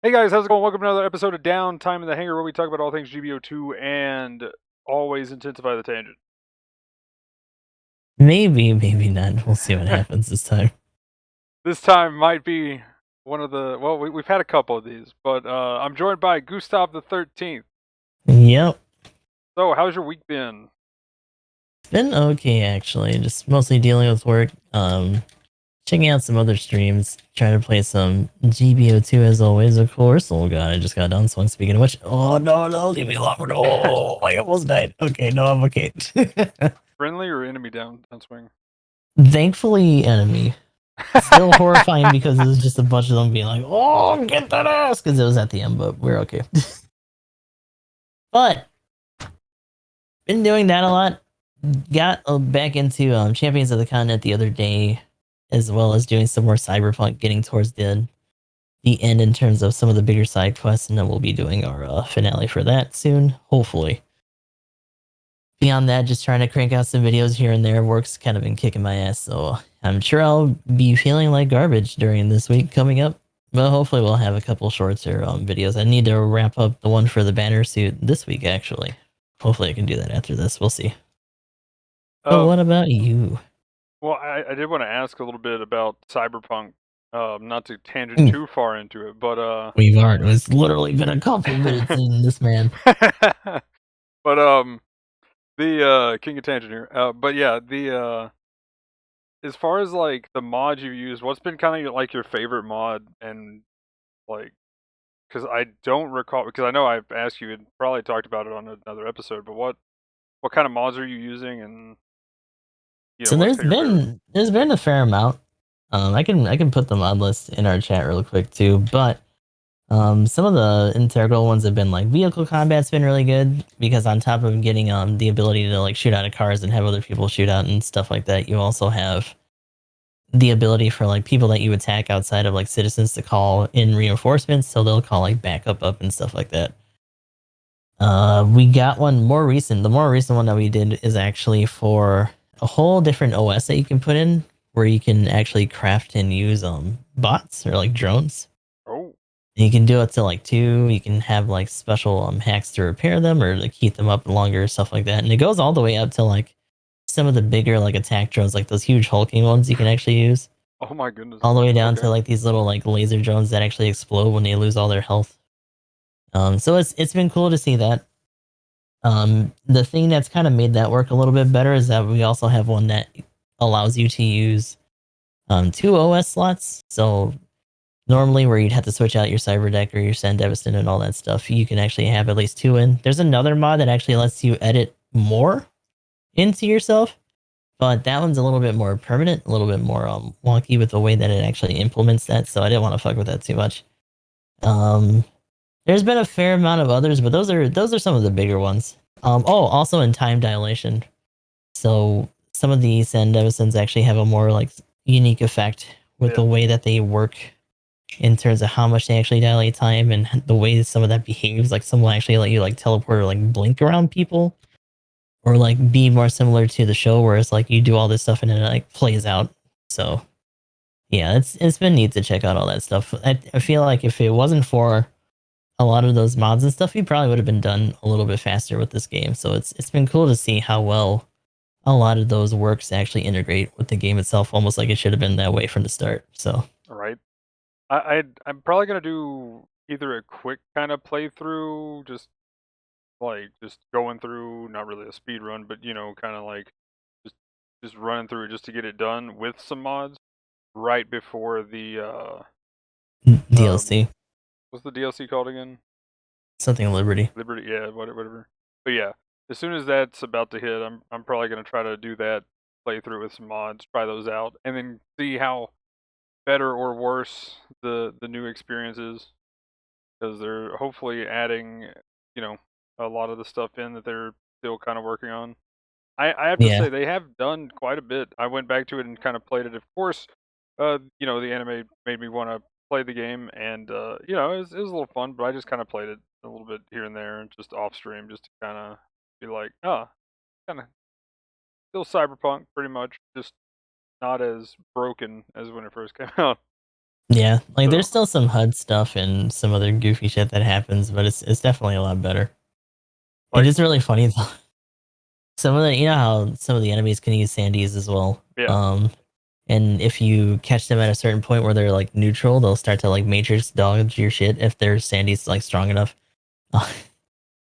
Hey guys, how's it going? Welcome to another episode of Downtime in the Hangar, where we talk about all things GBO2 and always intensify the tangent. Maybe, maybe not. We'll see what happens this time. This time might be one of the we've had a couple of these, but I'm joined by Gustav the 13th. Yep. So, how's your week been? It's been okay actually. Just mostly dealing with work. Checking out some other streams, trying to play some GBO2 as always, of course. Oh god, I just got done swung. Speaking of which, oh no, leave me alone. No, I almost died. Okay, no, I'm okay. Friendly or enemy downswing? Thankfully, enemy. Still horrifying because it was just a bunch of them being like, "Oh, get that ass," because it was at the end, but we're okay. But been doing that a lot. Got back into Champions of the Continent the other day, as well as doing some more Cyberpunk, getting towards the end in terms of some of the bigger side quests, and then we'll be doing our finale for that soon, hopefully. Beyond that, just trying to crank out some videos here and there. Work's kind of been kicking my ass, so I'm sure I'll be feeling like garbage during this week coming up. But hopefully we'll have a couple shorts or videos. I need to wrap up the one for the banner suit this week, actually. Hopefully I can do that after this. We'll see. But what about you? Well, I did want to ask a little bit about Cyberpunk. Not to tangent too far into it, but We've already, it's literally been a couple minutes in this man. but the King of Tangent here. But yeah, the as far as like the mods you've used, what's been kind of like your favorite mod? And like, because I don't recall, because I know I've asked you and probably talked about it on another episode, but what kind of mods are you using, and So what's there's kind of your favorite? been a fair amount. I can put the mod list in our chat real quick too, but some of the integral ones have been like vehicle combat's been really good because on top of getting the ability to like shoot out of cars and have other people shoot out and stuff like that, you also have the ability for like people that you attack outside of like citizens to call in reinforcements, so they'll call like backup up and stuff like that. We got one more recent. The more recent one that we did is actually for a whole different OS that you can put in, where you can actually craft and use bots or like drones. Oh, And you can do it to like two. You can have like special hacks to repair them or to keep them up longer, stuff like that. And it goes all the way up to like some of the bigger like attack drones, like those huge hulking ones you can actually use, oh my goodness. all the way down to Okay. like these little like laser drones that actually explode when they lose all their health. So it's been cool to see that. The thing that's kind of made that work a little bit better is that we also have one that allows you to use two OS slots. So normally where you'd have to switch out your Cyberdeck or your Sandevistan and all that stuff, you can actually have at least two in. There's another mod that actually lets you edit more into yourself, but that one's a little bit more permanent, a little bit more wonky with the way that it actually implements that. So I didn't want to fuck with that too much. Um, there's been a fair amount of others, but those are some of the bigger ones. Also in time dilation. So some of the Sandevisans actually have a more like unique effect with Yeah. the way that they work in terms of how much they actually dilate time and the way some of that behaves. Like some will actually let you like teleport or like blink around people, or like be more similar to the show where it's like you do all this stuff and then it like plays out. So yeah, it's been neat to check out all that stuff. I feel like if it wasn't for a lot of those mods and stuff, we probably would have been done a little bit faster with this game. So it's been cool to see how well a lot of those works actually integrate with the game itself, almost like it should have been that way from the start. So All right. I'm probably gonna do either a quick kind of playthrough, just going through, not really a speed run, but kind of like just just running through it just to get it done with some mods right before the um DLC, what's the DLC called again? something Liberty. Liberty, yeah, whatever. But yeah, as soon as that's about to hit, I'm probably gonna try to do that playthrough with some mods, try those out, and then see how better or worse the new experience is, because they're hopefully adding, you know, a lot of the stuff in that they're still kind of working on. I have to Yeah, say they have done quite a bit. I went back to it and kind of played it. Of course, the anime made me want to play the game, and it was a little fun. But I just kind of played it a little bit here and there, and just off stream, just to kind of be like, kind of still cyberpunk, pretty much, just not as broken as when it first came out. Yeah, like there's So still some HUD stuff and some other goofy shit that happens, but it's definitely a lot better. It like is really funny though. Some of the, you know how some of the enemies can use sandies as well. yeah. And if you catch them at a certain point where they're like neutral, they'll start to like matrix dodge your shit if their sandy's like strong enough.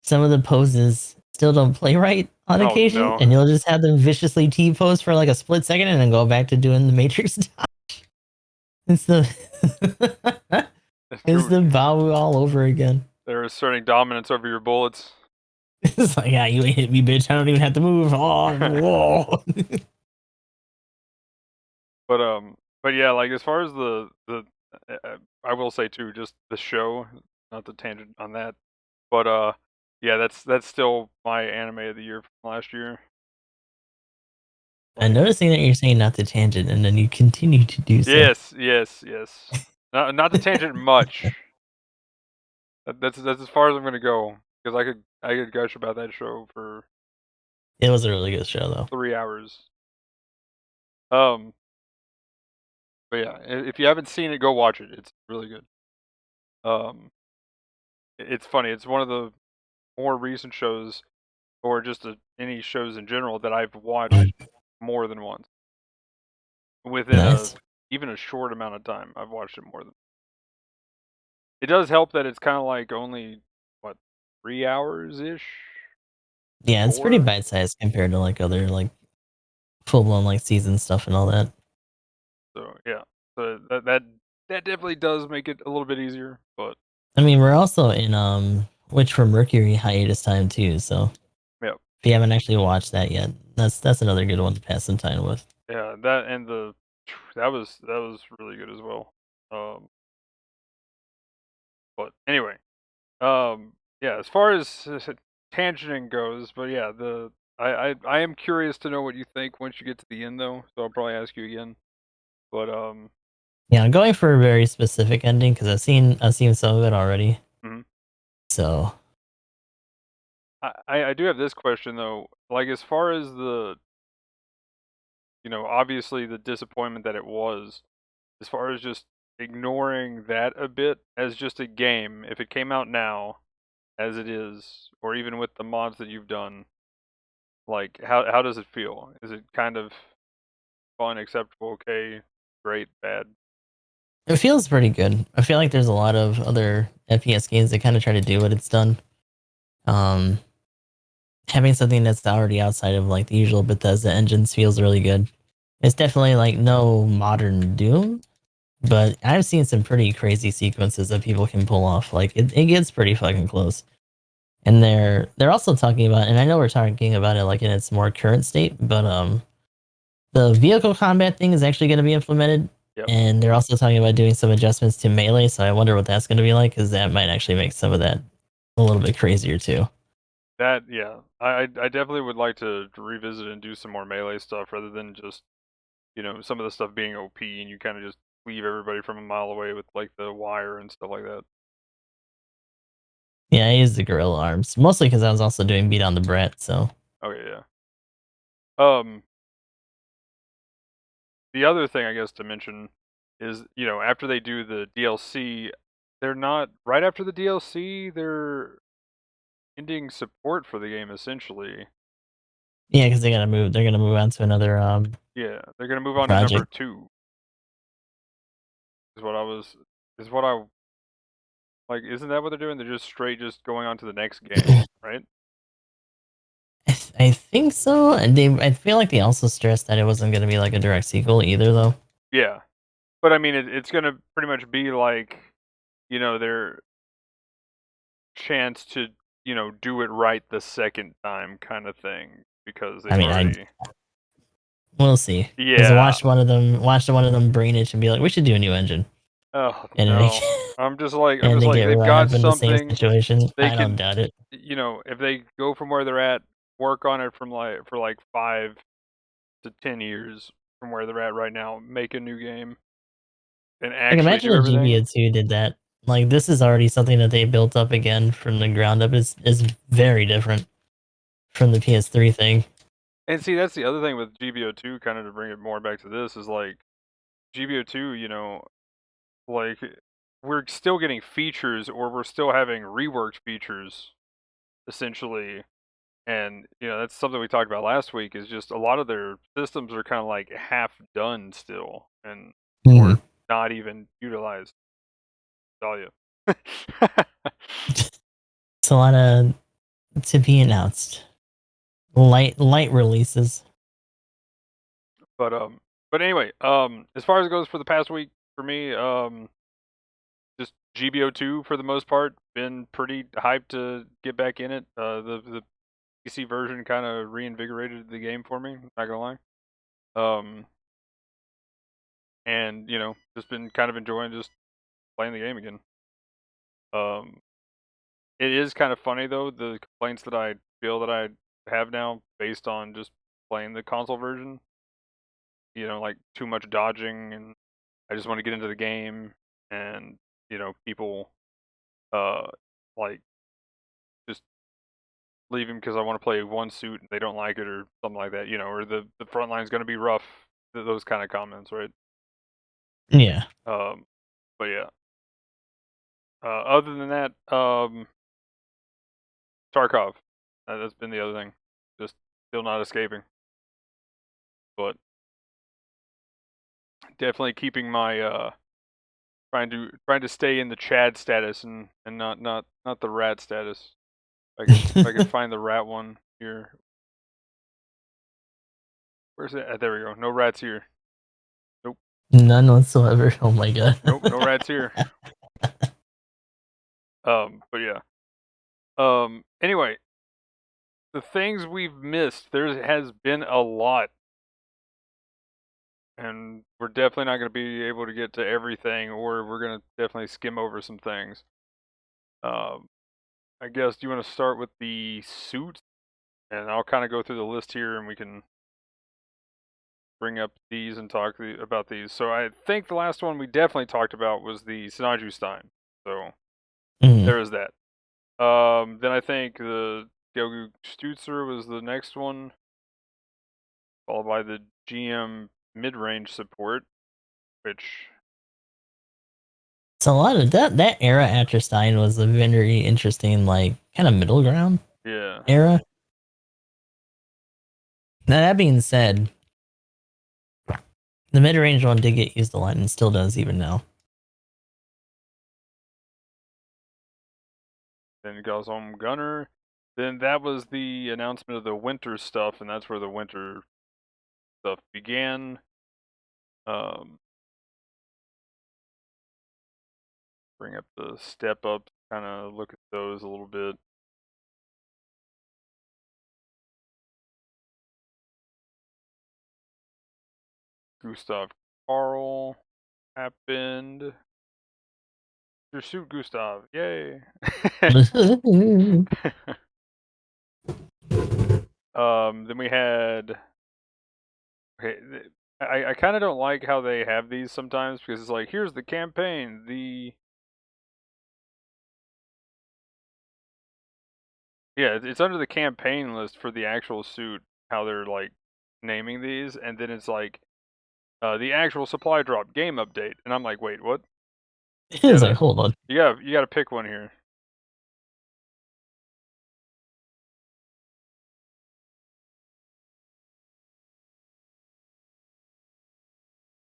Some of the poses still don't play right on Oh occasion, no. and you'll just have them viciously T pose for like a split second and then go back to doing the matrix. It's the it's Dude, the Bawu all over again. they're asserting dominance over your bullets. It's like, yeah, you ain't hit me, bitch. I don't even have to move. Oh, whoa. but but yeah, like as far as I will say too, just the show, not the tangent on that, but yeah, that's still my anime of the year from last year. I'm Like, noticing that you're saying not to tangent, and then you continue to do so. yes, yes, yes. Not the tangent much. That's as far as I'm gonna go because I could gush about that show for It was a really good show, though. 3 hours. Um, but yeah, if you haven't seen it, go watch it. It's really good. Um, it's funny. It's one of the more recent shows, or just any shows in general that I've watched more than once within a Nice. even a short amount of time. I've watched it more than. It does help that it's kind of like only what 3 hours ish, Yeah, it's pretty 4. bite sized compared to like other like full blown like season stuff and all that. So yeah, so that definitely does make it a little bit easier. But I mean, we're also in Witch from Mercury hiatus time too. So yeah, if you haven't actually watched that yet, that's another good one to pass some time with. yeah, that and that was really good as well. Um, but anyway, yeah, as far as tangenting goes, but yeah, I am curious to know what you think once you get to the end though. So I'll probably ask you again. But Yeah, I'm going for a very specific ending because I've seen some of it already. mhm. So I do have this question though. Like as far as obviously the disappointment that it was, as far as just ignoring that a bit as just a game, if it came out now as it is, or even with the mods that you've done, like how does it feel? Is it kind of fun, acceptable, okay, great, bad? it feels pretty good. I feel like there's a lot of other FPS games that kind of try to do what it's done. Um, Having something that's already outside of like the usual Bethesda engines feels really good. It's definitely like no modern Doom, but I've seen some pretty crazy sequences that people can pull off. Like it gets pretty fucking close. And they're also talking about, and I know we're talking about it like in its more current state, but the vehicle combat thing is actually going to be implemented, Yep. and they're also talking about doing some adjustments to melee. So I wonder what that's going to be like because that might actually make some of that a little bit crazier too. That yeah, I definitely would like to revisit and do some more melee stuff rather than just some of the stuff being OP and you kind of just leave everybody from a mile away with like the wire and stuff like that. Yeah, I use the gorilla arms mostly because I was also doing beat on the Brat. So Okay, yeah. The other thing I guess to mention is after they do the DLC, they're not right after the DLC, they're ending support for the game essentially. yeah, because they gotta move. They're gonna move on to another Yeah, they're gonna move on to number project. 2. Is what I was. Is what I like. Isn't that what they're doing? They're just straight, just going on to the next game, right? I think so. And I feel like they also stressed that it wasn't gonna be like a direct sequel either, though. Yeah, but I mean, it's gonna pretty much be like their chance to do it right the second time, kind of thing, because I they've mean, already. we'll see. Because Yeah. watch one of them brain itch and be like, we should do a new engine, Oh and then no. I'm just like I'm and just they like get they've right got up in the same something situation. they I don't can doubt it. if they go from where they're at, work on it from for like 5 to 10 years from where they're at right now, make a new game and Like actually imagine do if everything. GBA2 did that. Like this is already something that they built up again from the ground up. Is very different from the PS3 thing. And see, that's the other thing with GBO2, kind of to bring it more back to this, is like GBO2, like we're still getting features, or we're still having reworked features, essentially. And that's something we talked about last week. Is just a lot of their systems are kind of like half done still, and Hmm. or not even utilized. Tell you. It's a lot of to be announced. Light releases. but but anyway, as far as it goes for the past week for me, just GBO2 for the most part. Been pretty hyped to get back in it. The PC version kind of reinvigorated the game for me. Not gonna lie. Um, and just been kind of enjoying just playing the game again. Um, it is kind of funny though, the complaints that I feel that I have now based on just playing the console version. Like too much dodging, and I just want to get into the game, and people uh like just leaving because I want to play one suit and they don't like it or something like that, or the front line's going to be rough. Those kind of comments, right? Yeah. Um, but yeah. Other than that, Tarkov. That's been the other thing. Just still not escaping, but definitely keeping my trying to stay in the Chad status, and not the rat status. If I could find the rat one here. Where's it? There we go. No rats here. Nope. None whatsoever. Oh my god. Nope. No rats here. But yeah. Anyway, the things we've missed. There has been a lot, and we're definitely not going to be able to get to everything, or we're going to definitely skim over some things. Um, I guess, do you want to start with the suit, and I'll kind of go through the list here, and we can bring up these and talk about these. So I think the last one we definitely talked about was the Sinaju Stein. So Mm. there is that. Then I think the Gyogu Stutzer was the next one, followed by the GM mid-range support, which So a lot of that era after Stein was a very interesting, like kind of middle ground yeah. era. Now that being said, the mid range one did get used a lot and still does even now. Then it goes home Gunner. Then that was the announcement of the winter stuff, and that's where the winter stuff began. Um, bring up the step up, kind of look at those a little bit. Gustav Karl happened. Your suit, Gustav. Yay. Then we had. Okay, I kind of don't like how they have these sometimes, because it's like, here's the campaign. Yeah, it's under the campaign list for the actual suit, how they're like naming these, and then it's like the actual supply drop game update, and I'm like, wait, what? Yeah, It's like, hold on. you gotta pick one here.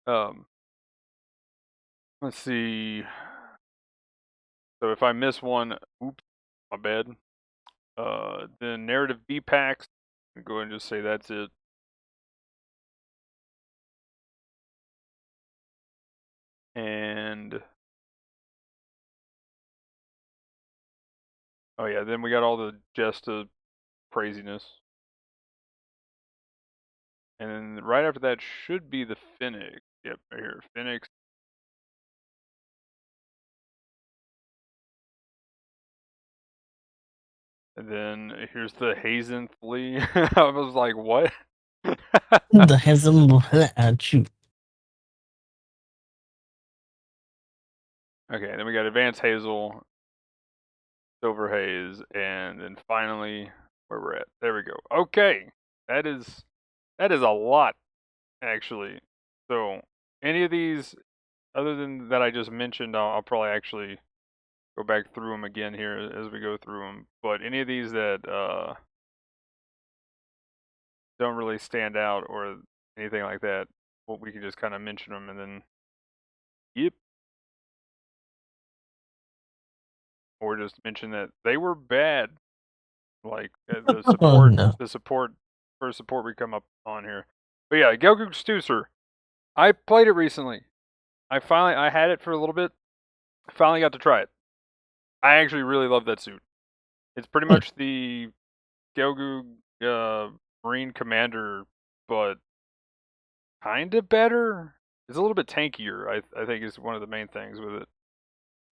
Um, let's see. So if I miss one, oops, my bad. The narrative B packs. Go ahead and just say that's it. And oh yeah, then we got all the Jesta craziness. And then right after that should be the Phoenix. Yep, right here. Phoenix. And then here's the Hazenth Lee. I was like, what? The handsome shoot. Okay, then we got Advanced Hazel, Silver Haze, and then finally where we're at. There we go. Okay. That is a lot, actually. So any of these other than that I just mentioned, I'll probably actually go back through them again here as we go through them. But any of these that don't really stand out or anything like that, well, we can just kind of mention them and then yep, or just mention that they were bad. Like Oh no. the support first support we come up on here. But yeah, Gelgoog Stucer. I played it recently. I had it for a little bit. Finally got to try it. I actually really love that suit. It's pretty Hmm. much the Gelgoog Marine Commander, but kind of better. It's a little bit tankier. I think is one of the main things with it.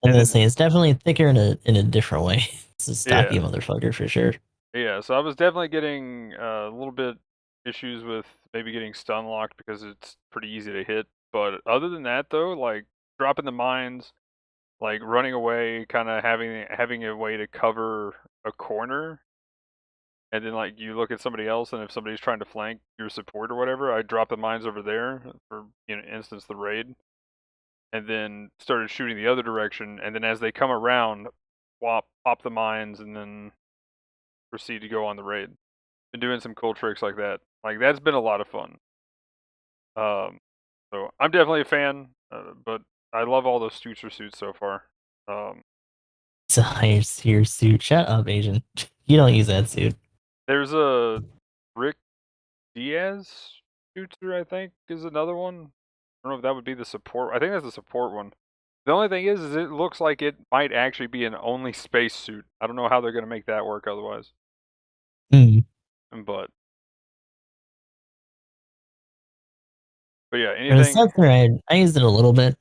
I was And gonna then say it's definitely thicker in a different way. It's a stocky yeah, motherfucker for sure. yeah. So I was definitely getting a little bit issues with maybe getting stun locked because it's pretty easy to hit. But other than that, though, like dropping the mines, like running away, kind of having a way to cover a corner, and then like you look at somebody else, and if somebody's trying to flank your support or whatever, I drop the mines over there for instance the raid, and then started shooting the other direction, and then as they come around, pop the mines, and then proceed to go on the raid. Been doing some cool tricks like that. Like that's been a lot of fun. Um, so I'm definitely a fan, but I love all those Stutzer suits so far. Um, It's a higher tier suit. Shut up, Asian. You don't use that suit. there's a Rick Diaz Stutzer, I think, is another one. I don't know if that would be the support. I think that's the support one. The only thing is it looks like it might actually be an only space suit. I don't know how they're gonna make that work otherwise. Hmm. But yeah, For the anything. sensor, I used it a little bit.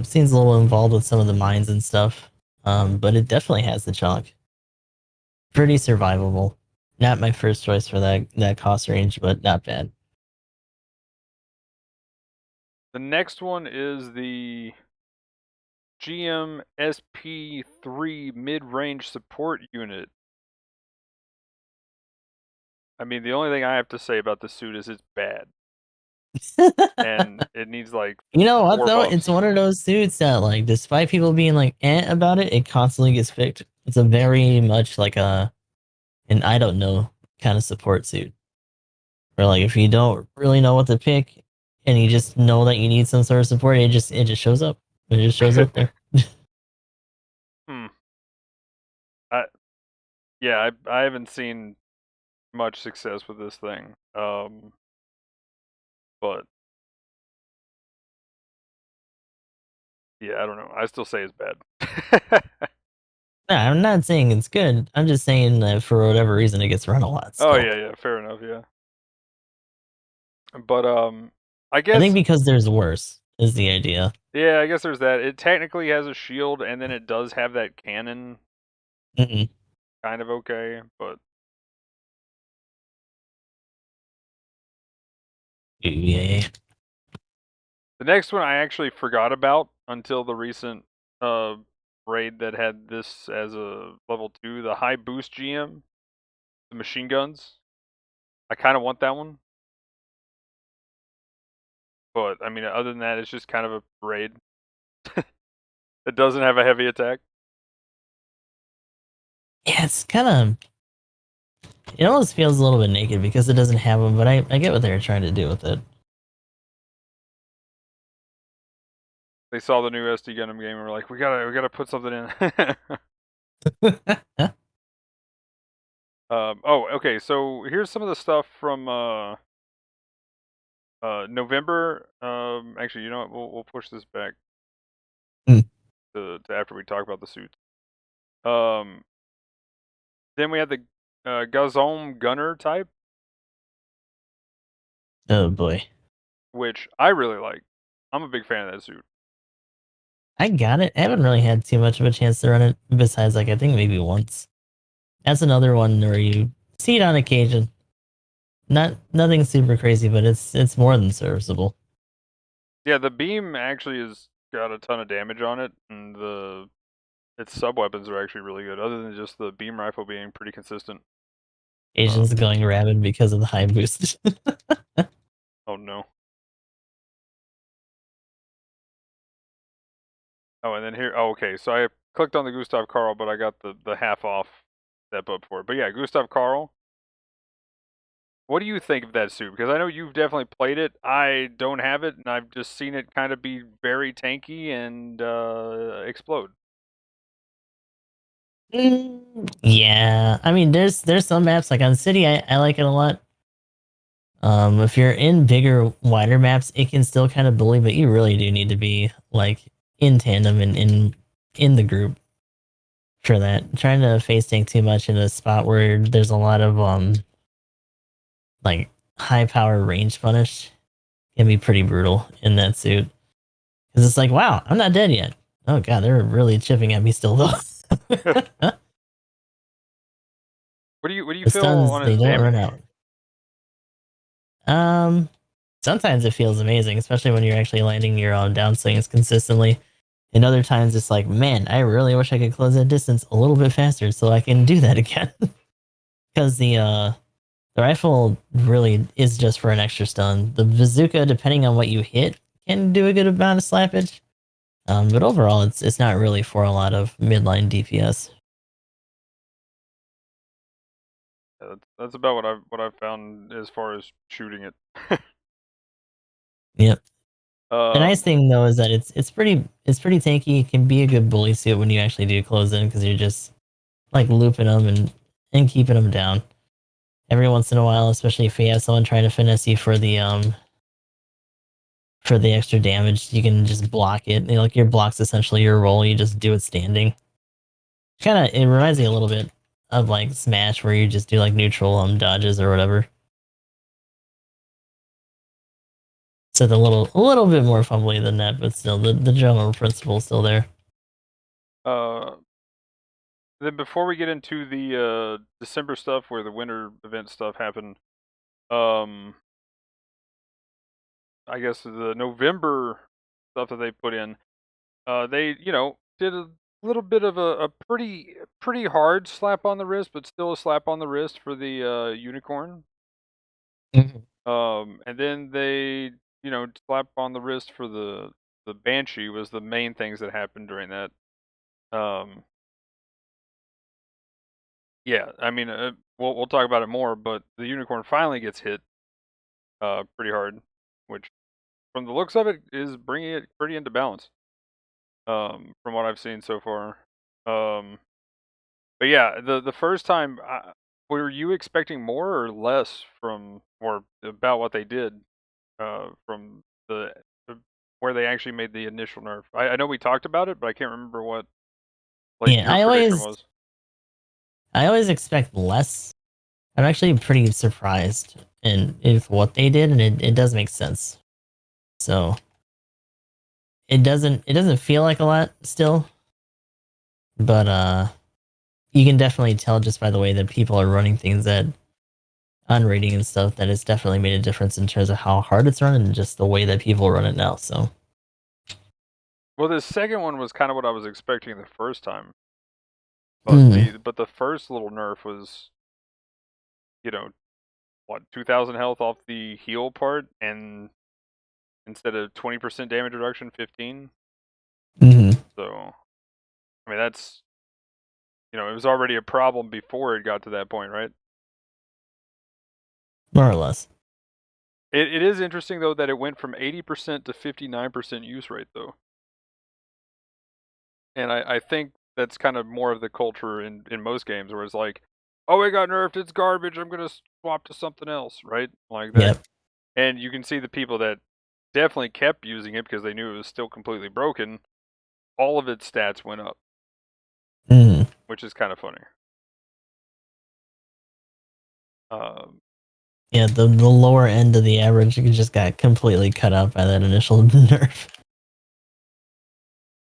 Seems a little involved with some of the mines and stuff. But it definitely has the chunk. Pretty survivable. Not my first choice for that cost range, but not bad. The next one is the GM SP3 mid-range support unit. I mean, the only thing I have to say about this suit is it's bad, and it needs like You know what four though? It's buffs. one of those suits that like, despite people being like about it, it constantly gets picked. It's a very much like an I don't know kind of support suit. Where like if you don't really know what to pick and you just know that you need some sort of support, it just shows up. It just shows up there. hmm. I yeah, I haven't seen much success with this thing. But yeah, I don't know. I still say it's bad. Nah, I'm not saying it's good. I'm just saying that for whatever reason it gets run a lot Oh still. yeah, yeah, fair enough, yeah. But I I think guess because there's worse is the idea. yeah, I guess there's that. It technically has a shield, and then it does have that cannon, Mm-mm. kind of okay. But Yeah. the next one I actually forgot about until the recent uh raid that had this as a level 2, the high boost GM, the machine guns. I kind of want that one, but I mean, other than that, it's just kind of a raid. It doesn't have a heavy attack. Yeah, it's kind of. It almost feels a little bit naked because it doesn't have them, but I get what they're trying to do with it. They saw the new SD Gundam game and were like, we gotta put something in. Oh, okay. So here's some of the stuff from November. Actually, you know what? We'll push this back Hmm. to after we talk about the suits. Um, then we had the Gazom Gunner type, Oh boy. which I really like. I'm a big fan of that suit. I got it. I haven't really had too much of a chance to run it besides like I think maybe once. That's another one where you see it on occasion. Nothing super crazy, but it's more than serviceable. Yeah, the beam actually has got a ton of damage on it, and the its sub weapons are actually really good. Other than just the beam rifle being pretty consistent. Asians Um, going rabid because of the high boost. oh no. Oh, and then here. Oh, okay. So I clicked on the Gustav Karl, but I got the half off step up for it. But yeah, Gustav Karl. What do you think of that suit? Because I know you've definitely played it. I don't have it, and I've just seen it kind of be very tanky and explode. Yeah, I mean, there's some maps like on City, I like it a lot. If you're in bigger, wider maps, it can still kind of bully, but you really do need to be like in tandem and in the group for that. Trying to face tank too much in a spot where there's a lot of like high power range punish can be pretty brutal in that suit. Because it's like, wow, I'm not dead yet. Oh god, they're really chipping at me still though. The What do you feel stuns, on they his don't run damage? out. Um, Sometimes it feels amazing, especially when you're actually landing your downslings consistently. And other times it's like, man, I really wish I could close that distance a little bit faster so I can do that again. Because the rifle really is just for an extra stun. The bazooka, depending on what you hit, can do a good amount of slappage. But overall, it's not really for a lot of midline DPS. Yeah, that's about what I've found as far as shooting it. Yep. The nice um, thing though is that it's pretty tanky. It can be a good bully suit when you actually do close in because you're just like looping them and keeping them down. Every once in a while, especially if you have someone trying to finesse you for the extra damage, you can just block it. You know, like your block's essentially your roll. You just do it standing. Kind of, it reminds me a little bit of like Smash, where you just do like neutral dodges or whatever. So a little bit more fumbly than that, but still the general principle is still there. uh, then before we get into the December stuff where the winter event stuff happened, um, I guess the November stuff that they put in, they did a little bit of a pretty hard slap on the wrist, but still a slap on the wrist for the unicorn. Mhm. And then they slap on the wrist for the banshee was the main things that happened during that. Um, yeah, I mean, we'll talk about it more, but the unicorn finally gets hit pretty hard, which from the looks of it is bringing it pretty into balance. From what I've seen so far. Um, but yeah, the first time, were you expecting more or less from or about what they did from the where they actually made the initial nerf? I know we talked about it, but I can't remember what like Yeah, your prediction was. I always expect less. I'm actually pretty surprised in if what they did, and it does make sense. So it doesn't feel like a lot still, but you can definitely tell just by the way that people are running things that on rating and stuff that it's definitely made a difference in terms of how hard it's run and just the way that people run it now. So Well, the second one was kind of what I was expecting the first time, but mm, the first little nerf was you know what 2,000 health off the heal part, and instead of 20% damage reduction, 15. mhm, So I mean that's it was already a problem before it got to that point, right? more or less. It is interesting though that it went from 80% to 59% use rate though, and I think that's kind of more of the culture in most games where it's like, oh, it got nerfed, it's garbage, I'm gonna swap to something else, right? Like that, Yep. and you can see the people that definitely kept using it because they knew it was still completely broken. All of its stats went up, Mm. which is kind of funny. Um, Yeah, the lower end of the average just got completely cut out by that initial nerf.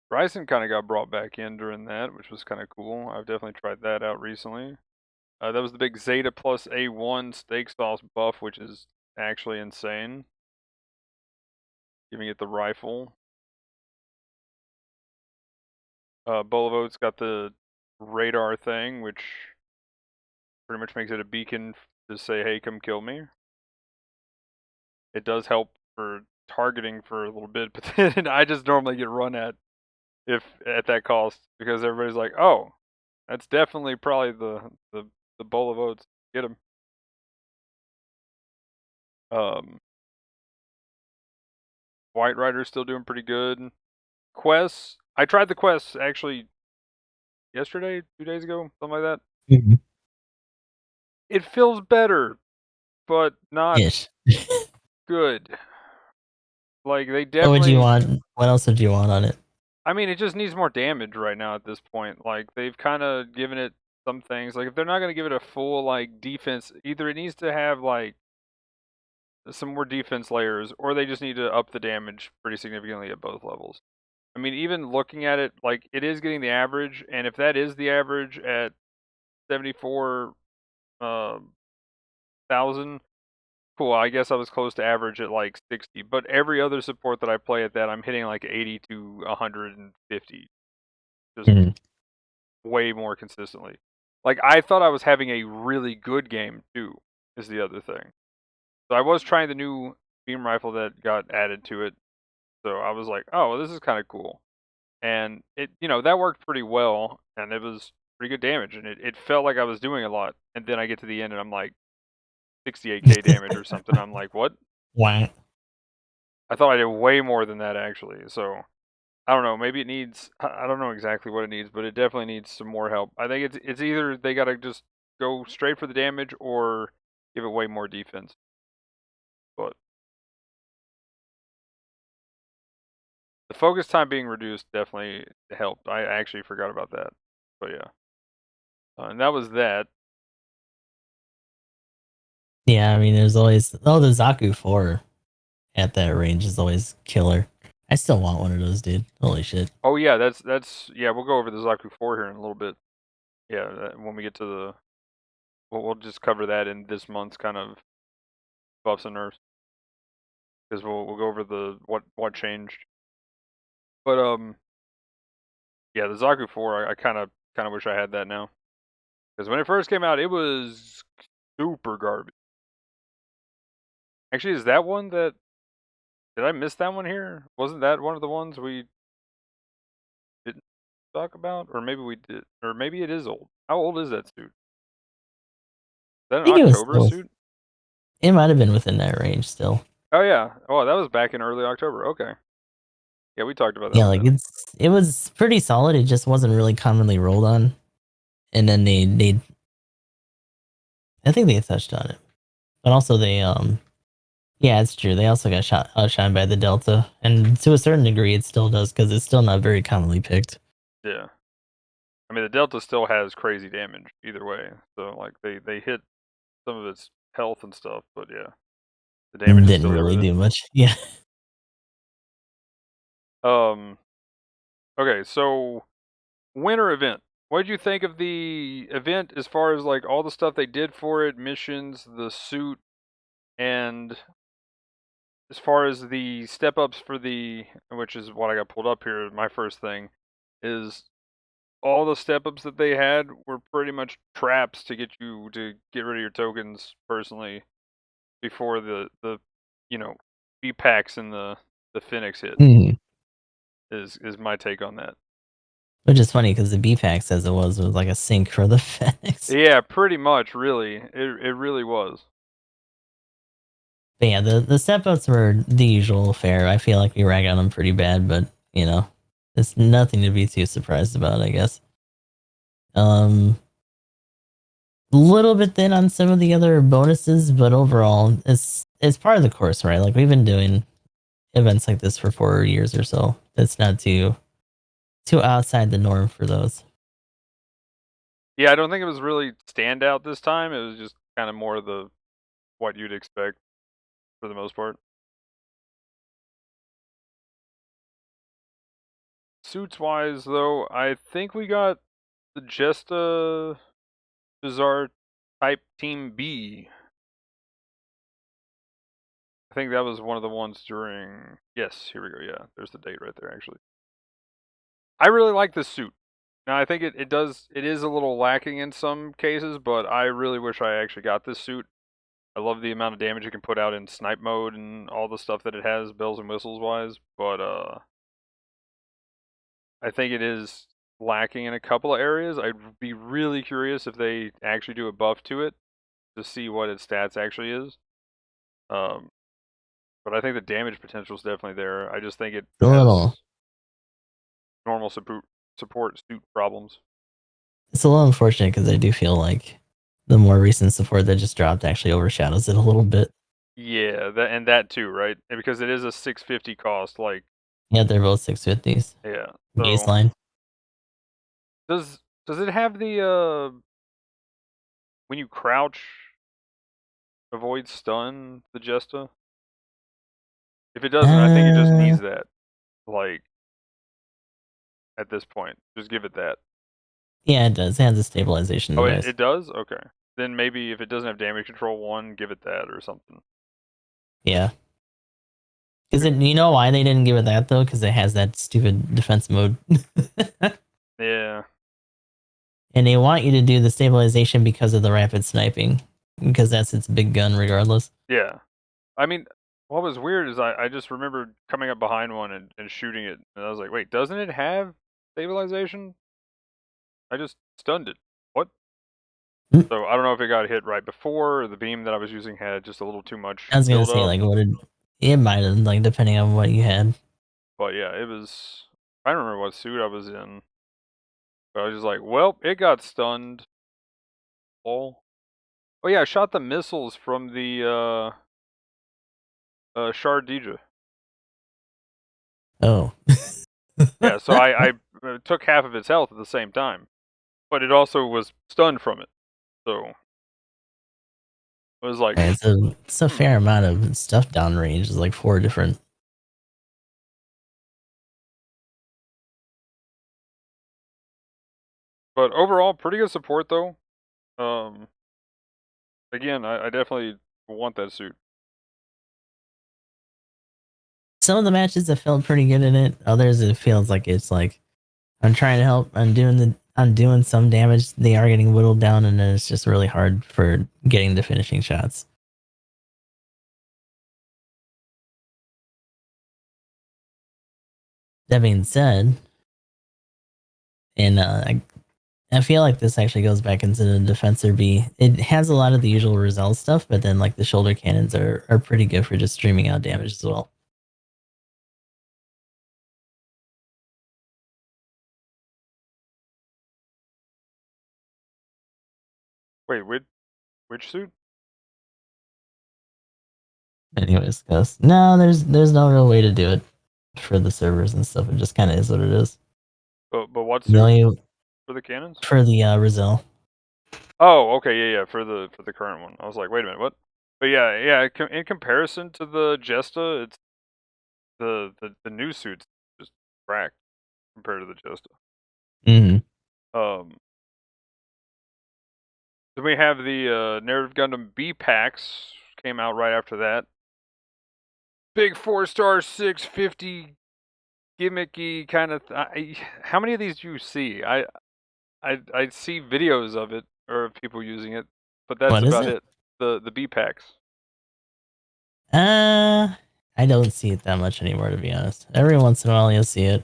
Bryson kind of got brought back in during that, which was kind of cool. I've definitely tried that out recently. That was the big Zeta plus A1 steak sauce buff, which is actually insane. Giving it the rifle. Bolivo's got the radar thing, which pretty much makes it a beacon to say, hey, come kill me. It does help for targeting for a little bit, but then I just normally get run at if at that cost, because everybody's like, oh, that's definitely probably the bowl of oats. Get him. Um, White Rider's still doing pretty good. Quests. I tried the quests actually yesterday, 2 days ago, something like that. Mhm. It feels better, but not Ish. good. Like they What would you definitely. want? What else would you want on it? I mean, it just needs more damage right now at this point. Like they've kind of given it some things. Like if they're not going to give it a full like defense, either it needs to have like some more defense layers, or they just need to up the damage pretty significantly at both levels. I mean, even looking at it, like it is getting the average, and if that is the average at 74 thousand, cool. I guess I was close to average at like 60, but every other support that I play at that, I'm hitting like 80 to 150, just Mhm. way more consistently. Like I thought I was having a really good game too. Is the other thing. So I was trying the new beam rifle that got added to it. So I was like, oh, well, this is kind of cool. And it, that worked pretty well, and it was pretty good damage, and it felt like I was doing a lot. And then I get to the end, and I'm like 68k damage or something. I'm like, what? Wah. I thought I did way more than that actually. So I don't know. Maybe it needs. I don't know exactly what it needs, but it definitely needs some more help. I think it's either they gotta just go straight for the damage or give it way more defense. But the focus time being reduced definitely helped. I actually forgot about that. But yeah, and that was that. Yeah, I mean, there's always the Zaku 4 at that range is always killer. I still want one of those, dude. Holy shit. Oh yeah, that's yeah. We'll go over the Zaku 4 here in a little bit. Yeah, when we get to the, we'll just cover that in this month's kind of buffs and nerfs, because we'll go over the what changed. But yeah, the Zaku 4, I kind of wish I had that now, because when it first came out, it was super garbage. Actually, is that one that, did I miss that one here? Wasn't that one of the ones we didn't talk about, or maybe we did, or maybe it is old. How old is that suit? Is that I an think it was October still, suit? it might have been within that range still. Oh yeah. Oh, that was back in early October. Okay. Yeah, we talked about that Yeah, one like then. it was pretty solid. It just wasn't really commonly rolled on. And then they I think they touched on it. But also they yeah, it's true. They also got outshined by the Delta. And to a certain degree it still does because it's still not very commonly picked. Yeah. I mean, the Delta still has crazy damage either way. So like they hit some of its health and stuff, but yeah, the damage is Didn't still there really with it. do much. Yeah. Um. Okay, so winter event. What did you think of the event as far as like all the stuff they did for it, missions, the suit, and as far as the step ups for the, which is what I got pulled up here, my first thing is all the step ups that they had were pretty much traps to get you to get rid of your tokens personally before the you know B packs and the Phoenix hit Mhm. is my take on that. Which is funny because the BPAX as it was like a sink for the FedEx. Yeah, pretty much. Really, it really was. But yeah, the step ups were the usual fare. I feel like we rag on them pretty bad, but you know, it's nothing to be too surprised about, I guess. Um, a little bit thin on some of the other bonuses, but overall, it's part of the course, right? Like we've been doing events like this for 4 years or so. It's not too outside the norm for those. Yeah, I don't think it was really standout this time. It was just kind of more the what you'd expect for the most part. Suits wise, though, I think we got the Jesta Bizarre type Team B. I think that was one of the ones during. Yes, here we go. Yeah, there's the date right there, actually. I really like this suit. Now, I think it is a little lacking in some cases, but I really wish I actually got this suit. I love the amount of damage it can put out in snipe mode and all the stuff that it has, bells and whistles wise. But I think it is lacking in a couple of areas. I'd be really curious if they actually do a buff to it to see what its stats actually is. Um, but I think the damage potential is definitely there. I just think it A little. has normal support suit problems. It's a little unfortunate because I do feel like the more recent support that just dropped actually overshadows it a little bit. Yeah, that too, right? And because it is a 650 cost, like Yeah, they're both 650s. yeah. So Baseline. does it have the when you crouch avoid stun the Jesta? If it doesn't, I think it just Uh, needs that. Like at this point, just give it that. yeah, it does. It has a stabilization Oh, device. it does? Okay. Then maybe if it doesn't have damage control 1, give it that or something. Yeah. Is it? You know why they didn't give it that though? Because it has that stupid defense mode, Yeah. and they want you to do the stabilization because of the rapid sniping, because that's its big gun, regardless. Yeah. I mean, what was weird is I just remembered coming up behind one and shooting it, and I was like, wait, doesn't it have stabilization? I just stunned it. What? Mm, So I don't know if it got hit right before or the beam that I was using had just a little too much I was gonna build say up. like, what did it might have like depending on what you had. But yeah, it was. I don't remember what suit I was in, but I was just like, well, it got stunned. Oh, oh yeah, I shot the missiles from the Shard Dija. Oh, Yeah, so I took half of its health at the same time, but it also was stunned from it. So it was like, yeah, it's a hmm. fair amount of stuff downrange. It's like 4 different. But overall, pretty good support though. Um, again, I definitely want that suit. Some of the matches that felt pretty good in it. Others it feels like it's like I'm trying to help. I'm doing some damage. They are getting whittled down, and then it's just really hard for getting the finishing shots. That being said, and I feel like this actually goes back into the Defensor B. It has a lot of the usual Rezel stuff, but then like the shoulder cannons are pretty good for just streaming out damage as well. Wait, which suit? Anyways, guys, no, there's no real way to do it for the servers and stuff. It just kind of is what it is. But what The suit only for the cannons? for the Rezel. Oh, okay, yeah, yeah, for the current one. I was like, wait a minute, what? But yeah, yeah. In comparison to the Jesta, it's the new suits just cracked compared to the Jesta. Mm-hmm. Um, then we have the Narrative Gundam B packs came out right after that. Big 4-star 650 gimmicky kind of. How many of these do you see? I see videos of it or of people using it, but that's What is about it? it. The B packs. Uh, I don't see it that much anymore, to be honest. Every once in a while, you'll see it.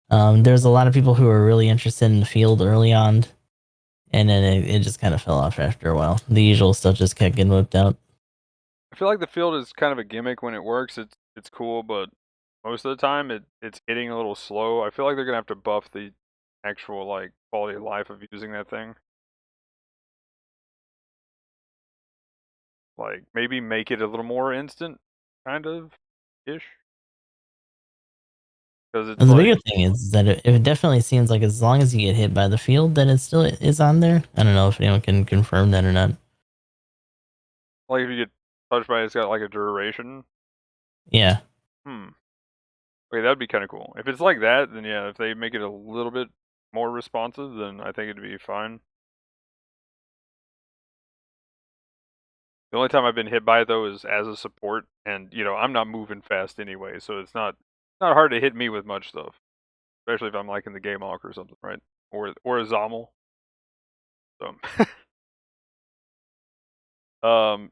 There's a lot of people who are really interested in the field early on, and then it just kind of fell off after a while. The usual stuff just kept getting whipped out. I feel like the field is kind of a gimmick when it works. It's cool, but most of the time it's hitting a little slow. I feel like they're gonna have to buff the actual like quality of life of using that thing. Like maybe make it a little more instant, kind of ish. Because it's And the like, bigger thing is that it definitely seems like as long as you get hit by the field, that it still is on there. I don't know if anyone can confirm that or not. if you get touched by it, it's got like a duration. Yeah. Hmm. Okay, that'd be kind of cool. If it's like that, then yeah. If they make it a little bit more responsive, then I think it'd be fine. The only time I've been hit by it though is as a support, and I'm not moving fast anyway, so it's not hard to hit me with much stuff, especially if I'm like in the game hawk or something, right? Or a Zommel. So, um,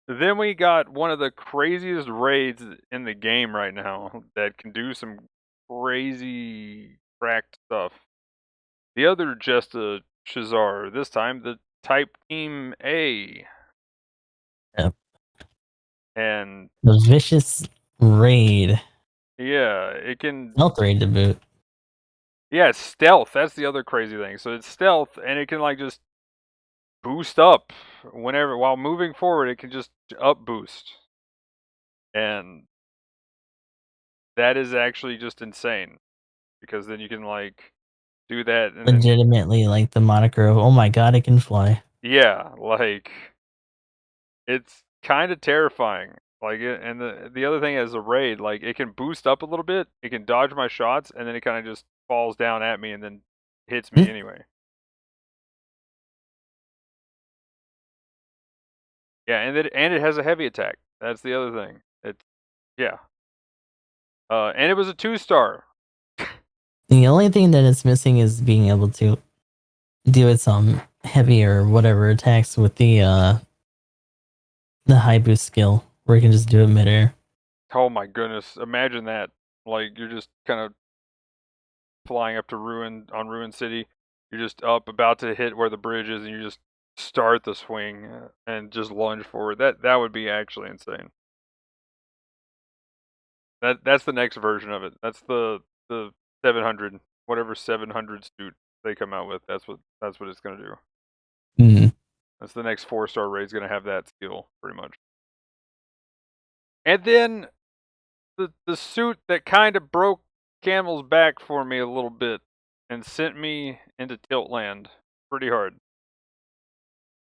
then we got one of the craziest raids in the game right now that can do some crazy cracked stuff. The other Jesta Shazar, this time the Type Team A. Yep. And The vicious raid. yeah, it can. Stealth raid to boot. Yeah, stealth. That's the other crazy thing. So it's stealth, and it can like just boost up whenever while moving forward. It can just up boost, and that is actually just insane because then you can like do that, and then Legitimately like the moniker of oh my god, it can fly. yeah, like it's kind of terrifying. Like it, and the other thing is a raid, like it can boost up a little bit, it can dodge my shots, and then it kind of just falls down at me and then hits me Hmm. anyway. Yeah, and it has a heavy attack. That's the other thing. It's yeah. And it was a 2-star. The only thing that it's missing is being able to do its heavy or whatever attacks with the high boost skill where you can just do it midair. Oh my goodness! Imagine that. Like you're just kind of flying up to Ruin City. You're just up, about to hit where the bridge is, and you just start the swing and just lunge forward. That would be actually insane. That's the next version of it. That's the 700, whatever 700 suit they come out with. That's what it's gonna do. Mm. That's the next 4-star raid's gonna have that skill pretty much. And then the suit that kind of broke Camel's back for me a little bit and sent me into Tiltland pretty hard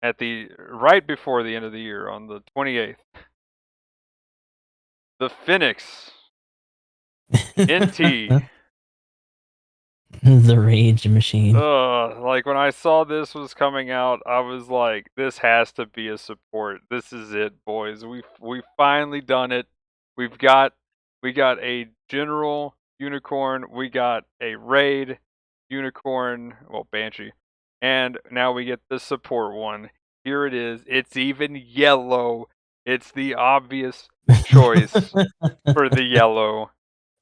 at the right before the end of the year on the 28th. The Phoenix NT. The rage machine. Like when I saw this was coming out, I was like, this has to be a support. This is it, boys. We finally done it. We've got we got a general unicorn, we got a raid unicorn, well, Banshee. And now we get the support one. Here it is. It's even yellow. It's the obvious choice for the yellow.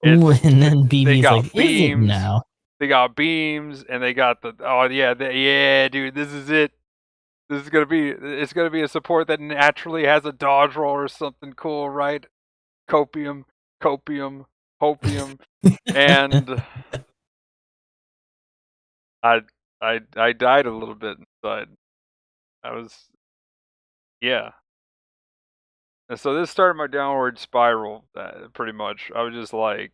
Ooh, It's and then they BB's got like, is it beams, now? they got beams, and they got the oh yeah, yeah, dude, this is it. This is gonna be it's gonna be a support that naturally has a dodge roll or something cool, right? Copium, copium, hopium, and I I died a little bit inside. I was yeah. And so this started my downward spiral. Pretty much, I was just like,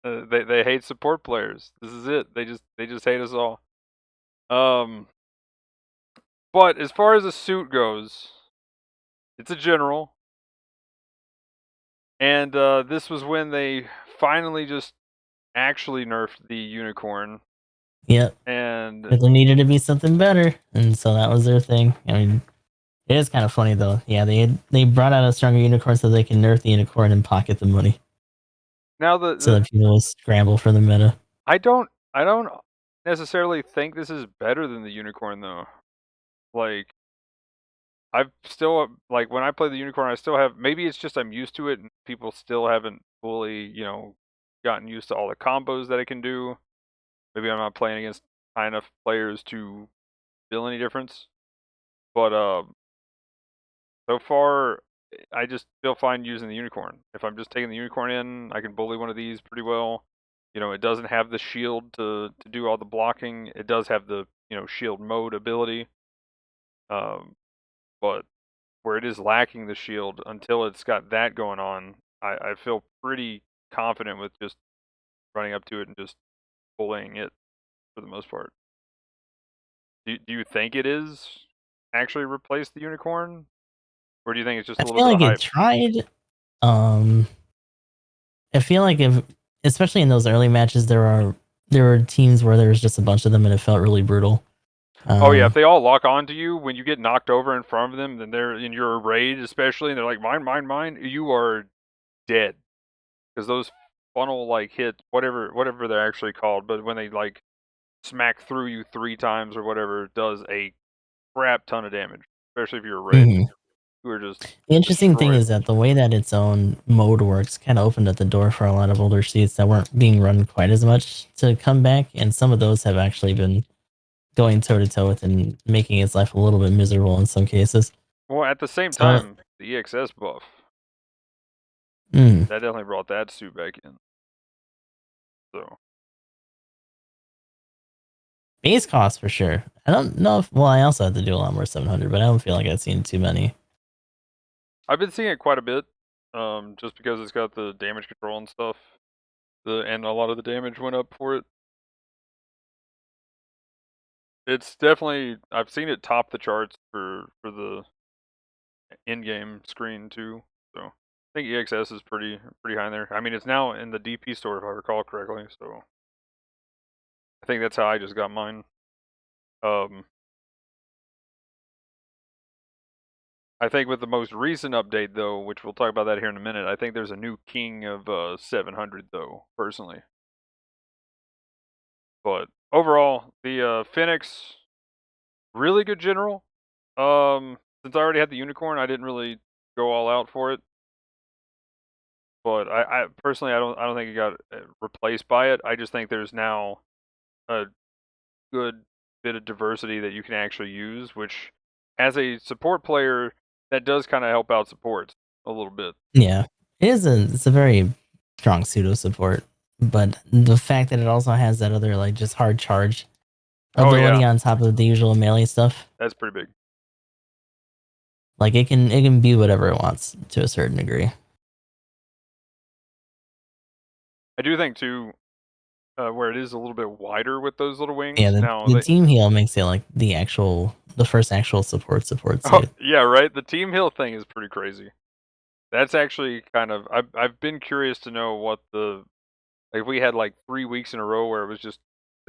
they hate support players. This is it. They just hate us all. Um, but as far as the suit goes, it's a general, and this was when they finally just actually nerfed the unicorn, Yep. and But there needed to be something better. And so that was their thing. I mean, it is kind of funny though. Yeah, they brought out a stronger unicorn so they can nerf the unicorn and pocket the money. now So that people will scramble for the meta. I don't necessarily think this is better than the unicorn though. Like I've still like when I play the unicorn, I still have maybe it's just I'm used to it and people still haven't fully, gotten used to all the combos that it can do. Maybe I'm not playing against high enough players to feel any difference. But so far I just feel fine using the unicorn. If I'm just taking the unicorn in, I can bully one of these pretty well. It doesn't have the shield to do all the blocking. It does have the, shield mode ability. Um, but where it is lacking the shield until it's got that going on, I feel pretty confident with just running up to it and just bullying it for the most part. Do you think it is actually replaced the unicorn? Or do you think it's just I a little feel bit of like it hype? tried. Um, I feel like if, especially in those early matches, there were teams where there was just a bunch of them and it felt really brutal. Oh yeah, if Um, they all lock onto you when you get knocked over in front of them, then they're in your raid especially, and they're like mine, mine, mine. You are dead because those funnel like hit whatever they're actually called, but when they like smack through you 3 times or whatever, it does a crap ton of damage, especially if you're a raid. mhm. who are just The interesting thing destroying. is that the way that its own mode works kind of opened up the door for a lot of older seats that weren't being run quite as much to come back, and some of those have actually been going toe to toe with and making its life a little bit miserable in some cases. Well, at the same So, time, the EXS buff mm, that definitely brought that suit back in. So base cost for sure. I don't know if, well, I also had to do a lot more 700, but I don't feel like I've seen too many. I've been seeing it quite a bit, just because it's got the damage control and stuff. And a lot of the damage went up for it. It's definitely I've seen it top the charts for the in-game screen too. So I think EXS is pretty high in there. I mean, it's now in the DP store if I recall correctly. So I think that's how I just got mine. Um, I think with the most recent update though, which we'll talk about that here in a minute, I think there's a new king of 700 though, personally. But overall, the Phoenix, really good general. Since I already had the unicorn, I didn't really go all out for it. But I personally, I don't think it got replaced by it. I just think there's now a good bit of diversity that you can actually use, which as a support player, that does kind of help out supports a little bit. Yeah, it's a very strong pseudo support, but the fact that it also has that other like just hard charge Oh yeah, ability on top of the usual melee stuff, that's pretty big. like it can be whatever it wants to a certain degree. I do think too, where it is a little bit wider with those little Yeah, wings. the, Now the they, team heal makes it like the first actual support oh suit. yeah, right. The team heal thing is pretty crazy. That's actually kind of I've been curious to know what the like if we had like 3 weeks in a row where it was just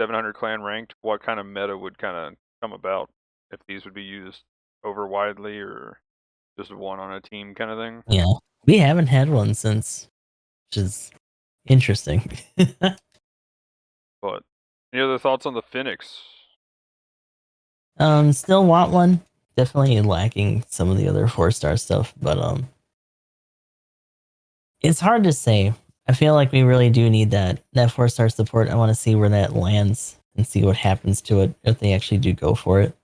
700 clan ranked, what kind of meta would kind of come about if these would be used over widely or just one on a team kind of thing. Yeah, we haven't had one since, which is interesting. But any other thoughts on the Phoenix? Still want one. Definitely lacking some of the other 4-star stuff, but it's hard to say. I feel like we really do need that 4-star support. I want to see where that lands and see what happens to it if they actually do go for it.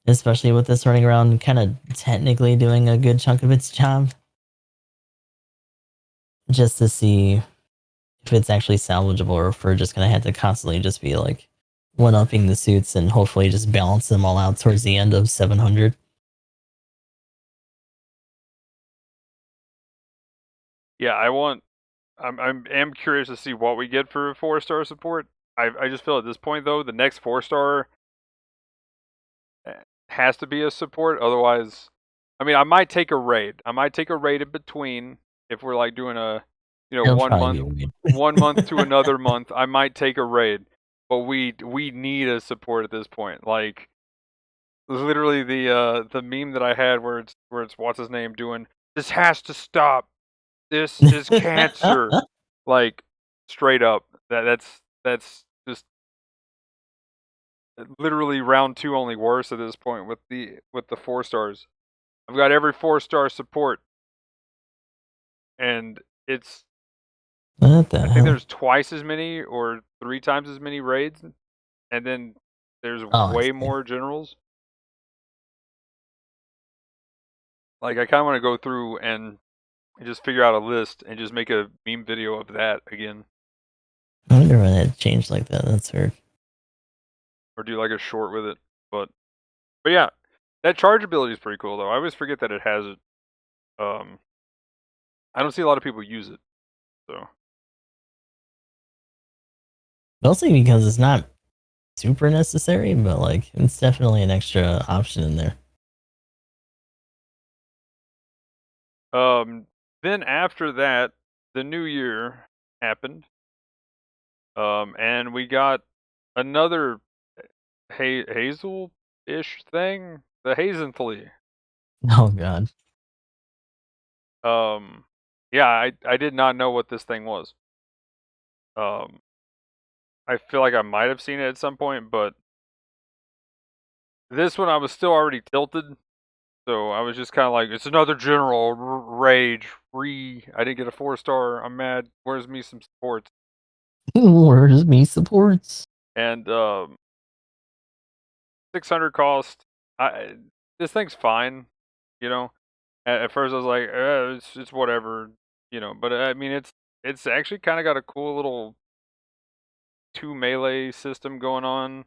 Especially with this running around kind of technically doing a good chunk of its job. Just to see if it's actually salvageable or if we're just gonna have to constantly just be like one upping the suits and hopefully just balance them all out towards the end of 700. Yeah, I'm am curious to see what we get for 4-star support. I just feel at this point though, the next 4-star has to be a support. Otherwise, I mean, I might take a raid. I might take a raid in between if we're like doing a, It'll one probably month, be weird. 1 month to another month. I might take a raid, but we need a support at this point. Like literally the meme that I had where it's what's his name doing this has to stop. This is cancer. Like straight up. That's just literally round two only worse at this point with the 4 stars. I've got every 4-star support, and it's What the I think hell? there's twice as many or 3 times as many raids, and then there's Oh, I way see. more generals. Like I kind of want to go through and just figure out a list and just make a meme video of that again, I wonder when it changed like that. That's weird. or do like a short with it. But yeah, that charge ability is pretty cool though. I always forget that it has it. Um, I don't see a lot of people use it, so Mostly because it's not super necessary, but like it's definitely an extra option in there. um. Then after that, the new year happened. And we got another Hazel-ish thing, the Hazenflea. Oh god. Um, yeah, I did not know what this thing was. Um, I feel like I might have seen it at some point, but this one I was still already tilted. So I was just kind of like, it's another general rage. I didn't get a 4-star. I'm mad. Where's me some supports? Where's me supports? And 600 cost. I this thing's fine, you know. At first I was like, it's whatever, you know. But I mean, it's actually kind of got a cool little two melee system going on.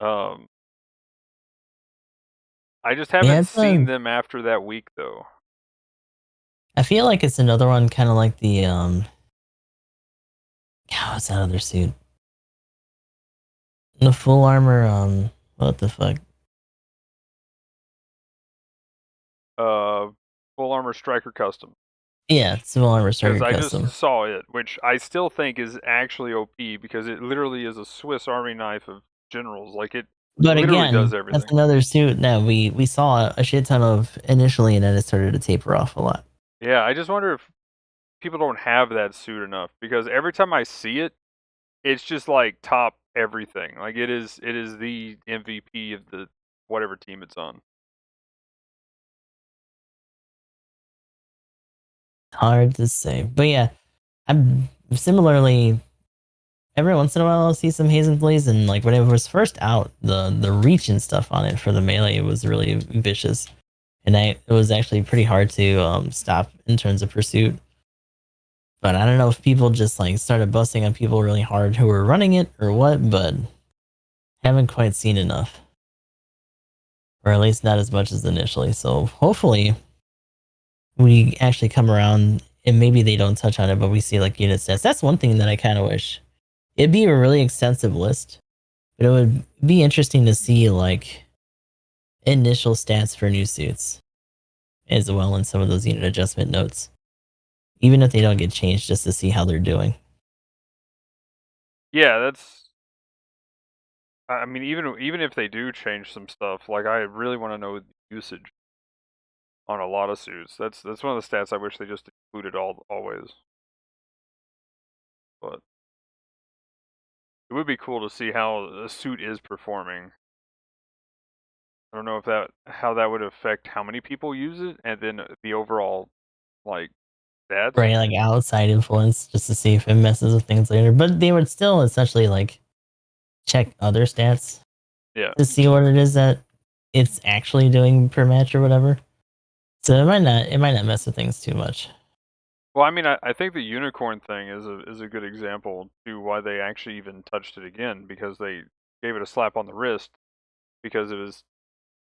Um, I just Yeah, haven't it's seen them after that week though. I feel like it's another one kind of like the what's that other suit? The full armor what the fuck? Uh, Full armor striker custom. Yeah, it's full armor Because striker I just custom. saw it, which I still think is actually OP because it literally is a Swiss Army knife of generals. Like it But literally does again, that's everything. another suit that we saw a shit ton of initially, and then it started to taper off a lot. Yeah, I just wonder if people don't have that suit enough because every time I see it, it's just like top everything. Like it is the MVP of the whatever team it's on. Hard to say, but yeah, I'm similarly. Every once in a while, I'll see some Hazen Blaze, and like when it was first out, the reach and stuff on it for the melee was really vicious, and it was actually pretty hard to stop in terms of pursuit. But I don't know if people just like started busting on people really hard who were running it or what, but haven't quite seen enough, or at least not as much as initially. So hopefully we actually come around, and maybe they don't touch on it, but we see like unit stats. That's one thing that I kind of wish. It'd be a really extensive list, but it would be interesting to see like initial stats for new suits as well in some of those unit adjustment notes, even if they don't get changed, just to see how they're doing. Yeah, that's. I mean, even if they do change some stuff, like I really want to know the usage on a lot of suits. That's one of the stats I wish they just included always. But it would be cool to see how a suit is performing. I don't know if that how that would affect how many people use it and then the overall like stats. Right, like outside influence, just to see if it messes with things later. But they would still essentially like check other stats Yeah. to see what it is that it's actually doing per match or whatever. So it might not mess with things too much. Well, I mean, I think the unicorn thing is a good example to why they actually even touched it again because they gave it a slap on the wrist because it was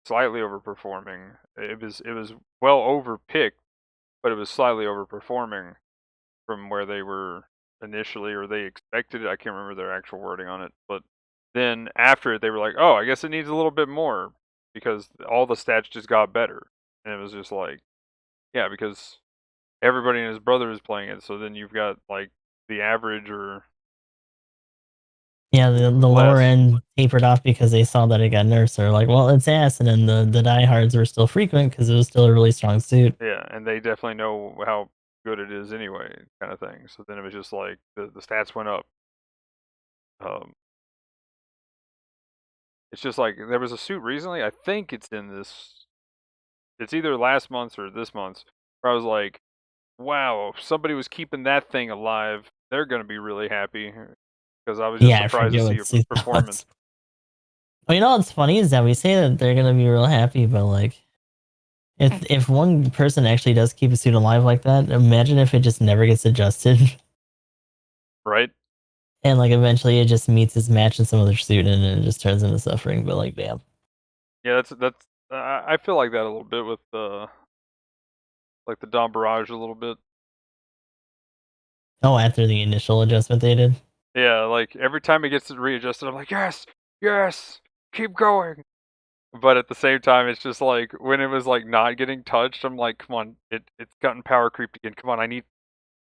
slightly overperforming. It was well overpicked, but it was slightly overperforming from where they were initially or they expected it. I can't remember their actual wording on it, but then after it they were like, "Oh, I guess it needs a little bit more because all the stats just got better." And it was just like, yeah, because everybody and his brother is playing it, so then you've got like the average or Yeah, the lower less. end tapered off because they saw that it got nerfs. They're like, well, it's ass. And then the diehards were still frequent because it was still a really strong suit. Yeah, and they definitely know how good it is anyway, kind of thing. So then it was just like the stats went up. Um, it's just like there was a suit recently. I think it's in this. It's either last month or this month. Where I was like, wow, if somebody was keeping that thing alive, they're gonna be really happy because I was just Yeah, I surprised to forget see what a suit that performance. was. Well, you know what's funny is that we say that they're gonna be real happy, but like, if one person actually does keep a suit alive like that, imagine if it just never gets adjusted, Right? and like eventually it just meets its match in some other suit, and then it just turns into suffering. But like, damn. Yeah, that's. I feel like that a little bit with like the Dom Barrage a little bit. Oh, after the initial adjustment they did. Yeah, like every time it gets readjusted, I'm like, yes, yes, keep going. But at the same time, it's just like when it was like not getting touched, I'm like, come on, it's gotten power creeped again. Come on, I need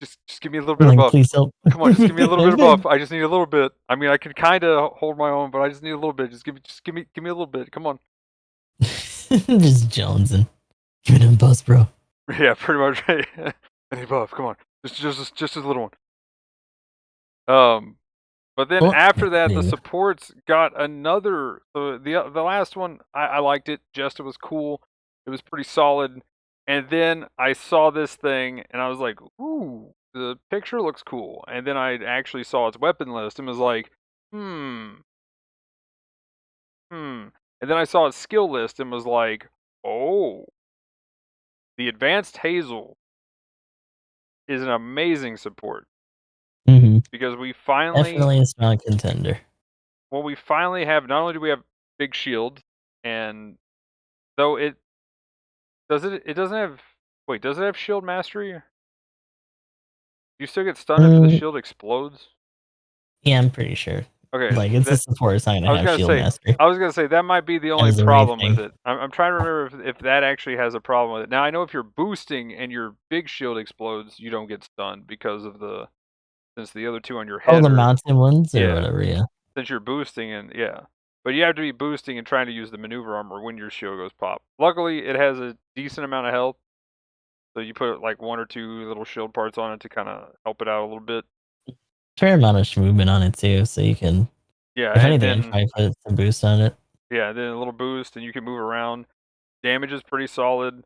just give me a little bit of Like, buff. please help. Come on, just give me a little bit of buff. I just need a little bit. I mean, I can kind of hold my own, but I just need a little bit. Give me a little bit. Come on. Just Jones and giving him buzz, bro. Yeah, pretty much. I need buff. Come on, just a little one. Um, but then Oh, after that, the yeah. supports got another. So the last one, I liked it. Just it was cool. It was pretty solid. And then I saw this thing, and I was like, "Ooh, the picture looks cool." And then I actually saw its weapon list and was like, "Hmm, hmm." And then I saw its skill list and was like, "Oh, the advanced Hazel is an amazing support Hmm. because we finally, Definitely a strong contender. well, we finally have. Not only do we have big shield, and though it doesn't have. Wait, does it have shield mastery? You still get stunned if the Mm, shield explodes? yeah, I'm pretty sure. Okay, Like, it's a that support, it's not gonna I was have gonna shield say mastery. I was gonna say that might be the only As a rave problem with thing. it. I'm trying to remember if that actually has a problem with it. Now I know if you're boosting and your big shield explodes, you don't get stunned because of the since the other two on your Oh, head the are mountain ones or yeah, whatever, yeah. since you're boosting and yeah. But you have to be boosting and trying to use the maneuver armor when your shield goes pop. Luckily, it has a decent amount of health, so you put like one or two little shield parts on it to kind of help it out a little bit. Fair amount of movement on it too, so you can Yeah, if and anything, I'd then probably put some boost on it. yeah, then a little boost, and you can move around. Damage is pretty solid.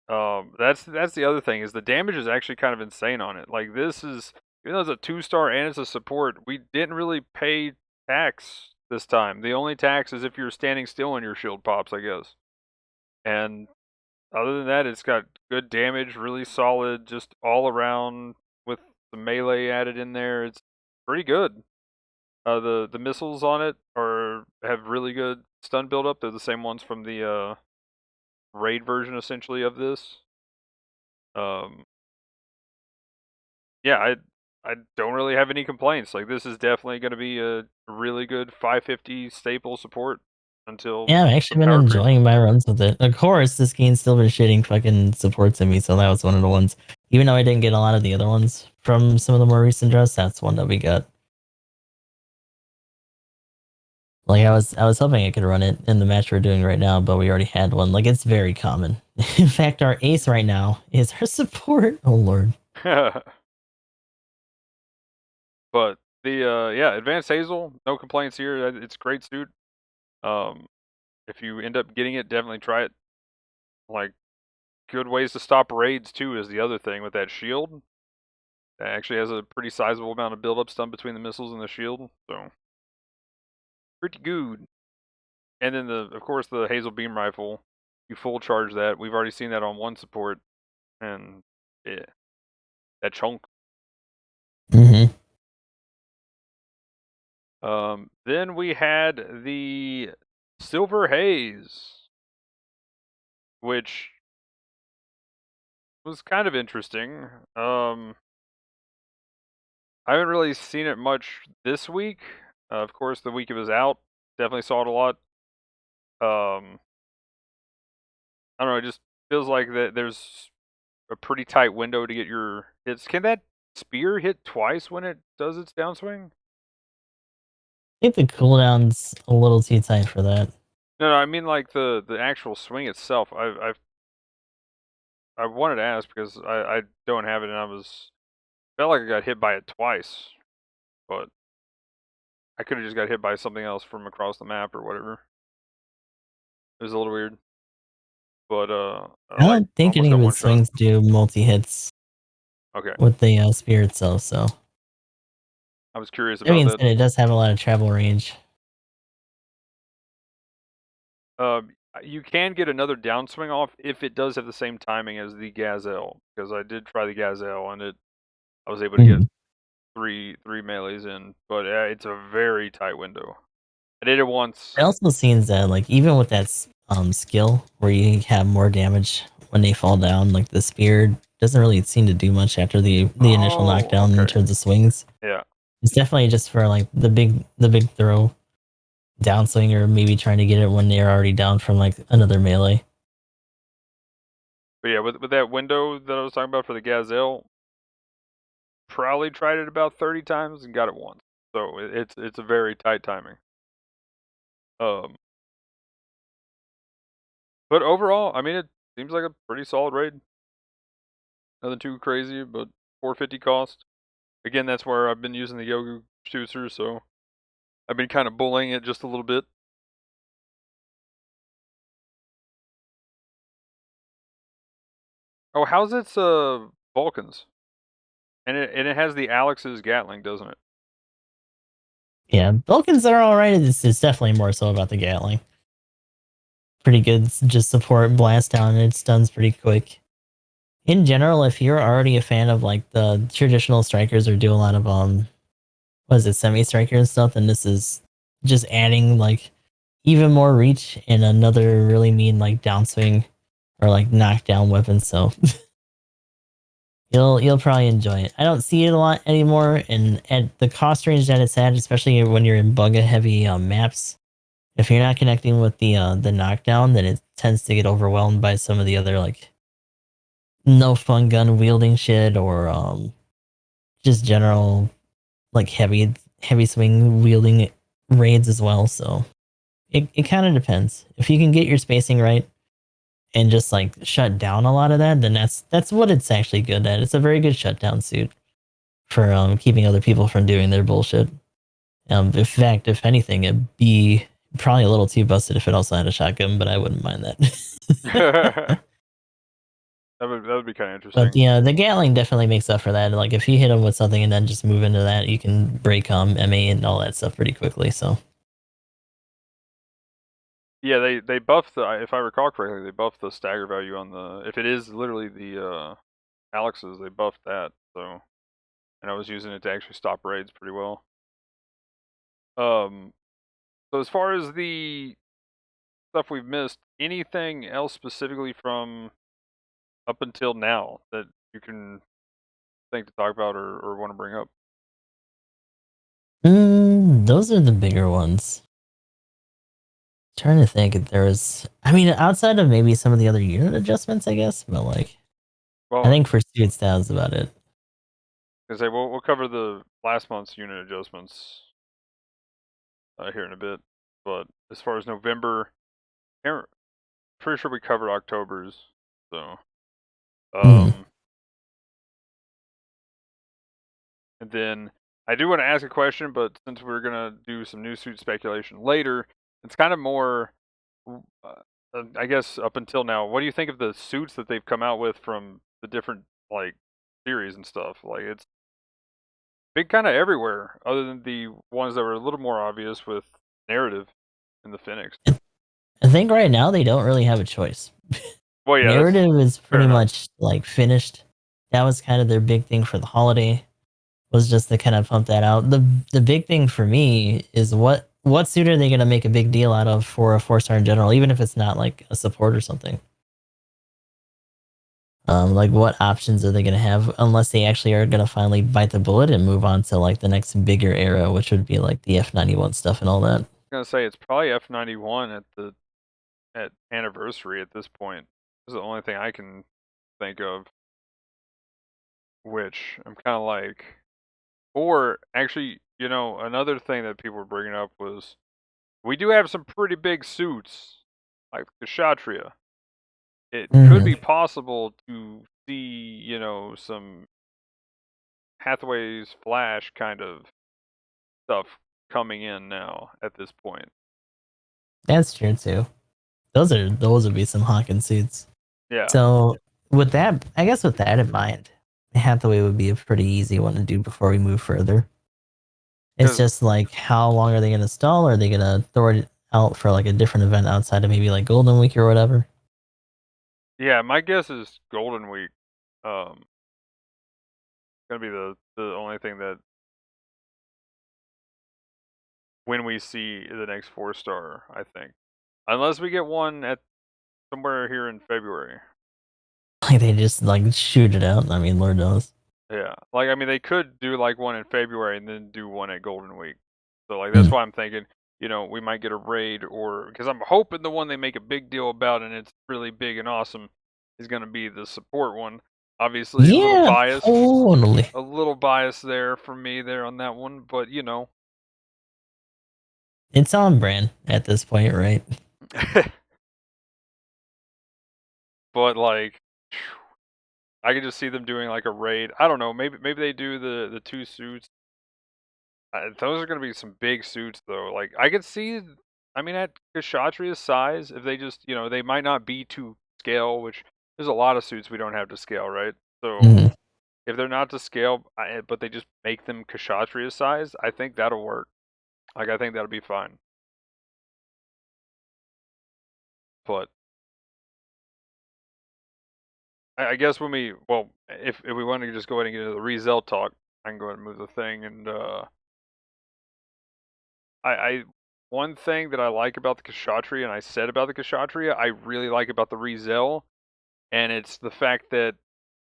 That's the other thing is the damage is actually kind of insane on it. Like this is even though it's a 2-star and it's a support, we didn't really pay tax this time. The only tax is if you're standing still and your shield pops, I guess. And other than that, it's got good damage, really solid, just all around with the melee added in there. It's pretty good. The missiles on it are have really good stun build up. They're the same ones from the raid version essentially of this. Um, yeah, I don't really have any complaints. Like this is definitely going to be a really good 550 staple support until Yeah, I've some actually been power creep. enjoying my runs with it. Of course, this game's still been shitting fucking supports in me, so that was one of the ones. Even though I didn't get a lot of the other ones from some of the more recent drops, that's one that we got. Like I was hoping I could run it in the match we're doing right now, but we already had one. Like it's very common. In fact, our ace right now is our support. Oh lord. But the yeah, advanced hazel, no complaints here. It's a great suit. Um, if you end up getting it, definitely try it. Like good ways to stop raids too is the other thing with that shield. It actually has a pretty sizable amount of build up stun between the missiles and the shield, so pretty good. And then the of course the Hazel beam rifle, you full charge that. We've already seen that on one support, and yeah, that chunk. Mm-hmm. Then we had the Silver Haze, which was kind of interesting. I haven't really seen it much this week. Of course, the week it was out, definitely saw it a lot. Um, I don't know. It just feels like that there's a pretty tight window to get your hits. Can that spear hit twice when it does its downswing? I think the cooldown's a little too tight for that. No, I mean like the actual swing itself. I wanted to ask because I don't have it and I was felt like I got hit by it twice, but I could have just got hit by something else from across the map or whatever. It was a little weird, but I I like don't think almost any got of one his shot. swings do multi hits Okay, with the spear itself, so I was curious that about being that. said, it does have a lot of travel range. You can get another downswing off if it does have the same timing as the Gazelle, because I did try the Gazelle and it I was able to get Mhm. three melees in, but it's a very tight window. I did it once. It also seems that like even with that skill where you have more damage when they fall down, like the spear doesn't really seem to do much after the initial Oh, knockdown in okay. terms of swings. Yeah. It's definitely just for like the big throw downswing or maybe trying to get it when they're already down from like another melee. But yeah, with that window that I was talking about for the Gazelle, probably tried it about 30 times and got it once. So it's a very tight timing. Um, but overall, I mean, it seems like a pretty solid raid. Nothing too crazy, but 450 cost. Again, that's where I've been using the Yogu Juicer, so I've been kind of bullying it just a little bit. Oh, how's its Vulcans? And it has the Alex's Gatling, doesn't it? Yeah, Vulcans are alright. It's definitely more so about the Gatling. Pretty good, just support blast down. It stuns pretty quick. In general, if you're already a fan of like the traditional strikers or do a lot of what is it, semi striker and stuff, then this is just adding like even more reach and another really mean like downswing or like knockdown weapon. So you'll probably enjoy it. I don't see it a lot anymore, and at the cost range that it's at, especially when you're in bugga heavy maps, if you're not connecting with the knockdown, then it tends to get overwhelmed by some of the other like no fun gun wielding shit or just general like heavy swing wielding raids as well. So it kind of depends. If you can get your spacing right and just like shut down a lot of that, then that's what it's actually good at. It's a very good shutdown suit for keeping other people from doing their bullshit. In fact, if anything, it'd be probably a little too busted if it also had a shotgun, but I wouldn't mind that. That would be kind of But interesting. yeah, the Gatling definitely makes up for that. Like if you hit him with something and then just move into that, you can break MA and all that stuff pretty quickly. So Yeah, they buffed the, if I recall correctly, they buffed the stagger value on the, if it is literally the Alex's, they buffed that. So, and I was using it to actually stop raids pretty well. Um, so as far as the stuff we've missed, anything else specifically from up until now that you can think to talk about or want to bring up? those are the bigger ones. Trying to think if there was. I mean, outside of maybe some of the other unit adjustments, I guess. But like, I Well, think for suits that was about it. because say we'll cover the last month's unit adjustments here in a bit, but as far as November, pretty sure we covered October's. So, Hmm. um, and then I do want to ask a question, but since we're gonna do some new suit speculation later, it's kind of more, I guess, up until now. What do you think of the suits that they've come out with from the different like series and stuff? Like it's been kind of everywhere, other than the ones that were a little more obvious with narrative in the Phoenix. I think right now they don't really have a choice. Well, yeah, that's Narrative is fair pretty enough. much like finished. That was kind of their big thing for the holiday. Was just to kind of pump that out. The big thing for me is what suit are they going to make a big deal out of for a 4-star in general, even if it's not like a support or something. Like what options are they going to have unless they actually are going to finally bite the bullet and move on to like the next bigger era, which would be like the F91 stuff and all that. I'm gonna say it's probably F91 at anniversary at this point. This is the only thing I can think of, which I'm kind of like, or actually, another thing that people were bringing up was we do have some pretty big suits, like the Kshatriya. It could Hmm. be possible to see, some Hathaway's Flash kind of stuff coming in now at this point. That's true too. Those would be some honking suits. Yeah, So with that, I guess with that in mind, Hathaway would be a pretty easy one to do before we move further. It's because just like how long are they going to stall? Are they going to throw it out for like a different event outside of maybe like Golden Week or whatever? yeah, my guess is Golden Week. Gonna be the only thing that when we see the next 4-star, I think, unless we get one at somewhere here in February. Like they just like shoot it out. I mean, Lord knows. Yeah, like I mean, they could do like one in February and then do one at Golden Week. So like Hmm. that's why I'm thinking, we might get a raid, or because I'm hoping the one they make a big deal about and it's really big and awesome is gonna be the support one. Obviously, Yeah, totally. a little bias there for me there on that one, but It's on brand at this point, right? but like I could just see them doing like a raid. I don't know. Maybe they do the two suits. Those are gonna be some big suits though. Like I could see. I mean, at Kshatriya's size, if they just they might not be to scale, which there's a lot of suits we don't have to scale, right? So Hmm. if they're not to scale, but they just make them Kshatriya size, I think that'll work. Like I think that'll be fine. But I guess when we if we want to just go ahead and get into the Rezel talk, I can go ahead and move the thing. And I one thing that I like about the Kshatriya, and I said about the Kshatriya, I really like about the Rezel, and it's the fact that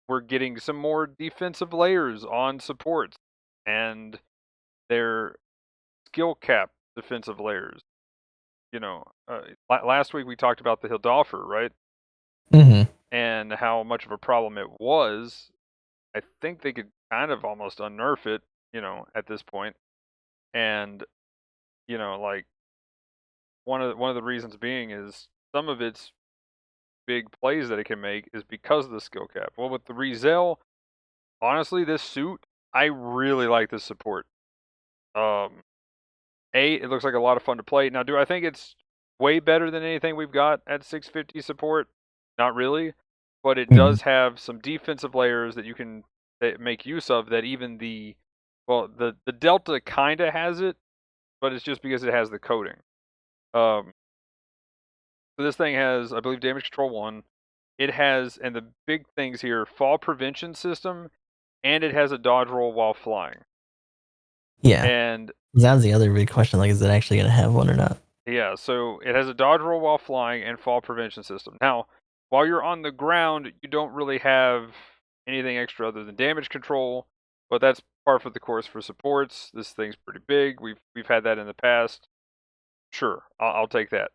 we're getting some more defensive layers on supports, and their skill cap defensive layers. You know, last week we talked about the Hildolfer, right? Hmm. And how much of a problem it was. I think they could kind of almost unnerf it, at this point. And like one of the reasons being is some of its big plays that it can make is because of the skill cap. Well, with the Rezel, honestly, this suit, I really like this support. Um, it looks like a lot of fun to play. Now, do I think it's way better than anything we've got at 650 support? Not really, but it Hmm. does have some defensive layers that you can make use of. That even the Delta kind of has it, but it's just because it has the coating. Um, so this thing has, I believe, damage control 1. It has, and the big things here, fall prevention system, and it has a dodge roll while flying. Yeah, And that was the other big question. Like, is it actually gonna have one or not? yeah, so it has a dodge roll while flying and fall prevention system. Now, while you're on the ground, you don't really have anything extra other than damage control, but that's par for the course for supports. This thing's pretty big. We've had that in the past. Sure, I'll take that.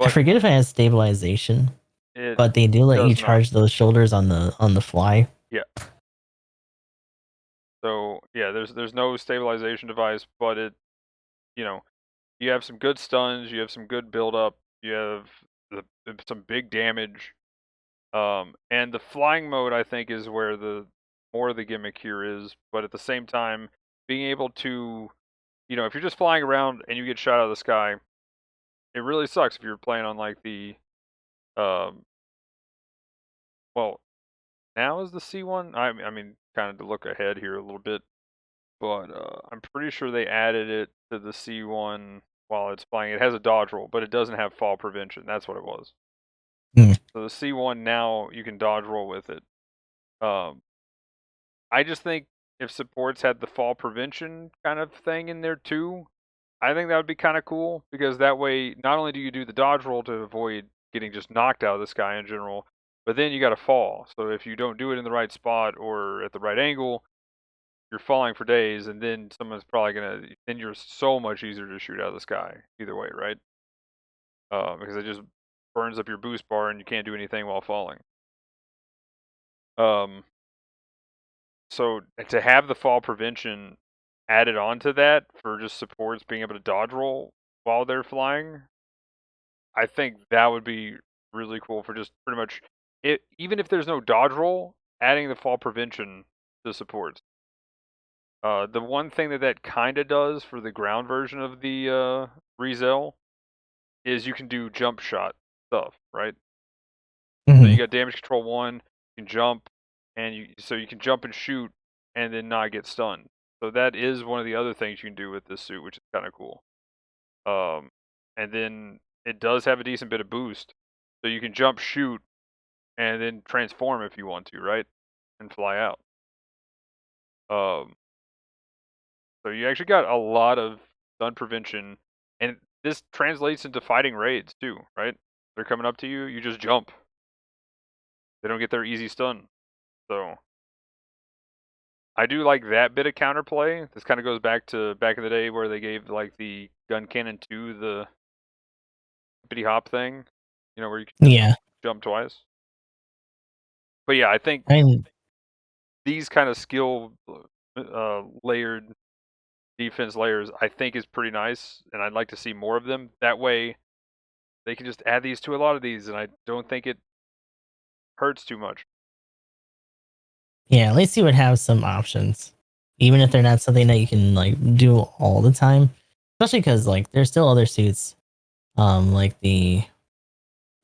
I But forget if it has stabilization, it but they do let you does not. charge those shoulders on the fly. Yeah. So yeah, there's no stabilization device, but you know you have some good stuns, you have some good build up, you have some big damage. And the flying mode, I think, is where the more of the gimmick here is. But at the same time, being able to, if you're just flying around and you get shot out of the sky, it really sucks if you're playing on like the, um, well, now is the C1. I mean, kind of to look ahead here a little bit, but I'm pretty sure they added it to the C1 while it's flying. It has a dodge roll, but it doesn't have fall prevention. That's what it was. Mm. So the C1 now you can dodge roll with it. Um, I just think if supports had the fall prevention kind of thing in there too, I think that would be kind of cool because that way not only do you do the dodge roll to avoid getting just knocked out of the sky in general, but then you got to fall. So if you don't do it in the right spot or at the right angle, you're falling for days, and then someone's probably gonna. Then you're so much easier to shoot out of the sky either way, right? Because it just burns up your boost bar and you can't do anything while falling. Um, So to have the fall prevention added onto that for just supports being able to dodge roll while they're flying, I think that would be really cool for just pretty much it. Even if there's no dodge roll, adding the fall prevention to supports. The one thing that kind of does for the ground version of the Rezel is you can do jump shot stuff, right? So you Hmm. got damage control 1, you can jump, and you can jump and shoot, and then not get stunned. So that is one of the other things you can do with this suit, which is kind of cool. Um, and then it does have a decent bit of boost, so you can jump, shoot, and then transform if you want to, right, and fly out. Um, so you actually got a lot of stun prevention, and this translates into fighting raids too, right? They're coming up to you, you just jump. They don't get their easy stun. So I do like that bit of counterplay. This kind of goes back to back in the day where they gave like the gun cannon 2 the hippity hop thing, where you can just Yeah, jump twice. But yeah, I think I mean, these kind of skill layered defense layers, I think is pretty nice, and I'd like to see more of them. That way, they can just add these to a lot of these, and I don't think it hurts too much. yeah. At least you would have some options, even if they're not something that you can like do all the time. Especially because like there's still other suits, like the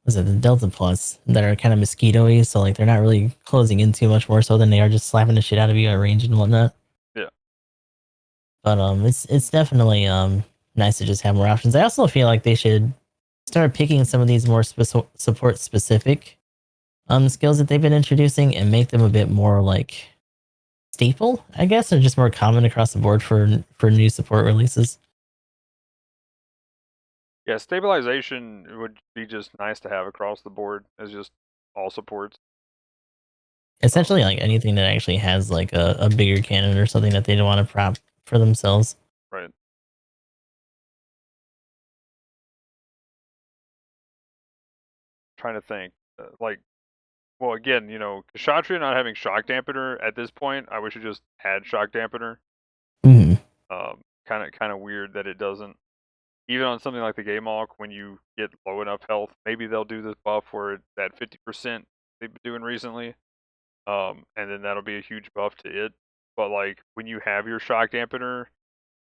was it the Delta Plus that are kind of mosquito-y, so like they're not really closing in too much more so than they are just slapping the shit out of you at range and whatnot. Yeah. But it's definitely nice to just have more options. I also feel like they should start picking some of these more support specific skills that they've been introducing and make them a bit more like staple, I guess, or just more common across the board for new support releases. Yeah, stabilization would be just nice to have across the board as just all supports. Essentially, like anything that actually has like a bigger cannon or something that they don't want to prop for themselves. Right. Trying to think. Like, well, again, Kshatriya not having shock dampener at this point, I wish it just had shock dampener. Mm-hmm. Kind of weird that it doesn't. Even on something like the Game Walk, when you get low enough health, maybe they'll do this buff where it's at 50% they've been doing recently. And then that'll be a huge buff to it. But like when you have your shock dampener,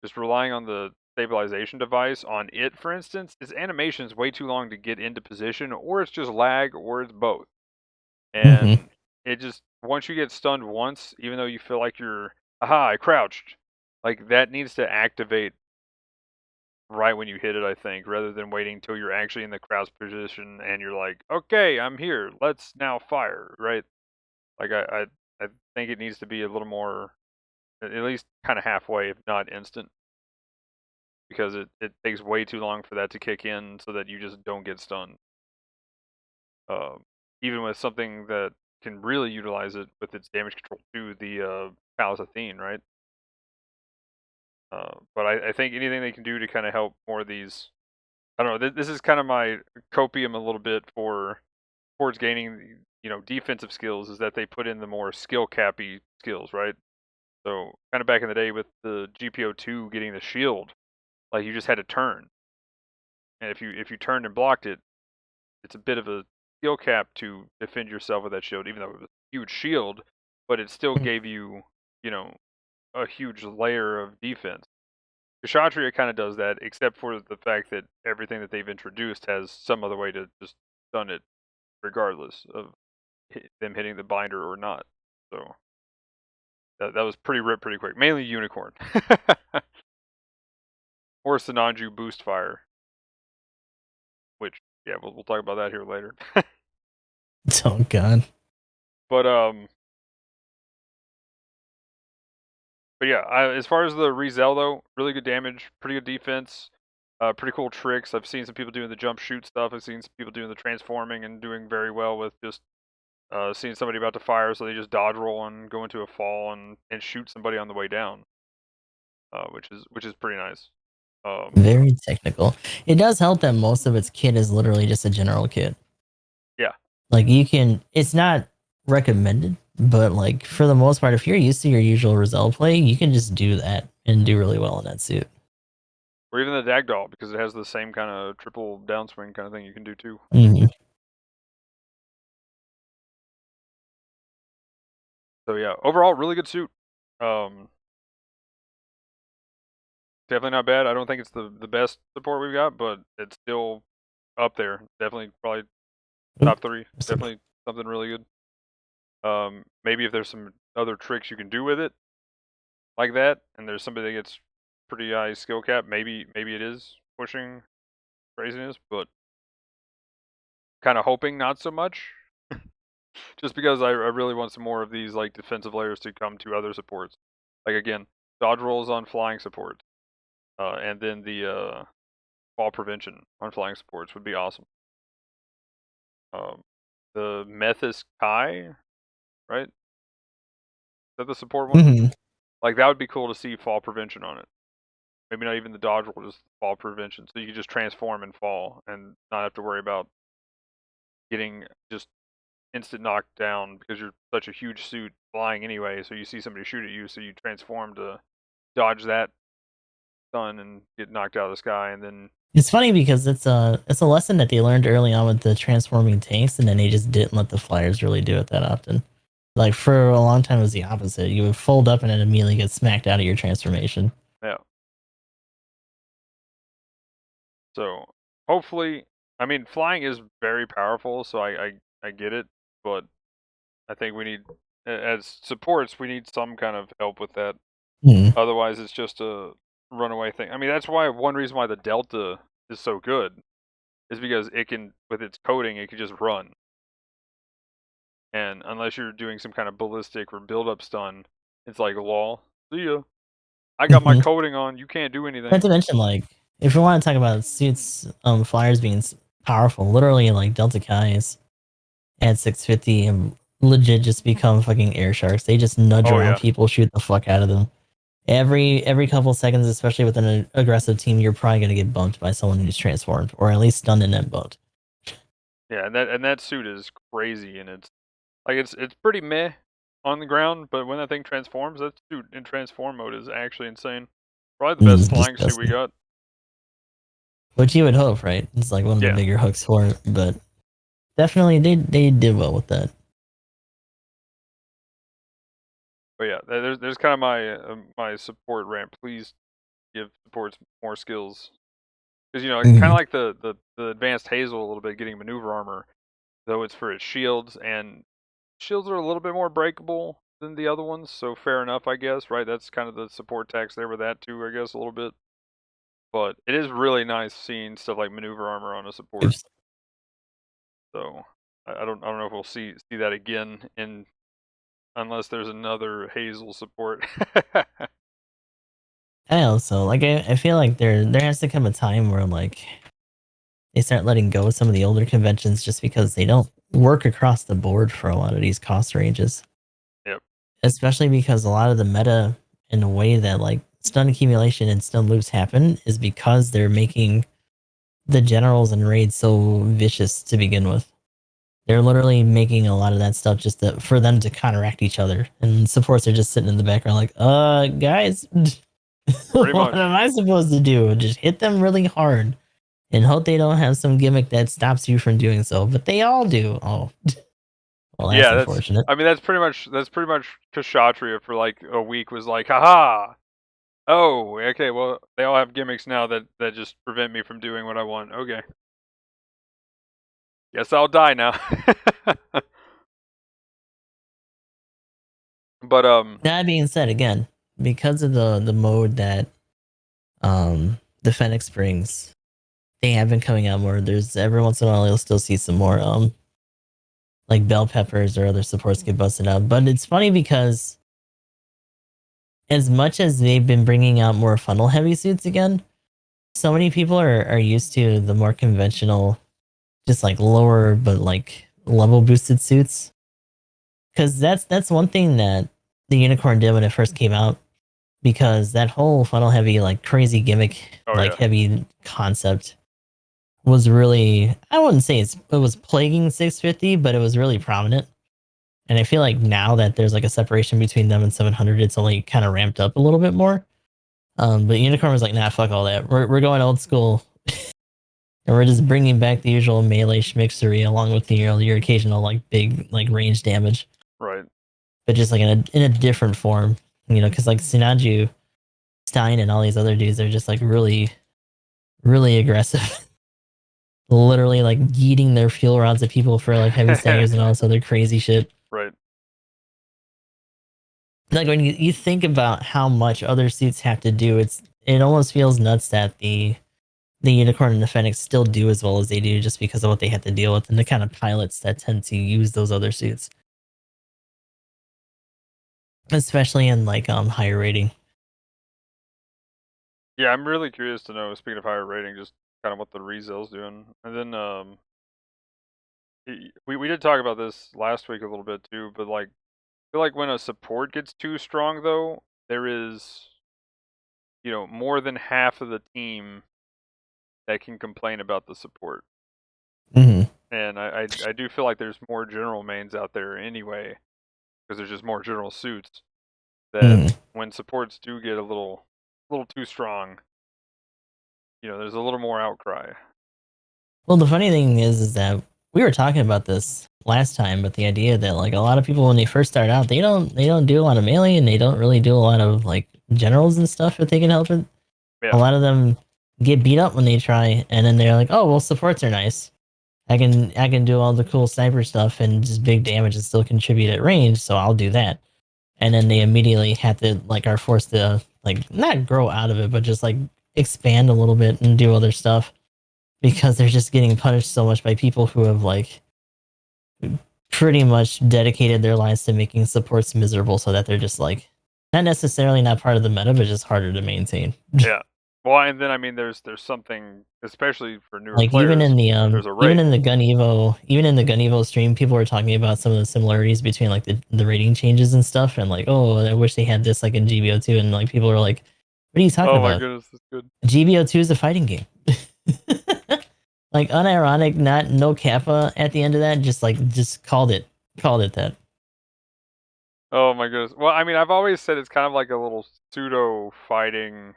just relying on the stabilization device on it, for instance, its animation is way too long to get into position, or it's just lag, or it's both. Mm-hmm. And it just once you get stunned once, even though you feel like you're aha, I crouched, like that needs to activate right when you hit it, I think, rather than waiting until you're actually in the crouch position and you're like, okay, I'm here, let's now fire, right? Like I think it needs to be a little more, at least kind of halfway, if not instant, because it takes way too long for that to kick in, so that you just don't get stunned. Um, Even with something that can really utilize it with its damage control too, the Palace Athene, right? But I think anything they can do to kind of help more of these, I don't know. This is kind of my copium a little bit for towards gaining, defensive skills, is that they put in the more skill cappy skills, right? So kind of back in the day with the GPO2 getting the shield, like you just had to turn, and if you turned and blocked it, it's a bit of a skill cap to defend yourself with that shield, even though it was a huge shield, but it still gave you, you know, a huge layer of defense. Kshatriya kind of does that, except for the fact that everything that they've introduced has some other way to just stun it, regardless of them hitting the binder or not. So that was pretty ripped pretty quick. Mainly Unicorn. Or Sinanju boost fire, which, yeah, we'll talk about that here later. Oh god. but but yeah, as far as the Rezel though, really good damage, pretty good defense, pretty cool tricks. I've seen some people doing the jump shoot stuff. I've seen some people doing the transforming and doing very well with just seeing somebody about to fire, so they just dodge roll and go into a fall and shoot somebody on the way down, which is pretty nice. Very technical. It does help that most of its kit is literally just a general kit. Yeah, Like you can, it's not recommended, but like for the most part, if you're used to your usual Rezel play, you can just do that and do really well in that suit. or even the Dagdoll, because it has the same kind of triple downswing kind of thing you can do too. Mm-hmm. So yeah, overall, really good suit. Um, Definitely not bad. I don't think it's the best support we've got, but it's still up there. Definitely, probably top three. Definitely something really good. Maybe if there's some other tricks you can do with it, like that, and there's somebody that gets pretty high skill cap, maybe it is pushing craziness, but kind of hoping not so much. Just because I really want some more of these like defensive layers to come to other supports. Like again, dodge rolls on flying support, and then the fall prevention on flying supports would be awesome. Um, the Methis Kai, right? Is that the support one? Mm-hmm. Like that would be cool to see fall prevention on it. Maybe not even the dodge roll, just fall prevention, so you could just transform and fall and not have to worry about getting just instant knocked down because you're such a huge suit flying anyway. So you see somebody shoot at you, so you transform to dodge that stun and get knocked out of the sky, and then It's funny because it's a lesson that they learned early on with the transforming tanks, and then they just didn't let the flyers really do it that often. Like for a long time, it was the opposite. You would fold up and then immediately get smacked out of your transformation. yeah. So hopefully, I mean, flying is very powerful, so I get it, but I think we need, as supports, we need some kind of help with that. Hmm. Otherwise, it's just a runaway thing. I mean, that's why one reason why the Delta is so good is because it can, with its coating, it can just run. And unless you're doing some kind of ballistic or build-up stun, it's like, lol, see ya. I got my Hmm. coating on. You can't do Not anything. to mention, like, if we want to talk about suits, flyers being powerful, literally, like Delta Kai's at 650 and legit just become fucking air sharks. They just nudge Oh around yeah, people, shoot the fuck out of them. Every couple seconds, especially with an aggressive team, you're probably gonna get bumped by someone who's transformed, or at least stunned and then bumped. yeah, and that suit is crazy, and it's like it's pretty meh on the ground, but when that thing transforms, that suit in transform mode is actually insane. Probably the best It's flying suit we disgusting. got. Which you would hope, right? It's like one of the Yeah, bigger hooks for it, but definitely they did well with that. but yeah, there's kind of my my support rant. Please give supports more skills, because kind of Mhm. like the advanced Hazel a little bit, getting maneuver armor, though it's for its shields, and shields are a little bit more breakable than the other ones, so fair enough, I guess, right? That's kind of the support tax there with that too, I guess, a little bit. But it is really nice seeing stuff like maneuver armor on a support. Oops. So I don't know if we'll see that again in, unless there's another Hazel support. I also like. I feel like there has to come a time where like they start letting go of some of the older conventions just because they don't work across the board for a lot of these cost ranges. Yep. Especially because a lot of the meta in the way that like stun accumulation and stun loops happen is because they're making the generals and raids so vicious to begin with. They're literally making a lot of that stuff just for them to counteract each other. And supports are just sitting in the background like, guys, Pretty what much. am I supposed to do? Just hit them really hard and hope they don't have some gimmick that stops you from doing so. But they all do. Oh, well, that's Yeah, that's. unfortunate. I mean, that's pretty much Kshatriya for like a week was like, haha. Oh, okay. Well, they all have gimmicks now that just prevent me from doing what I want. Okay. Guess I'll die now. But That being said, again, because of the mode that the Fennec brings, they have been coming out more. There's every once in a while you'll still see some more like bell peppers or other supports get busted out. But it's funny because as much as they've been bringing out more funnel heavy suits again, so many people are used to the more conventional, just like lower but like level boosted suits. Because that's one thing that the unicorn did when it first came out. Because that whole funnel heavy, like crazy gimmick, oh like yeah, heavy concept was really, I wouldn't say it was plaguing 650, but it was really prominent. And I feel like now that there's like a separation between them and 700, it's only kind of ramped up a little bit more. But Unicorn was like, nah, fuck all that. We're going old school, and we're just bringing back the usual melee schmixery along with your occasional like big like range damage, right. but just like in a different form. Because like Sinanju, Stein, and all these other dudes are just like really aggressive. Literally like yeeting their fuel rods at people for like heavy staggers and all this other crazy shit. Right. Like when you think about how much other suits have to do, it almost feels nuts that the unicorn and the phoenix still do as well as they do just because of what they have to deal with and the kind of pilots that tend to use those other suits, especially in like higher rating. Yeah, I'm really curious to know. Speaking of higher rating, just kind of what the Rezel's doing, and then we did talk about this last week a little bit too, but like I feel like when a support gets too strong, though, there is more than half of the team that can complain about the support, Hmm. and I do feel like there's more general mains out there anyway, because there's just more general suits that Hmm. when supports do get a little too strong, there's a little more outcry. Well, the funny thing is that we were talking about this last time, but the idea that like a lot of people when they first start out, they don't do a lot of melee and they don't really do a lot of like generals and stuff if they can help it. A Yeah, lot of them get beat up when they try, and then they're like, "Oh, well, supports are nice. I can do all the cool sniper stuff and just big damage and still contribute at range, so I'll do that." And then they immediately have to like are forced to like not grow out of it, but just like expand a little bit and do other stuff because they're just getting punished so much by people who have like pretty much dedicated their lives to making supports miserable, so that they're just like not necessarily not part of the meta, but just harder to maintain. Yeah. Well, and then I mean, there's something, especially for newer Like players. There's a even raid. in the Gun Evo, even in the Gun Evo stream, people were talking about some of the similarities between like the rating changes and stuff, and like, oh, I wish they had this like in GBO2, and like people were like, what are you talking Oh my about? goodness, that's good. GBO2 is a fighting game. Like unironic, not no kappa at the end of that, just called it that. Oh my goodness. Well, I mean, I've always said it's kind of like a little pseudo fighting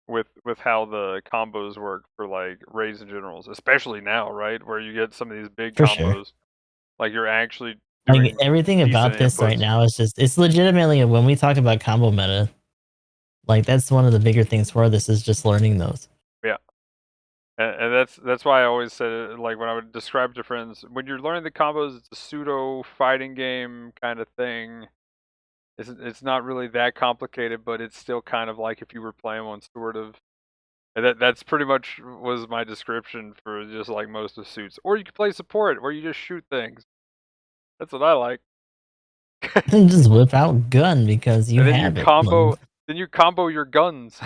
with how the combos work for like raids and generals, especially now, right? Where you get some of these big For sure. combos, like you're actually Like doing everything decent about this right inputs. now is just it's legitimately when we talk about combo meta, like that's one of the bigger things for this is just learning those. Yeah. And that's why I always said it, like when I would describe it to friends, when you're learning the combos, it's a pseudo fighting game kind of thing. It's not really that complicated, but it's still kind of like if you were playing one sort of. And that's pretty much was my description for just like most of suits. Or you could play support where you just shoot things. That's what I like. And just whip out gun because you And have it. Like, then you combo your guns.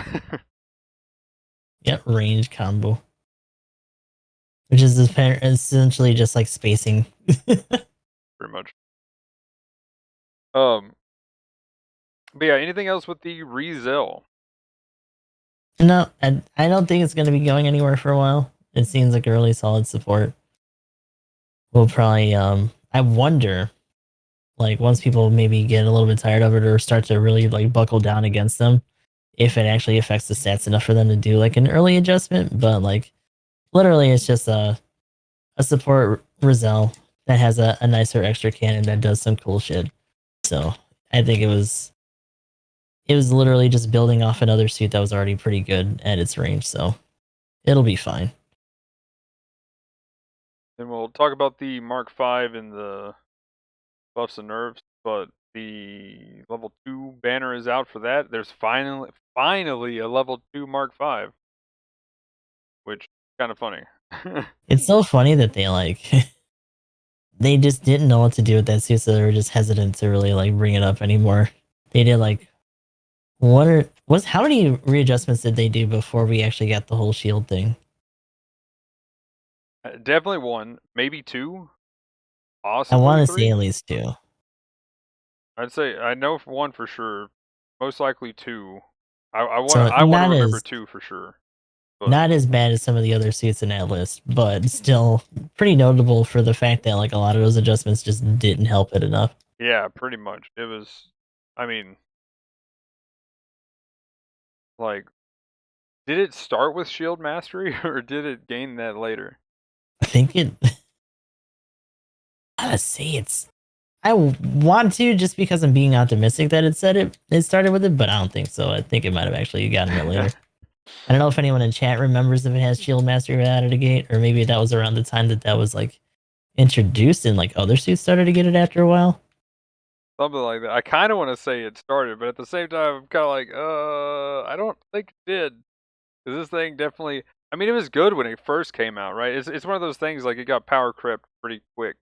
yep, range combo, which is essentially just like spacing. Pretty much. Um but yeah, anything else with the Rezel? No, I don't think it's going to be going anywhere for a while. It seems like a really solid support. We'll probably, I wonder, like, once people maybe get a little bit tired of it or start to really, like, buckle down against them, if it actually affects the stats enough for them to do, like, an early adjustment. But, like, literally, it's just a support Rezel that has a nicer extra cannon that does some cool shit. So, I think it was literally just building off another suit that was already pretty good at its range, so it'll be fine. Then we'll talk about the Mark 5 and the buffs and nerfs, but the level 2 banner is out for that. There's finally a level 2 Mark 5, which is kind of funny. It's so funny that they like they just didn't know what to do with that suit, so they were just hesitant to really like bring it up anymore. They did like how many readjustments did they do before we actually got the whole shield thing? Definitely one, maybe two, I possibly want to say three. at least two. I'd say I know for one for sure, most likely two. I want So I want to remember two for sure. But not as bad as some of the other suits in that list, but still pretty notable for the fact that like a lot of those adjustments just didn't help it enough. yeah, pretty much. It was, I mean, like, did it start with shield mastery or did it gain that later? I think it. I gotta say it's. I want to just because I'm being optimistic that it said it started with it, but I don't think so. I think it might have actually gotten it later. I don't know if anyone in chat remembers if it has Shield Mastery right out of the gate, or maybe that was around the time that that was like introduced and like other suits started to get it after a while. Something like that. I kind of want to say it started, but at the same time, I'm kind of like, I don't think it did. Because this thing definitely, I mean, it was good when it first came out, right? It's one of those things like it got power crept pretty quick.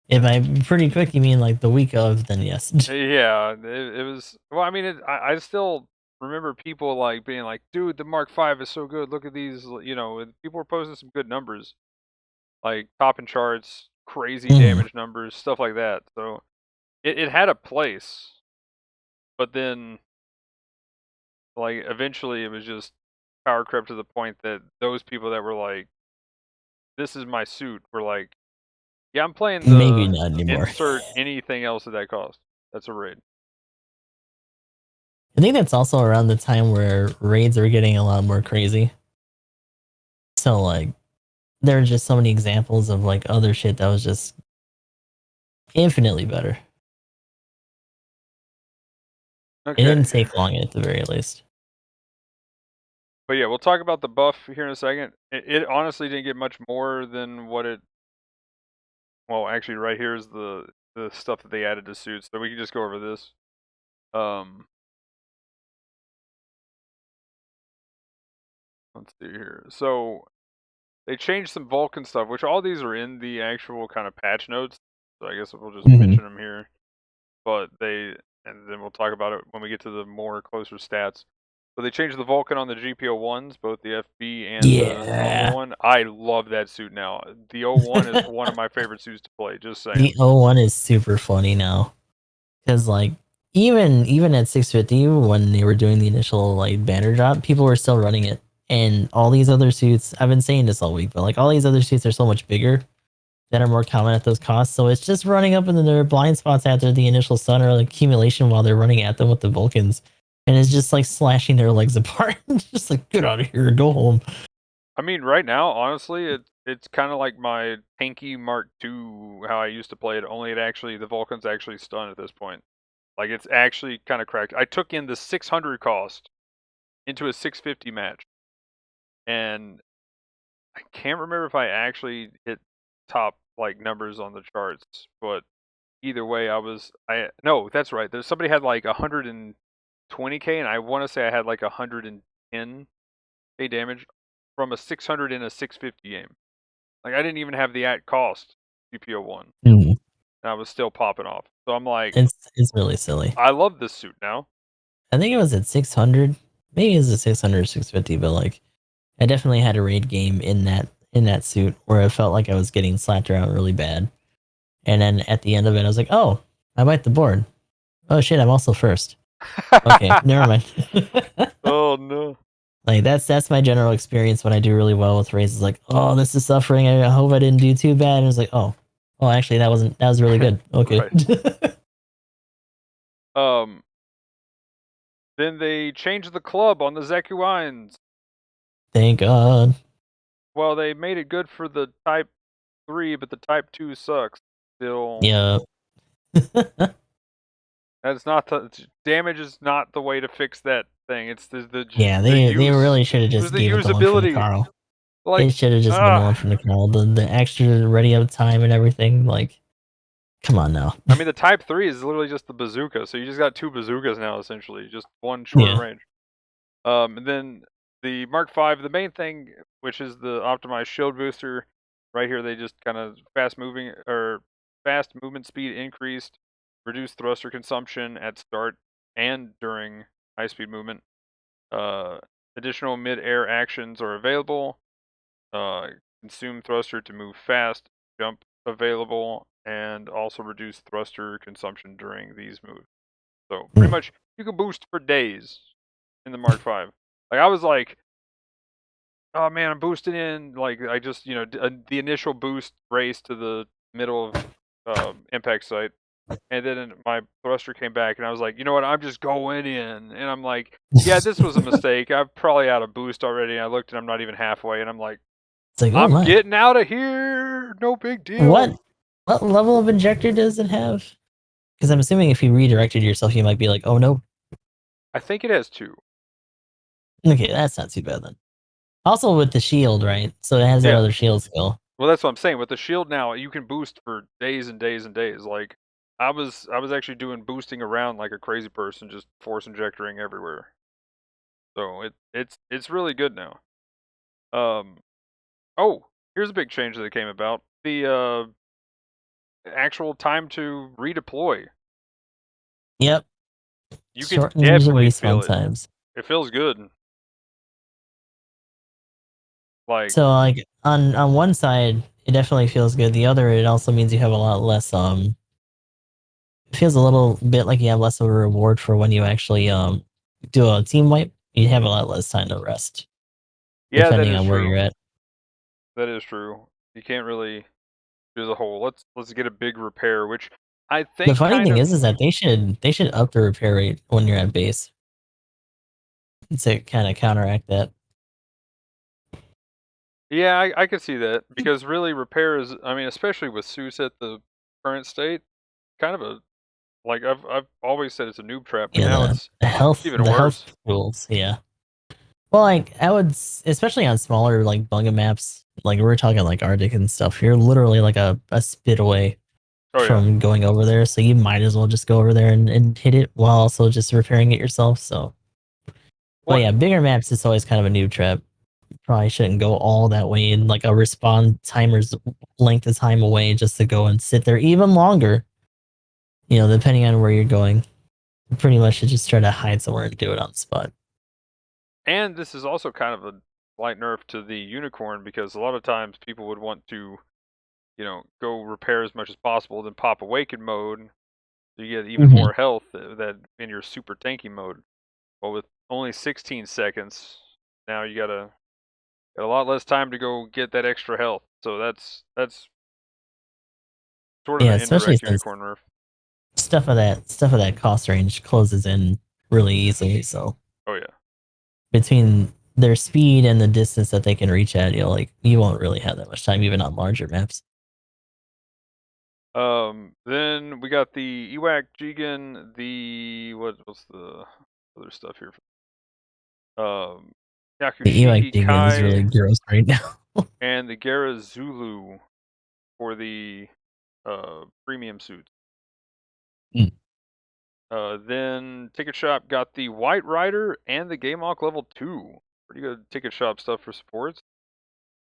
If I'm pretty quick, you mean like the week of, then yes. Yeah, it was. Well, I mean, I still remember people like being like, "Dude, the Mark V is so good. Look at these." You know, and people were posting some good numbers, like topping charts, crazy Mhm. damage numbers, stuff like that. So it had a place, but then like eventually it was just power crept to the point that those people that were like, "This is my suit," were like, "Yeah, I'm playing Maybe the not anymore. insert anything else at that cost." That's a raid. I think that's also around the time where raids were getting a lot more crazy. So like there are just so many examples of like other shit that was just infinitely better. It Okay. didn't take long at the very least. But yeah, we'll talk about the buff here in a second. It honestly didn't get much more than what it. Well, actually, right here is the stuff that they added to suits, so we can just go over this. Um, let's see here. So they changed some Vulcan stuff, which all these are in the actual kind of patch notes. So I guess we'll just Hmm. mention them here. But and then we'll talk about it when we get to the more closer stats. So they changed the Vulcan on the GPO1s, both the FB and the normal Yeah. one. I love that suit now. The O1 is one of my favorite suits to play, just The saying. O1 is super funny now. Because like even at 650 when they were doing the initial like banner drop, people were still running it. And all these other suits, I've been saying this all week, but like all these other suits are so much bigger that are more common at those costs. So it's just running up into their blind spots after the initial stun or like accumulation while they're running at them with the Vulcans. And it's just like slashing their legs apart. It's just like get out of here, go home. I mean, right now, honestly, it's kind of like my tanky Mark II, how I used to play it. Only the Vulcan's actually stun at this point. Like it's actually kind of cracked. I took in the 600 cost into a 650 match, and I can't remember if I actually hit top like numbers on the charts, but either way, I no, that's right. There's somebody had like 120k, and I want to say I had like 110k damage from a 600 in a 650 game. Like I didn't even have the at cost CPO one, Mm. and I was still popping off. So I'm like, It's really silly. I love this suit now. I think it was at 600. Maybe it was at 600 or 650, but like I definitely had a raid game in that suit where I felt like I was getting slapped around really bad. And then at the end of it, I was like, "Oh, I bite the board. Oh shit, I'm also first. Okay, never mind." Oh no. Like that's my general experience when I do really well with raids. Like, "Oh, this is suffering. I hope I didn't do too bad." And it's like, "Oh, actually, that was really good." Okay. Right. Um. Then they changed the club on the Zekuines. Thank God. Well, they made it good for the Type 3, but the Type 2 sucks. Still, Yeah. that's not the damage is not the way to fix that thing. It's Yeah, the they use. really should have It was just the gave it the one from the usability. Carl. Like, It should have just been the one ah. from the Carl. The extra ready up time and everything. Like, come on now. I mean, the Type 3 is literally just the bazooka, so you just got two bazookas now, essentially, just one shorter Yeah. range. And then the Mark V, the main thing, which is the optimized shield booster, right here they just kind of fast movement speed increased, reduced thruster consumption at start and during high speed movement. Uh, Additional mid-air actions are available. Uh, Consume thruster to move fast, jump available, and also reduce thruster consumption during these moves. So pretty Mm. much you can boost for days in the Mark V. Like I was like, oh man, I'm boosting in. Like I just the initial boost race to the middle of impact site, and then my thruster came back, and I was like, you know what? I'm just going in, and I'm like, yeah, this was a mistake. I'm probably out of boost already. And I looked, and I'm not even halfway, and I'm like, It's like, oh I'm my. getting out of here. No big What deal. what level of injector does it have? Because I'm assuming if you redirected yourself, you might be like, oh no. I think it has two. Okay, that's not too bad then. Also with the shield, right? So it has that Yeah. other shield skill. Well, that's what I'm saying. With the shield now, you can boost for days and days and days. Like I was actually doing boosting around like a crazy person, just force injectoring everywhere. So it's really good now. Um oh, here's a big change that came about. The actual time to redeploy. Yep. You can Shortens the definitely feel respawn it. times. It feels good. Like So like on one side, it definitely feels good. The other, it also means you have a lot less it feels a little bit like you have less of a reward for when you actually do a team wipe. You have a lot less time to rest, yeah, that depending is on where true. you're at. That is true. You can't really do the whole let's get a big repair, which I The think funny kind thing of. is that they should up the repair rate when you're at base to kind of counteract that. Yeah, I could see that because really repair is, I mean, especially with suits at the current state, kind of a like I've always said it's a noob trap, but Yeah, now it's the even the health worse. rules. Yeah, Well, like I would, especially on smaller like bunga maps, like we're talking like Arctic and stuff. You're literally like a spit away Oh yeah. from going over there, so you might as well just go over there and hit it while also just repairing it yourself. So, but One yeah, bigger maps it's always kind of a noob trap. Probably shouldn't go all that way in like a respawn timer's length of time away just to go and sit there even longer. You know, depending on where you're going, you pretty much should just try to hide somewhere and do it on the spot. and this is also kind of a slight nerf to the unicorn because a lot of times people would want to, go repair as much as possible, then pop awaken mode. So you get even Hmm. more health that in your super tanky mode. But with only 16 seconds, now you got a lot less time to go get that extra health. So that's sort of Yeah, an especially indirect since unicorn nerf. stuff of that cost range closes in really easily. So Oh yeah. between their speed and the distance that they can reach at, like you won't really have that much time even on larger maps. Then we got the Ewak Jigen, the what's the other stuff here? The E-Like Yakushiki Diggin is really Kai gross right now. and the Gara Zulu for the premium suits. Mm. Then Ticket Shop got the White Rider and the Gamelock level 2. Pretty good Ticket Shop stuff for supports.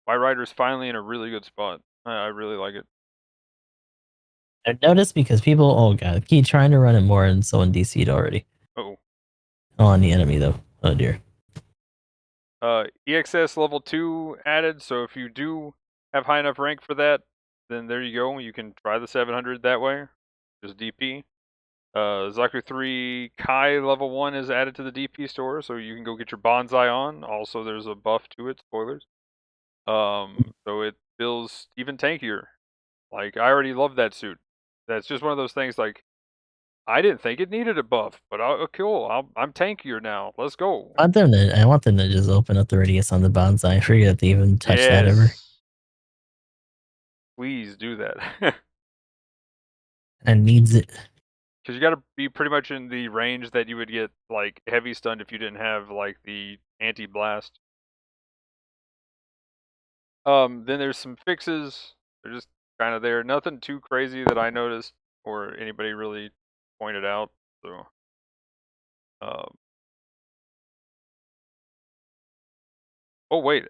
White Rider's finally in a really good spot. I really like it. I've noticed because people, oh god, keep trying to run it more and someone DC'd already. Oh. Oh, on the enemy though. Oh dear. EXS level 2 added, so if you do have high enough rank for that, then there you go. You can try the 700 that way. Just DP. Zaku 3 Kai level 1 is added to the DP store, so you can go get your Bonsai on. Also, there's a buff to it, spoilers. So it feels even tankier. Like, I already love that suit. That's just one of those things, like, I didn't think it needed a buff, but cool, I'm tankier now. Let's go. I want them to just open up the radius on the bonsai. I forget they even touch that ever. Yes. Please do that. And needs it. Because you got to be pretty much in the range that you would get, like, heavy stunned if you didn't have, like, the anti-blast. Then there's some fixes. They're just kind of there. Nothing too crazy that I noticed or anybody really pointed out. So, um, oh wait,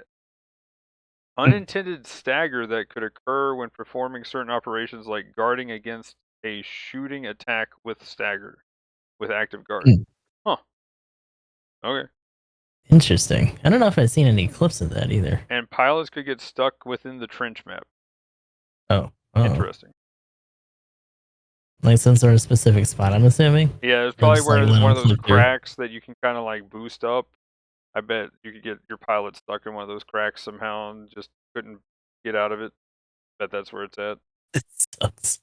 Mm. unintended stagger that could occur when performing certain operations like guarding against a shooting attack with stagger with active guard. Mm. Huh. Okay. Interesting. I don't know if I've seen any clips of that either. And pilots could get stuck within the trench map. Oh. Oh. Interesting. Like some sort of specific spot, I'm assuming. Yeah, there's Or probably just like where there's let one them of those flip through. cracks that you can kind of like boost up. I bet you could get your pilot stuck in one of those cracks somehow and just couldn't get out of it. Bet that's where it's at. It sucks.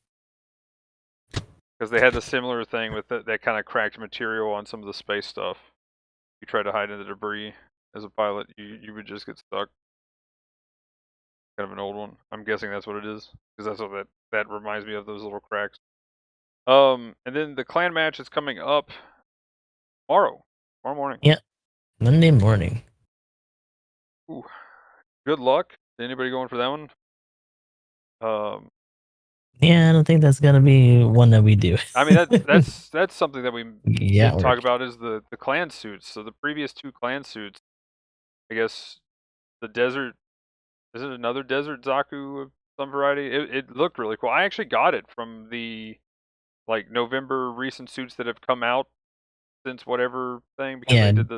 Because they had the similar thing with that kind of cracked material on some of the space stuff. You try to hide in the debris as a pilot, you would just get stuck. Kind of an old one. I'm guessing that's what it is. Because that's what that reminds me of, those little cracks. And then the clan match is coming up tomorrow. Tomorrow morning. Yeah. Monday morning. Ooh. Good luck. Anybody going for that one? Yeah, I don't think that's gonna be one that we do. I mean that's something that we Yeah, didn't talk work. about is the clan suits. So the previous two clan suits, I guess the desert, is it another desert Zaku of some variety? It looked really cool. I actually got it from the like November recent suits that have come out since whatever thing because they Yeah, did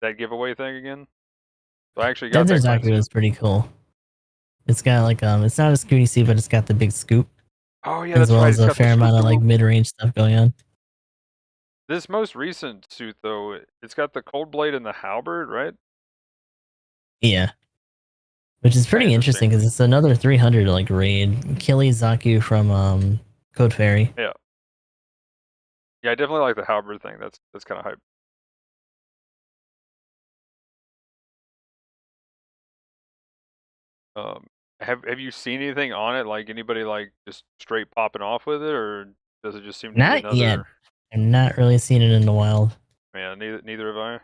that giveaway thing again. So I actually got Desert that clan Zaku suit. is pretty cool. It's got like it's not a Scooty suit, but it's got the big scoop Oh yeah, as that's well right. as It's a got the fair scoop amount the of like whoop. mid-range stuff going on. This most recent suit though, it's got the cold blade and the halberd, right? Yeah, which is Kind of pretty interesting. interesting because it's another 300 like raid. Killy Zaku from Code Fairy. Yeah. Yeah, I definitely like the halberd thing. That's kind of hype. Um, have you seen anything on it? Like anybody like just straight popping off with it, or does it just seem to be Not yet. another? I've not really seen it in the wild. Man, neither have I.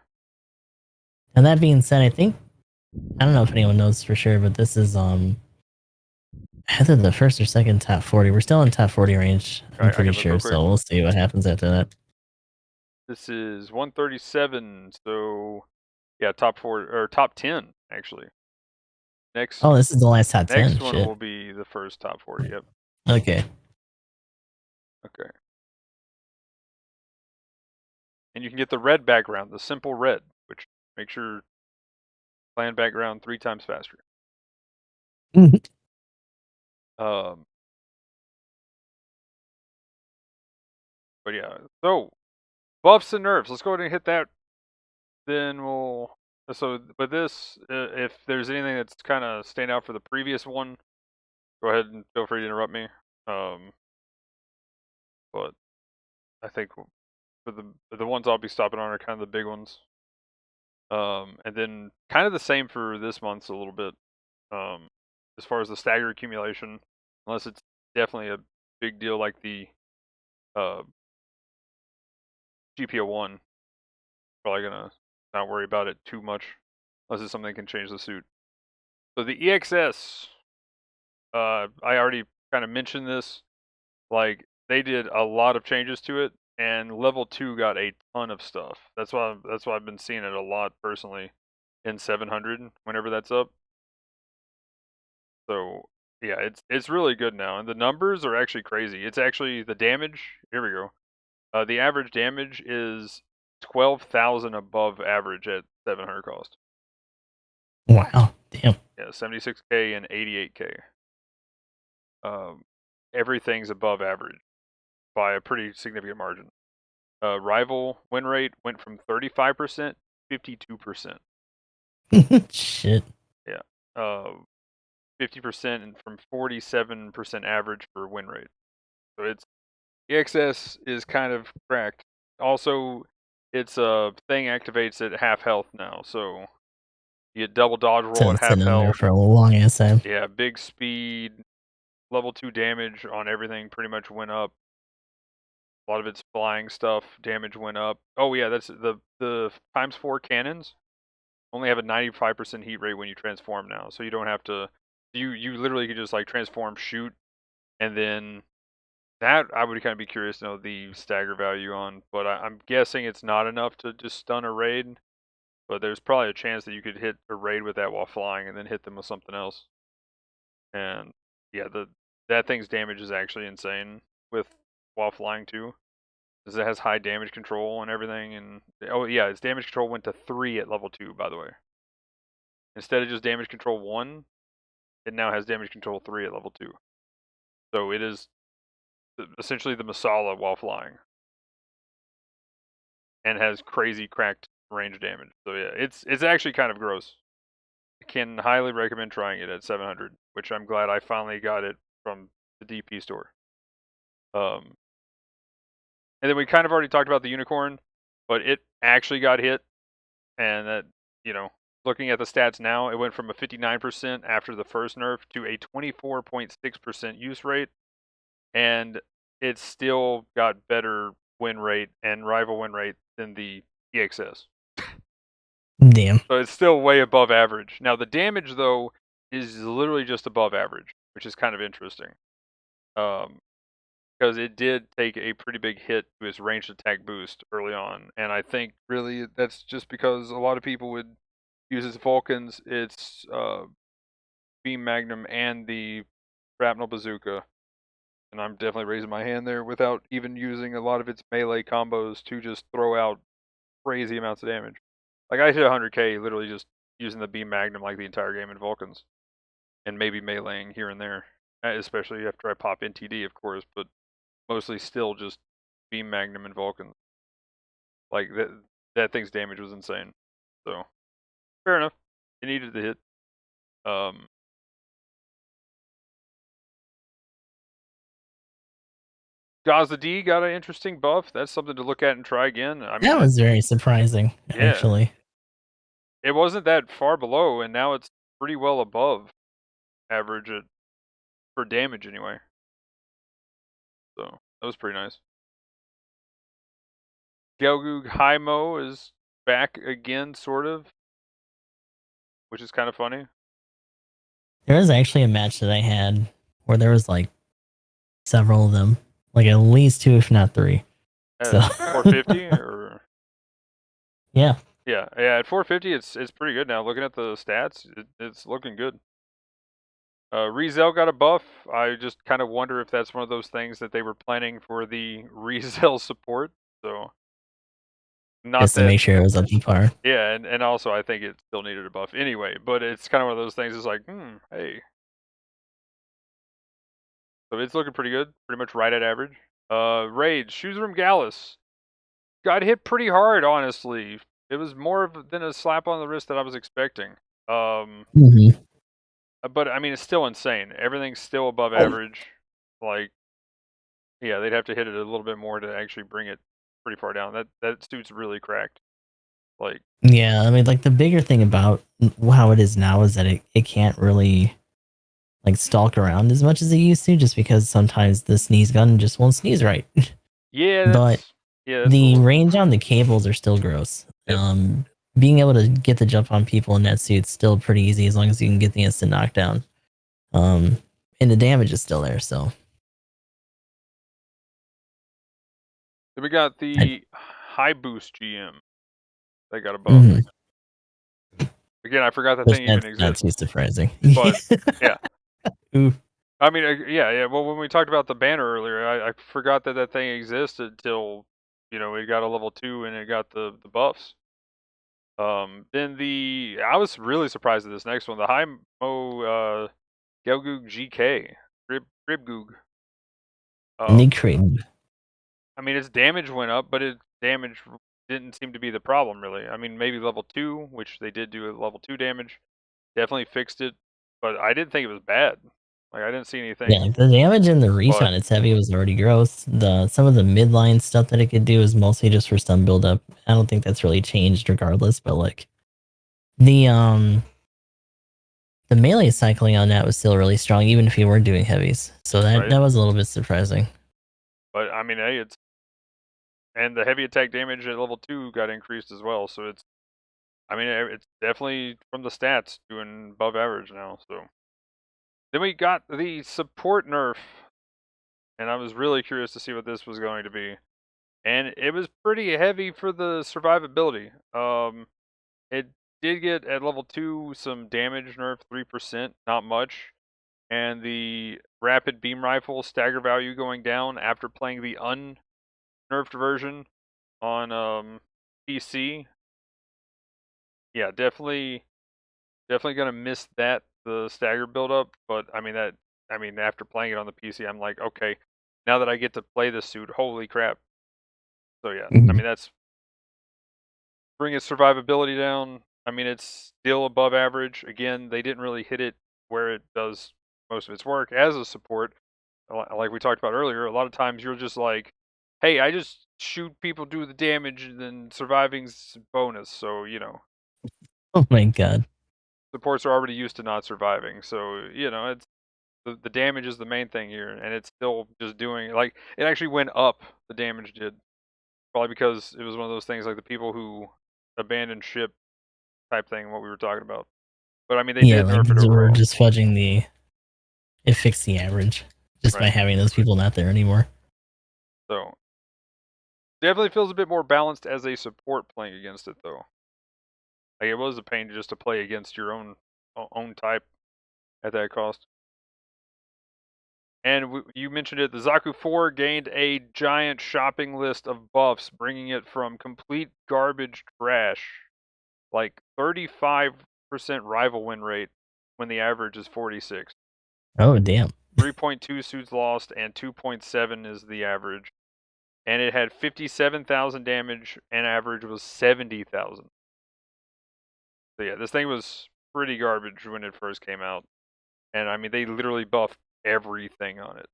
And that being said, I don't know if anyone knows for sure, but this is either the first or second top 40. We're still in top 40 range, I'm I pretty can look real sure. quick. So we'll see what happens after that. This is 137. So yeah, top 4 or top 10 actually. Next Oh, this is the last top 10. next one Shit. will be the first top 40. Yep. Okay. Okay. And you can get the red background, the simple red, which makes your clan background 3 times faster. Um, but yeah, so buffs and nerfs. Let's go ahead and hit that. Then we'll. So with this, if there's anything that's kind of staying out for the previous one, go ahead and feel free to interrupt me. But I think for the ones I'll be stopping on are kind of the big ones. And then kind of the same for this month's a little bit. Um, as far as the stagger accumulation, unless it's definitely a big deal like the uh, GPO1, probably gonna not worry about it too much, unless it's something that can change the suit. So the EXS, I already kind of mentioned this. Like they did a lot of changes to it, and level 2 got a ton of stuff. That's why I've been seeing it a lot personally in 700 whenever that's up. So yeah, it's really good now, and the numbers are actually crazy. It's actually the damage. Here we go. The average damage is 12,000 above average at 700 cost. Wow. Damn. Yeah, 76k and 88k. Um, everything's above average by a pretty significant margin. Rival win rate went from 35% to 52%. Shit. Yeah. 50% and from 47% average for win rate. So it's EXS is kind of cracked. Also, its thing activates at half health now, so you get double dodge roll at It's half sitting in there health. for a long ass time. Yeah, big speed, level 2 damage on everything pretty much went up. A lot of its flying stuff damage went up. Oh yeah, that's the times 4 cannons only have a 95% heat rate when you transform now, so you don't have to. You literally could just like transform, shoot, and then that I would kind of be curious to know the stagger value on, but I'm guessing it's not enough to just stun a raid. But there's probably a chance that you could hit a raid with that while flying and then hit them with something else. And yeah, that thing's damage is actually insane with while flying too, because it has high damage control and everything. And oh yeah, its damage control went to 3 at level 2, by the way. Instead of just damage control 1, it now has damage control 3 at level 2. So it is essentially the Masala while flying, and has crazy cracked range damage. So yeah, it's actually kind of gross. I can highly recommend trying it at 700, which I'm glad I finally got it from the DP store. And then we kind of already talked about the unicorn, but it actually got hit, and that looking at the stats now, it went from a 59% after the first nerf to a 24.6% use rate, and it still got better win rate and rival win rate than the EXS. Damn. So it's still way above average. Now the damage though is literally just above average, which is kind of interesting. Because it did take a pretty big hit to its ranged attack boost early on, and I think really that's just because a lot of people would use its Vulcans, its beam magnum, and the shrapnel bazooka. And I'm definitely raising my hand there without even using a lot of its melee combos to just throw out crazy amounts of damage. Like I hit 100k literally just using the beam magnum like the entire game in Vulcans, and maybe meleeing here and there, especially after I pop NTD, of course, but mostly still just beam magnum and Vulcans. Like that thing's damage was insane. So fair enough. It needed the hit. Um, Gaza D got an interesting buff. That's something to look at and try again. I mean, That was very surprising, yeah, actually. it wasn't that far below, and now it's pretty well above average for damage anyway. So that was pretty nice. Gelgoog Haimo is back again, sort of. which is kind of funny. There was actually a match that I had where there was like several of them, like at least two, if not three. So At 450 or yeah, yeah, at 450 it's pretty good now. Looking at the stats, it's looking good. Rezel got a buff. I just kind of wonder if that's one of those things that they were planning for the Rezel support. So not just to that, make sure it was up to par. yeah, and also I think it still needed a buff anyway. But it's kind of one of those things. It's like, hey, so it's looking pretty good, pretty much right at average. Rage, Shoes Room Gallus got hit pretty hard. Honestly, it was more than a slap on the wrist that I was expecting. Um, Mm-hmm. but I mean, it's still insane. Everything's still above Oh. average. Like, yeah, they'd have to hit it a little bit more to actually bring it pretty far down. That suit's really cracked. Like, Yeah, I mean, like the bigger thing about how it is now is that it can't really like stalk around as much as it used to, just because sometimes the sneeze gun just won't sneeze right. yeah, But that's a the little. range on the cables are still gross. Yep. Being able to get the jump on people in that suit's still pretty easy as long as you can get the instant knockdown. Um, and the damage is still there, so Then we got I, the high boost GM. They got a buff. mhm, Again, I forgot the which thing even that's not exists. too surprising. But yeah, Ooh. I mean, yeah. Well, when we talked about the banner earlier, I forgot that that thing existed till it got a level 2 and it got the buffs. Then I was really surprised at this next one, the high mo Gelgoog GK Gribgoog. Nick Um, Creighton. I mean, its damage went up, but its damage didn't seem to be the problem, really. I mean, maybe level 2, which they did do a level 2 damage, definitely fixed it, but I didn't think it was bad. Like, I didn't see Yeah, anything, like the damage and the reach but on its heavy was already gross. The some of the midline stuff that it could do is mostly just for stun buildup. I don't think that's really changed regardless, but like the um the melee cycling on that was still really strong, even if you weren't doing heavies. So that right. that was a little bit surprising. But I mean, hey, and the heavy attack damage at level 2 got increased as well. So I mean, it's definitely from the stats doing above average now. So then we got the support nerf, and I was really curious to see what this was going to be. And it was pretty heavy for the survivability. It did get at level 2 some damage nerf, 3%, not much. And the rapid beam rifle stagger value going down after playing the unnerfed version on PC. Yeah, definitely gonna miss the stagger buildup. But I mean after playing it on the PC, I'm like, okay, now that I get to play this suit, holy crap. So yeah, I Mhm. mean that's bring its survivability down. I mean it's still above average. Again, they didn't really hit it where it does most of its work as a support. Like we talked about earlier, a lot of times you're just like, hey, I just shoot people, do the damage, and then surviving's bonus. So Oh my god. supports are already used to not surviving. So it's the damage is the main thing here, and it's still just doing like it actually went up. The damage did probably because it was one of those things like the people who abandoned ship type thing, what we were talking about. But I mean, they Yeah, did like nerf it we're overall, just fudging the it fixed the average just by right? having those people not there anymore. So definitely feels a bit more balanced as a support playing against it, though. Like it was a pain just to play against your own type at that cost. And you mentioned it, the Zaku 4 gained a giant shopping list of buffs, bringing it from complete garbage trash, like 35% rival win rate when the average is 46. Oh damn. 3.2 suits lost and 2.7 is the average. And it had 57,000 damage and average was 70,000. So yeah, this thing was pretty garbage when it first came out. And I mean, they literally buffed everything on it.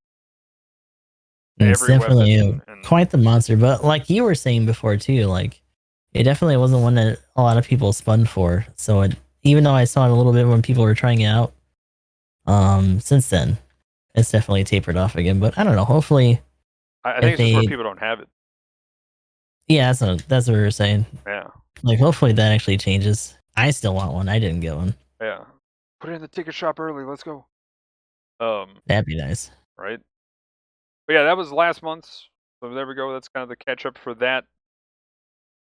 It's Every definitely weapon and quite the monster, but like you were saying before too, like it definitely wasn't one that a lot of people spun for. So even though I saw it a little bit when people were trying it out, since then it's definitely tapered off again. But I don't know. Hopefully, I think if it's just where they, people don't have it. yeah, that's what we were saying. Yeah. Like hopefully that actually changes I still want one. I didn't get one. Yeah. Put it in the ticket shop early. Let's go. That'd be nice. Right. But yeah, that was last month's. So there we go. That's kind of the catch up for that.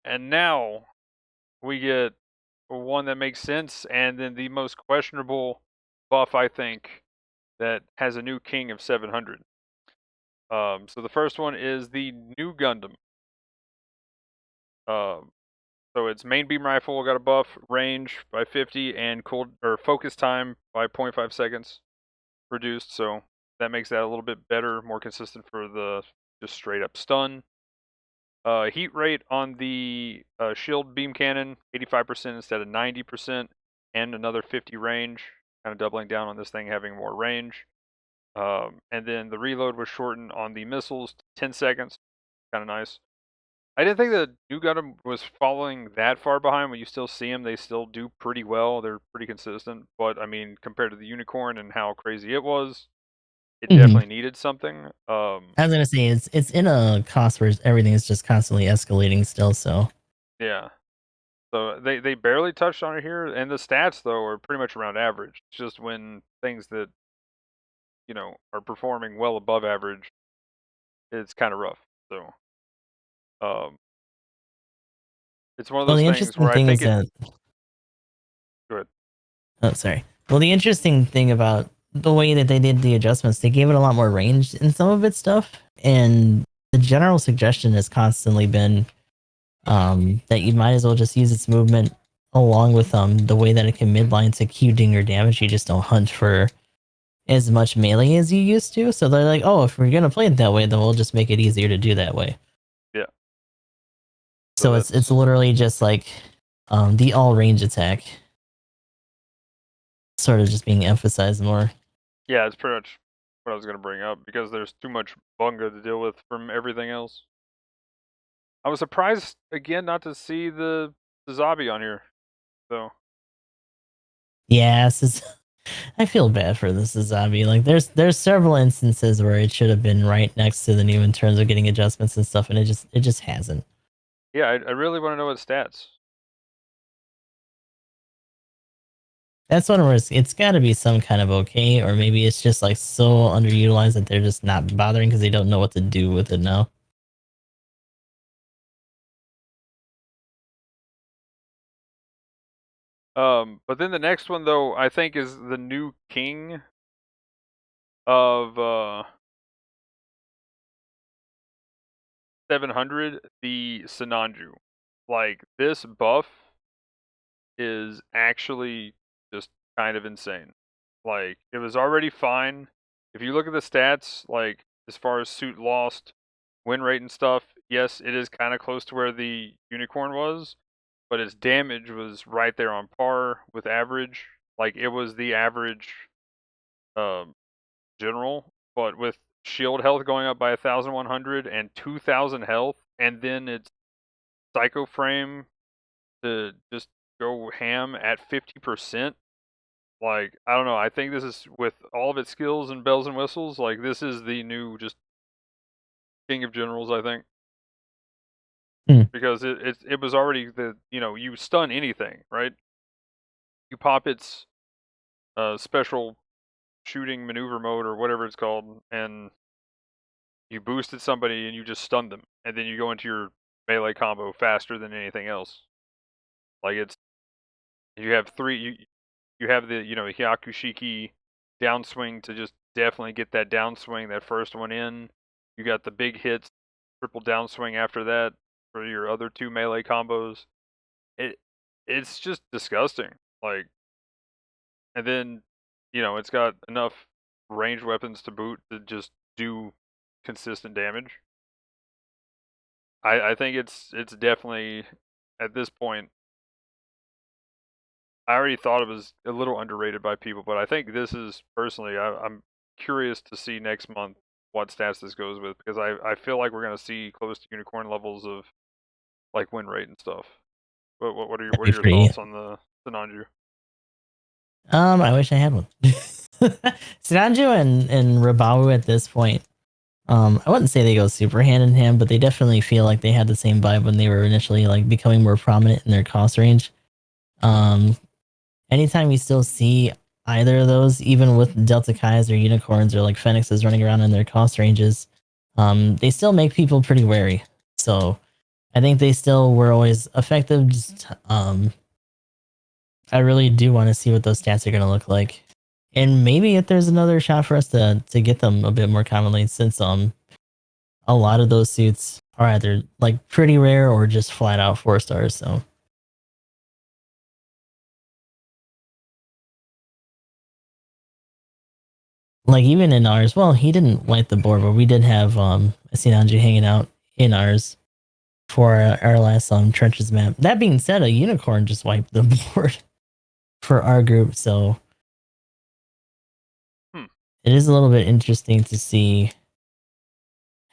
And now we get one that makes sense, and then the most questionable buff, I think, that has a new king of 700. So the first one is the new Gundam. Um, so its main beam rifle got a buff, range by 50, and cold or focus time by 0.5 seconds reduced. So that makes that a little bit better, more consistent for the just straight up stun. Heat rate on the shield beam cannon, 85% instead of 90%, and another 50 range, kind of doubling down on this thing having more range. And then the reload was shortened on the missiles to 10 seconds, kind of nice. I didn't think the new Gundam was falling that far behind. When you still see them, they still do pretty well. They're pretty consistent. But I mean, compared to the Unicorn and how crazy it was, it Mhm. definitely needed something. I was gonna say it's in a cost where everything is just constantly escalating still. So Yeah. So they barely touched on it here, and the stats though are pretty much around average. It's just when things that are performing well above average, it's kind of rough. So um, it's one of well, those the things interesting where I thing think is it. that Good. oh sorry. Well, the interesting thing about the way that they did the adjustments, they gave it a lot more range in some of its stuff, and the general suggestion has constantly been that you might as well just use its movement along with the way that it can midline to Q dinger damage. You just don't hunt for as much melee as you used to. So they're like, oh, if we're gonna play it that way, then we'll just make it easier to do that way. Yeah. So So it's that's literally just like the all range attack, sort of just being emphasized more. yeah. It's pretty much what I was gonna bring up because there's too much bunga to deal with from everything else. I was surprised again not to see the zombie on here. So Yes, it's, I feel bad for this zombie. Like there's several instances where it should have been right next to the new in terms of getting adjustments and stuff, and it just hasn't. yeah, I really want to know what stats. That's one where it's got to be some kind of okay, or maybe it's just like so underutilized that they're just not bothering because they don't know what to do with it now. But then the next one though, I think is the new king of 700, the Sinanju. Like this buff is actually just kind of insane. Like it was already fine. If you look at the stats, like as far as suit lost, win rate and stuff, yes, it is kind of close to where the unicorn was, but its damage was right there on par with average. Like it was the average um, general, but with shield health going up by 1,100 and 2,000 health, and then its psycho frame to just go ham at 50%. Like, I don't know. I think this is with all of its skills and bells and whistles. Like, this is the new just king of generals. I think Hmm. because it was already the you stun anything, right? You pop its special shooting maneuver mode or whatever it's called, and you boosted somebody and you just stunned them, and then you go into your melee combo faster than anything else. Like it's you have you have the Hyakushiki downswing to just definitely get that downswing, that first one in. You got the big hits, triple downswing after that for your other two melee combos. It it's just disgusting. Like, and then it's got enough ranged weapons to boot to just do consistent damage. I think it's definitely at this point. I already thought it was a little underrated by people, but I think this is personally. I'm curious to see next month what stats this goes with because I feel like we're gonna see close to unicorn levels of like win rate and stuff. What are your That'd what are be your pretty. thoughts on the Nanju? I wish I had one. Sinanju and Rabawu at this point. I wouldn't say they go super hand in hand, but they definitely feel like they had the same vibe when they were initially like becoming more prominent in their cost range. Um, anytime you still see either of those, even with Delta Kais or Unicorns or like Phoenixes running around in their cost ranges, they still make people pretty wary. So I think they still were always effective. Just I really do want to see what those stats are going to look like, and maybe if there's another shot for us to get them a bit more commonly, since a lot of those suits are either like pretty rare or just flat out 4 stars. So like even in ours, well, he didn't light the board, but we did have Sinanji hanging out in ours for our last trenches map. That being said, a unicorn just wiped the board for our group, so Hmm. it is a little bit interesting to see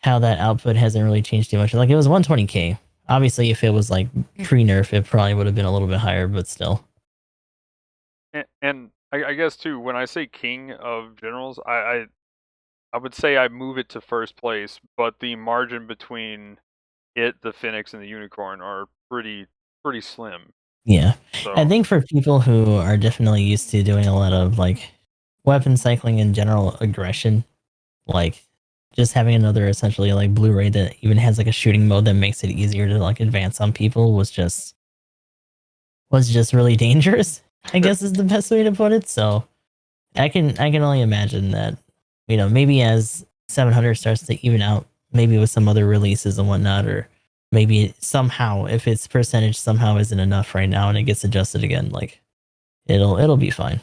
how that output hasn't really changed too much. Like it was 120k. Obviously, if it was like pre-nerf, it probably would have been a little bit higher, but still. And I guess too, when I say king of generals, I would say I move it to first place, but the margin between it, the Phoenix, and the Unicorn are pretty slim. Yeah. I So think for people who are definitely used to doing a lot of like weapon cycling and general aggression, like just having another essentially like Blu-ray that even has like a shooting mode that makes it easier to like advance on people was just really dangerous. I guess is the best way to put it. So I can only imagine that, maybe as 700 starts to even out, maybe with some other releases and whatnot, or maybe somehow if its percentage somehow isn't enough right now and it gets adjusted again, like it'll be fine,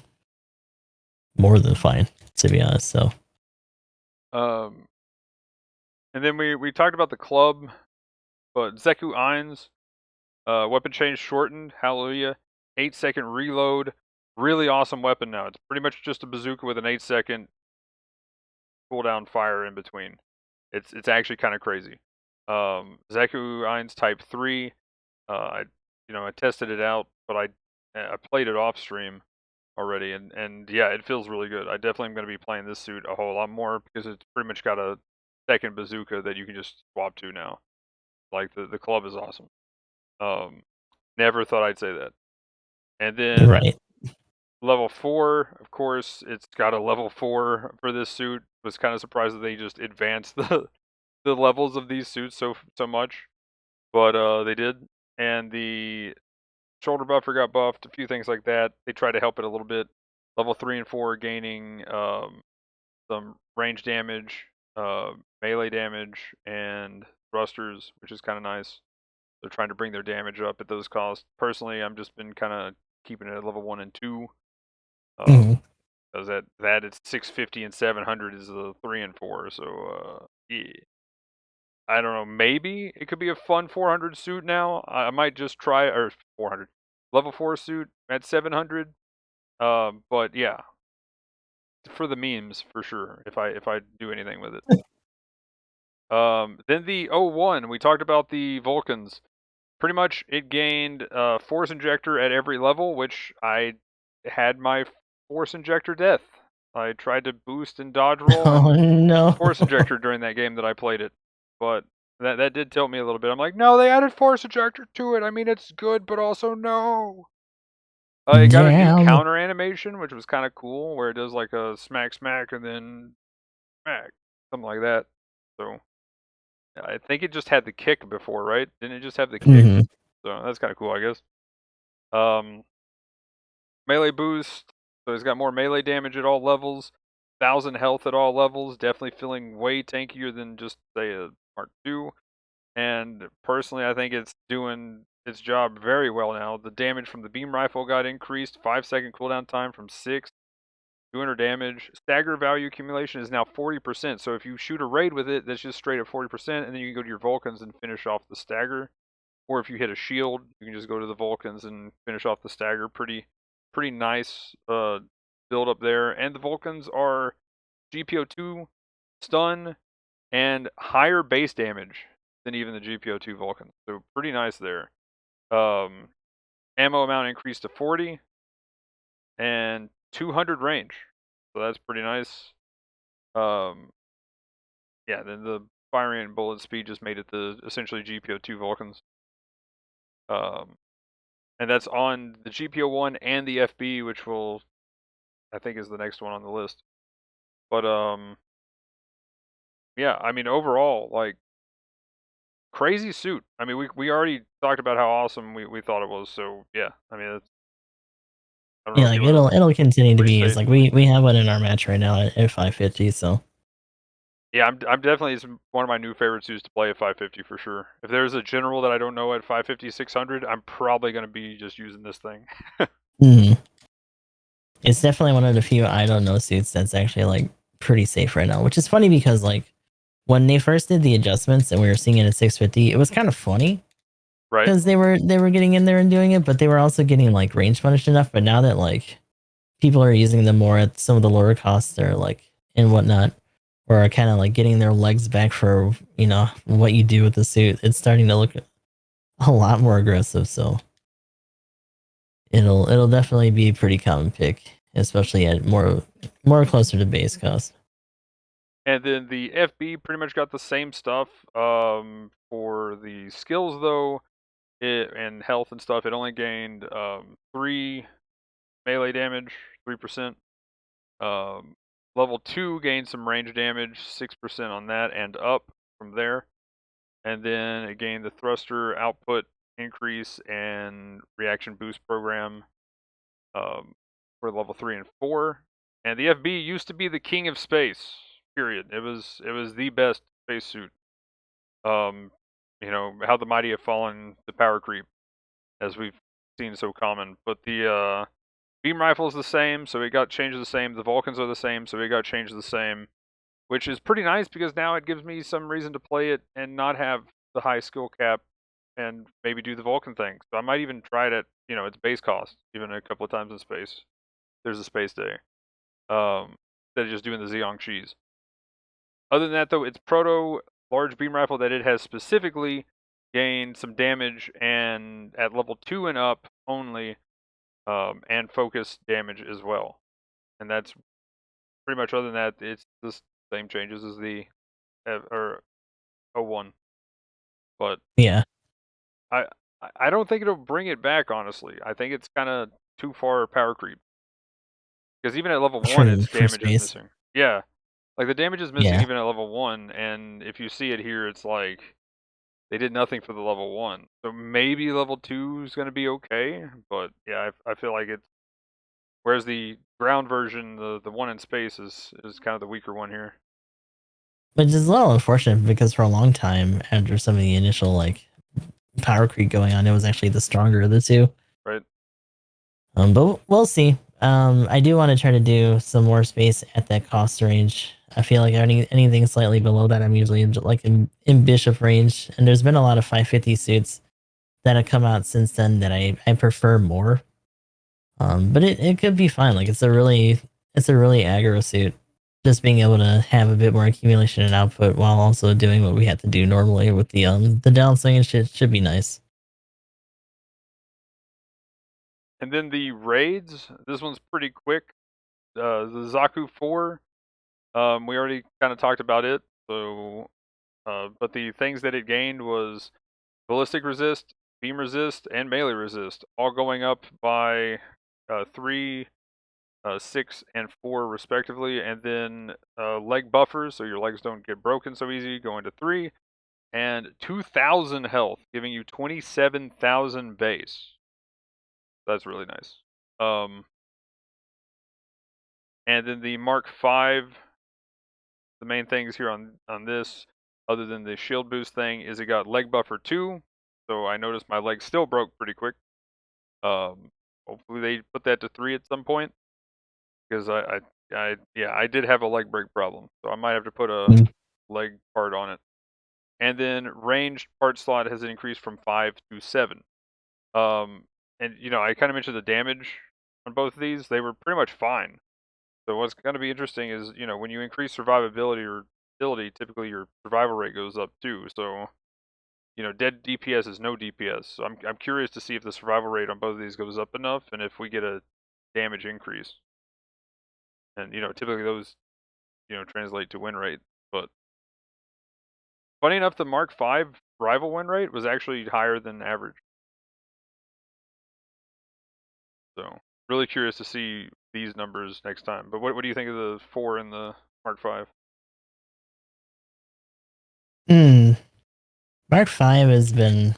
more than fine, to be honest. So um, and then we talked about the club, but Zeku Eins, weapon change shortened. Hallelujah. 8-second reload. Really awesome weapon now. It's pretty much just a bazooka with an 8-second cooldown fire in between. It's actually kind of crazy. Zeku Eins Type 3. I tested it out, but I played it off stream already, and yeah, it feels really good. I definitely am going to be playing this suit a whole lot more because it's pretty much got a second bazooka that you can just swap to now. Like the club is awesome. Um, Never thought I'd say that. And then right. level 4, of course, it's got a level 4 for this suit. Was kind of surprised that they just advanced the levels of these suits so much, but they did. And the shoulder buffer got buffed, a few things like that. They tried to help it a little bit. Level 3 and 4 gaining some range damage, melee damage, and thrusters, which is kind of nice. They're trying to bring their damage up at those costs. Personally, I'm just been kind of keeping it at level 1 and 2. Mhm. Because that it's 650 and 700 is the 3 and 4. So yeah. I don't know. Maybe it could be a fun 400 suit now. I might just try or 400 level 4 suit at 700. But yeah, for the memes for sure. If I do anything with it. Then the 01, we talked about the Vulcans. Pretty much, it gained force injector at every level, which I had my force injector death. I tried to boost and dodge roll Oh and no. force injector during that game that I played it, but that did tilt me a little bit. I'm like, no, they added force injector to it. I mean, it's good, but also no. It got a new Damn. counter animation, which was kind of cool, where it does like a smack smack and then smack, something like that. So I think it just had the kick before, right? Didn't it just have the kick? Hmm. So that's kind of cool, I guess. Um, Melee boost, so he's got more melee damage at all levels. 1,000 health at all levels. Definitely feeling way tankier than just say a Mark II. And personally, I think it's doing its job very well now. The damage from the beam rifle got increased. 5-second cooldown time from 6. 200 damage. Stagger value accumulation is now 40%. So if you shoot a raid with it, that's just straight at 40%, and then you can go to your Vulcans and finish off the stagger. Or if you hit a shield, you can just go to the Vulcans and finish off the stagger. Pretty nice build up there. And the Vulcans are GPO2 stun and higher base damage than even the GPO2 Vulcans. So pretty nice there. Um, Ammo amount increased to 40 and 200 range. So that's pretty nice. Um, yeah, then the firing and bullet speed just made it the essentially GPO2 Vulcans. Um, and that's on the GPO1 and the FB, which will I think is the next one on the list. But yeah, I mean overall, like crazy suit. I mean, we already talked about how awesome we thought it was. So yeah, I mean, I don't know Yeah, if like you want to it'll continue to be used. restate. Like we have one in our match right now at 550. So Yeah, I'm definitely it's one of my new favorite suits to play at 550 for sure. If there's a general that I don't know at 550, 600, I'm probably gonna be just using this thing. mhm. It's definitely one of the few I don't know suits that's actually like pretty safe right now. Which is funny because like when they first did the adjustments and we were seeing it at 650, it was kind of funny Right? because they were getting in there and doing it, but they were also getting like range punished enough. But now that like people are using them more at some of the lower costs or like and whatnot, or are kind of like getting their legs back for what you do with the suit, it's starting to look a lot more aggressive. So it'll definitely be a pretty common pick, especially at more closer to base cost. And then the FB pretty much got the same stuff. For the skills though, and health and stuff, it only gained 3 melee damage, 3%. Um, Level 2 gained some range damage, 6% on that and up from there. And then it gained the thruster output increase and reaction boost program um, for level 3 and 4. And the FB used to be the king of space. Period. It was the best spacesuit. Um, how the mighty have fallen to power creep, as we've seen so common. But the beam rifle is the same, so it got changed the same. The Vulcans are the same, so it got changed the same, which is pretty nice because now it gives me some reason to play it and not have the high skill cap and maybe do the Vulcan thing. So I might even try it at its base cost, even a couple of times in space. There's a space day. Instead of just doing the Zeong cheese. Other than that, though, it's proto large beam rifle that it has specifically gained some damage and at level 2 and up only, and focus damage as well. And that's pretty much, other than that, it's the same changes as the or 01. But Yeah, I I don't think it'll bring it back, honestly. I think it's kind of too far power creep because even at level 1, its for damage is space. missing. Yeah, like the damage is missing Yeah, even at level 1, and if you see it here, it's like they did nothing for the level 1. So maybe level 2 is going to be okay, but yeah, I feel like it's, whereas the ground version, the one in space is kind of the weaker one here, which is a little unfortunate because for a long time after some of the initial like power creep going on, it was actually the stronger of the two. right? But we'll see. I do want to try to do some more space at that cost range. I feel like anything slightly below that, I'm usually in bishop range. And there's been a lot of 550 suits that have come out since then that I prefer more. But it could be fine. Like it's a really aggro suit. Just being able to have a bit more accumulation and output while also doing what we have to do normally with the downswing and shit should be nice. And then the raids, this one's pretty quick. The Zaku 4, we already kind of talked about it. So, but the things that it gained was ballistic resist, beam resist, and melee resist, all going up by 3, 6, and 4 respectively. And then leg buffers, so your legs don't get broken so easy, going to 3. And 2,000 health, giving you 27,000 base. That's really nice. And then the Mark 5, the main things here on this, other than the shield boost thing, is it got leg buffer 2. So I noticed my leg still broke pretty quick. Hopefully they put that to 3 at some point, because I did have a leg break problem, so I might have to put a Mm. leg part on it. And then ranged part slot has increased from 5 to 7. Um, and I kind of mentioned the damage on both of these; they were pretty much fine. So what's going to be interesting is, when you increase survivability or ability, typically your survival rate goes up too. So, dead DPS is no DPS. So I'm curious to see if the survival rate on both of these goes up enough, and if we get a damage increase. And typically those translate to win rate. But funny enough, the Mark 5 rival win rate was actually higher than average. So really curious to see these numbers next time. But what do you think of the 4 and the Mark 5? Hmm. Mark 5 has been.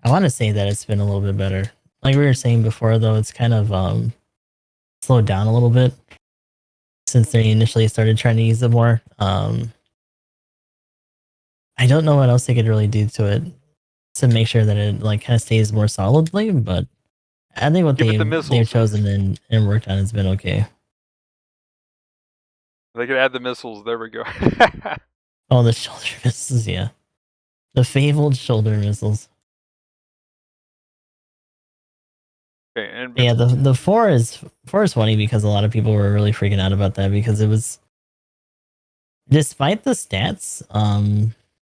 I want to say that it's been a little bit better. Like we were saying before, though, it's kind of slowed down a little bit since they initially started trying to use it more. I don't know what else they could really do to it to make sure that it like kind of stays more solidly, but I think what Give it the they've missiles. chosen and worked on has been okay. They could add the missiles. There we go. Oh, the shoulder missiles, yeah, the fabled shoulder missiles. Okay, and Yeah, the four is funny because a lot of people were really freaking out about that because it was despite the stats,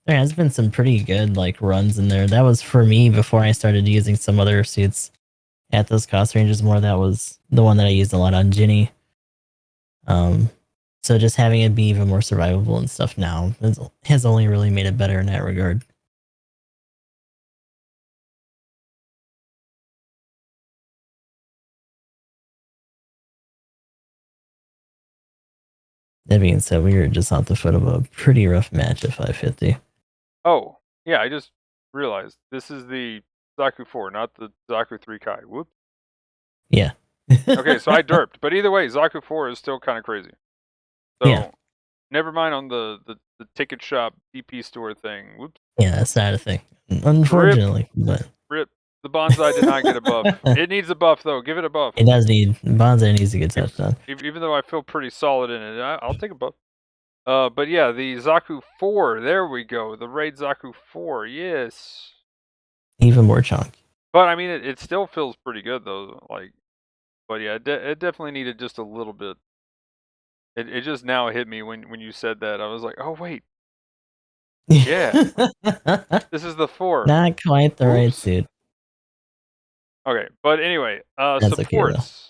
there has been some pretty good like runs in there. That was for me before I started using some other suits at those cost ranges more. That was the one that I used a lot on Ginny. Um, so just having it be even more survivable and stuff now has only really made it better in that regard. That being said, we were just off the foot of a pretty rough match at 550. oh, yeah, I just realized this is the Zaku 4, not the Zaku 3 Kai. Whoops. Yeah. Okay, so I derped, but either way, Zaku 4 is still kind of crazy. Yeah. So never mind on the ticket shop DP store thing. Whoops. Yeah, that's not a thing. Rip, Unfortunately, but rip. The bonsai did not get a buff. It needs a buff though. Give it a buff. it does need Bonsai needs to get touched on. Even though I feel pretty solid in it, I'll take a buff. But yeah, the Zaku 4. There we go. The Raid Zaku 4. Yes. Even more chunk. But I mean, it still feels pretty good though. Like, but yeah, it definitely needed just a little bit. It just now hit me when you said that. I was like, oh wait, yeah, this is the 4. Not quite the right Oops. suit. Okay, but anyway, That's okay though. supports.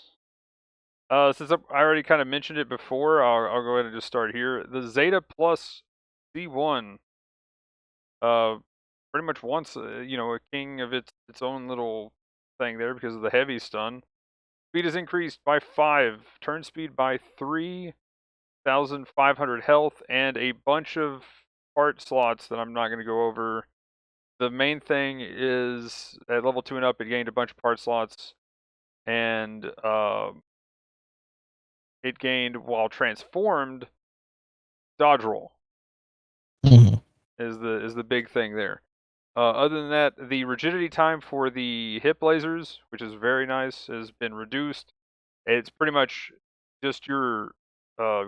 Since I already kind of mentioned it before, I'll go ahead and just start here. The Zeta Plus C1, uh, pretty much wants a king of its own little thing there because of the heavy stun. Speed is increased by 5, turn speed by 3,500 health, and a bunch of part slots that I'm not going to go over. The main thing is at level 2 and up, it gained a bunch of part slots, and it gained while transformed dodge roll Mhm. is the big thing there. Other than that, the rigidity time for the hip lasers, which is very nice, has been reduced. It's pretty much just your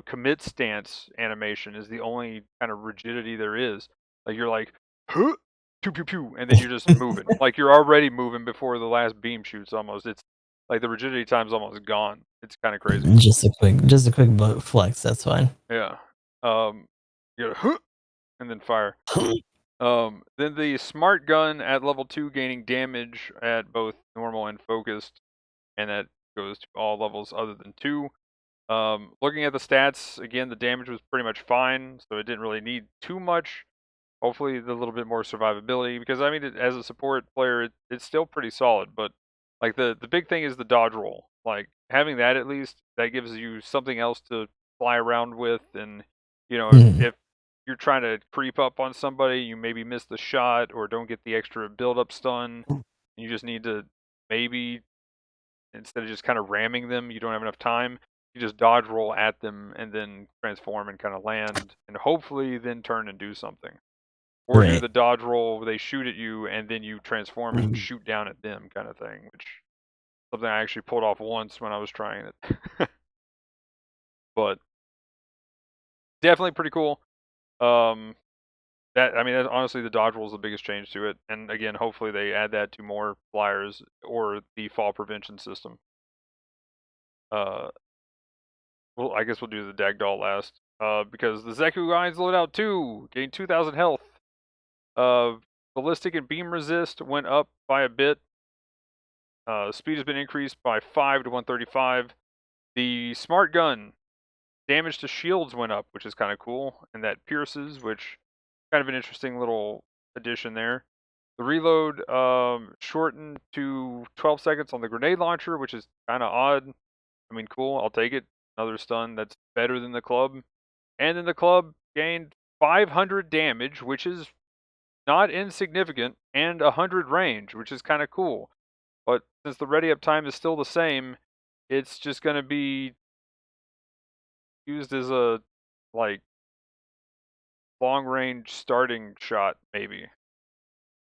commit stance animation is the only kind of rigidity there is. Like you're like, huh, pew pew pew, and then you're just moving. Like you're already moving before the last beam shoots. Almost, it's like the rigidity time's almost gone. It's kind of crazy. Just a quick flex. That's fine. Yeah. You go, huh, and then fire. Then the smart gun at level 2 gaining damage at both normal and focused, and that goes to all levels other than 2. Looking at the stats, again, the damage was pretty much fine, so it didn't really need too much. Hopefully, the little bit more survivability, because I mean, as a support player, it's still pretty solid. But like the big thing is the dodge roll. Like having that at least that gives you something else to fly around with, and Mhm. if you're trying to creep up on somebody, you maybe miss the shot or don't get the extra build up stun. You just need to maybe instead of just kind of ramming them, you don't have enough time. You just dodge roll at them and then transform and kind of land, and hopefully then turn and do something. Or do Right. the dodge roll where they shoot at you and then you transform and shoot down at them kind of thing, which something I actually pulled off once when I was trying it. But definitely pretty cool. Um, that honestly the dodge roll is the biggest change to it, and again, hopefully they add that to more flyers or the fall prevention system. Uh, well, I guess we'll do the Dagdoll last. Because the Zeku Guides loadout 2 gained 2,000 health. Ballistic and beam resist went up by a bit. Speed has been increased by 5 to 135. The smart gun damage to shields went up, which is kind of cool, and that pierces, which kind of an interesting little addition there. The reload shortened to 12 seconds on the grenade launcher, which is kind of odd. I mean, cool. I'll take it. Another stun that's better than the club. And then the club gained 500 damage, which is not insignificant, and 100 range, which is kind of cool. But since the ready up time is still the same, it's just going to be used as a like long range starting shot, maybe.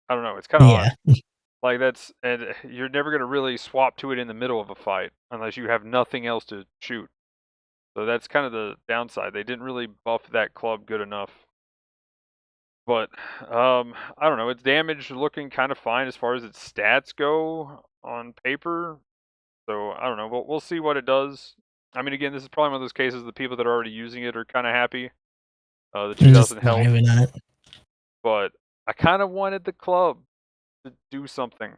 I don't know. It's kind of odd. Yeah. Like that's and you're never going to really swap to it in the middle of a fight unless you have nothing else to shoot. So that's kind of the downside. They didn't really buff that club good enough. But I don't know. Its damage looking kind of fine as far as its stats go on paper. So I don't know. We'll see what it does. I mean, again, this is probably one of those cases the people that are already using it are kind of happy. The I'm just 2000 health, thriving on it. but I kind of wanted the club to do something.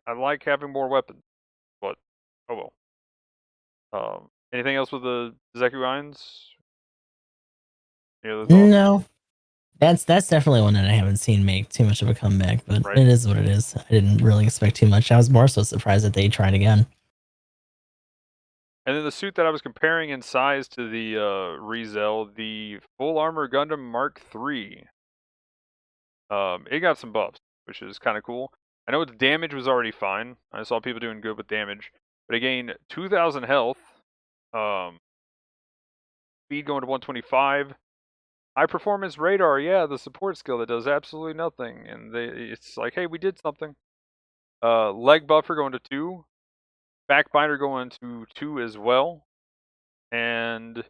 I like having more weapons, but oh well. Anything else with the Zekuines? Any other thoughts? No, that's definitely one that I haven't seen make too much of a comeback, but Right. it is what it is. I didn't really expect too much. I was more so surprised that they tried again. And then the suit that I was comparing in size to the Rezel, the Full Armor Gundam Mark III, it got some buffs, which is kind of cool. I know its damage was already fine. I saw people doing good with damage, but it gained 2,000 health, um, speed going to 125, high performance radar. Yeah, the support skill that does absolutely nothing, and it's like, hey, we did something. Leg buffer going to 2, back binder going to 2 as well, and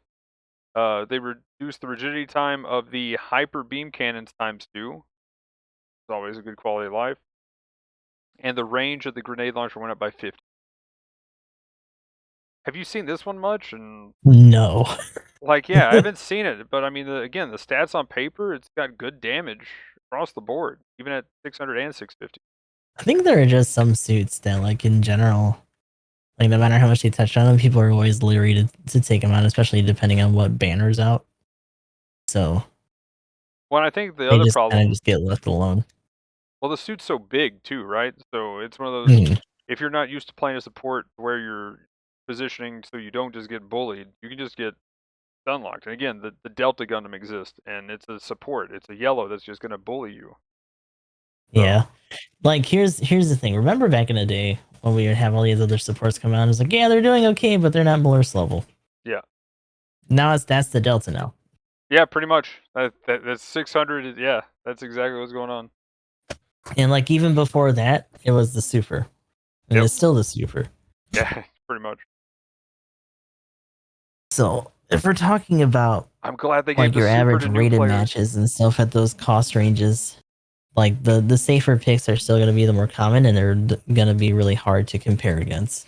they reduced the rigidity time of the hyper beam cannons times 2. It's always a good quality of life. And the range of the grenade launcher went up by 50. Have you seen this one much? And No. like, yeah, I haven't seen it, but I mean, again, the stats on paper, it's got good damage across the board, even at 600 and 650. I think there are just some suits that, like, in general, like, no matter how much they touch on them, people are always leery to take them out, especially depending on what banner's out. So Well, I think the they other just kind of problem, just get left alone. well, the suit's so big too, right? So it's one of those, Mhm. if you're not used to playing a support where you're positioning so you don't just get bullied, you can just get unlocked. And again, the Delta Gundam exists, and it's a support. It's a yellow that's just going to bully you. Yeah. So Like, here's the thing. Remember back in the day when we would have all these other supports come out? It's like, yeah, they're doing okay, but they're not Blur's level. yeah, Now that's the Delta now. yeah, pretty much. That's 600. Yeah, that's exactly what's going on. And like even before that, it was the Super. And Yep. it's still the Super. Yeah, pretty much. So if we're talking about I'm glad they gave like the your super average to new rated players. matches and stuff at those cost ranges, like the safer picks are still going to be the more common and they're going to be really hard to compare against.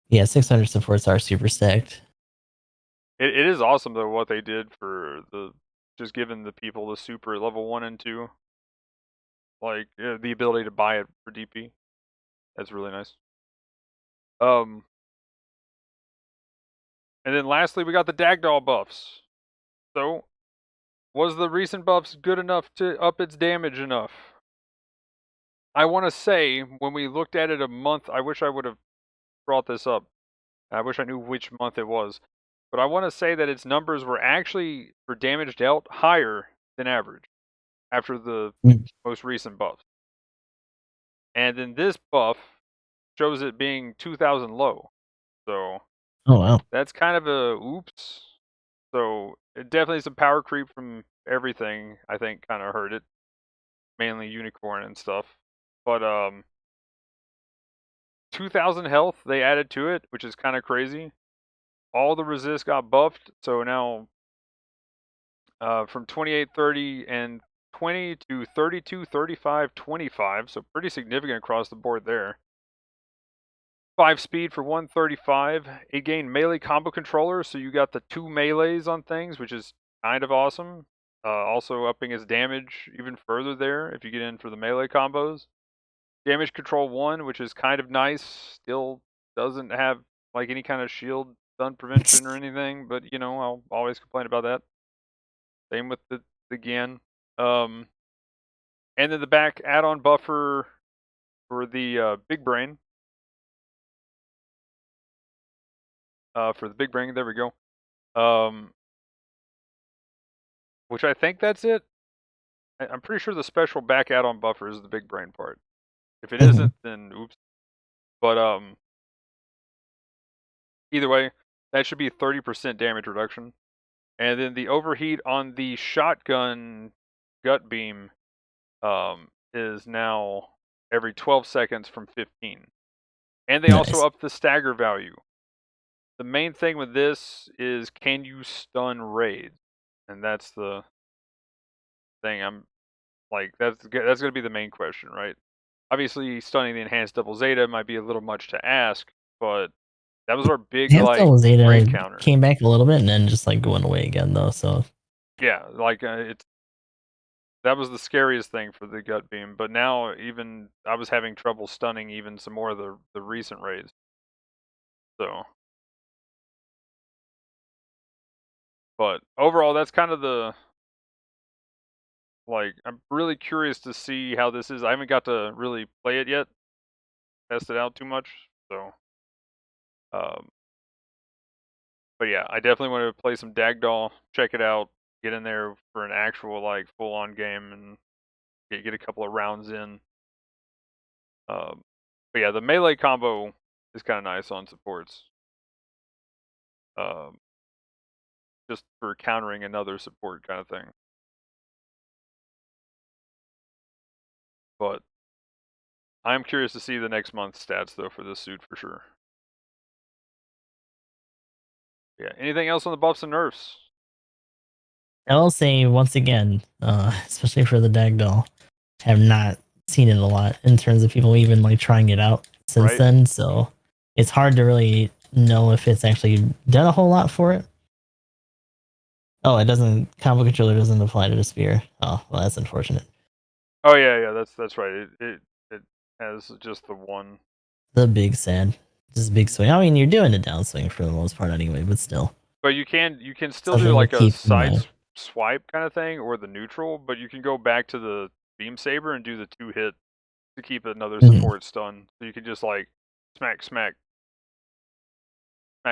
Yeah, 600 supports are super stacked. It is awesome though what they did for the just giving the people the super level 1 and 2, like the ability to buy it for DP. That's really nice. Um, and then lastly we got the Dagdoll buffs. So was the recent buffs good enough to up its damage enough? I want to say when we looked at it a month, I wish I would have brought this up. I wish I knew which month it was. But I want to say that its numbers were actually, for damage dealt, higher than average after the Mm. most recent buffs. And then this buff shows it being 2,000 low. So Oh wow. that's kind of a oops. So it definitely some power creep from everything, I think kind of hurt it. Mainly unicorn and stuff. But 2,000 health they added to it, which is kind of crazy. All the resist got buffed, so now from 2830 and 20 to 32, 35, 25, so pretty significant across the board there. 5 speed for 135. It gained melee combo controller, so you got the 2 melees on things, which is kind of awesome. Also upping its damage even further there if you get in for the melee combos. Damage control 1, which is kind of nice. Still doesn't have like any kind of shield stun prevention or anything, but you know, I'll always complain about that. Same with the Gian. Um, And then the back add-on buffer for the big brain. For the big brain, there we go. Which I think that's it. I'm pretty sure the special back add-on buffer is the big brain part. If it Mhm. isn't, then oops. But either way, that should be 30% damage reduction. And then the overheat on the shotgun gut beam is now every 12 seconds from 15. And they also Nice. up the stagger value. The main thing with this is, can you stun raids? And that's the thing. I'm like, that's going to be the main question, right? Obviously, stunning the enhanced double zeta might be a little much to ask, but that was our big like Hansel raid Zeta counter. came back a little bit and then just like went away again though. So Yeah, like it's that was the scariest thing for the gut beam. But now even I was having trouble stunning even some more of the recent raids. So, but overall, that's kind of the like. I'm really curious to see how this is. I haven't got to really play it yet, test it out too much. So, um, but yeah, I definitely want to play some Dagdoll, check it out, get in there for an actual like full on game and get a couple of rounds in. Um, but yeah, the melee combo is kind of nice on supports. Um, just for countering another support kind of thing. But I'm curious to see the next month's stats though for this suit for sure. Yeah. Anything else on the buffs and nerfs? I will say once again, especially for the Dagdoll, have not seen it a lot in terms of people even like trying it out since Right? then. So it's hard to really know if it's actually done a whole lot for it. Oh, it doesn't. Combo controller doesn't apply to the spear. Oh, well, that's unfortunate. Oh yeah, that's right. It has just the one. The big sad, just big swing. I mean, you're doing a downswing for the most part anyway, but still But you can still do something to like a keep in side mind. swipe kind of thing or the neutral, but you can go back to the beam saber and do the 2 hit to keep another Mhm. support stunned. So you can just like smack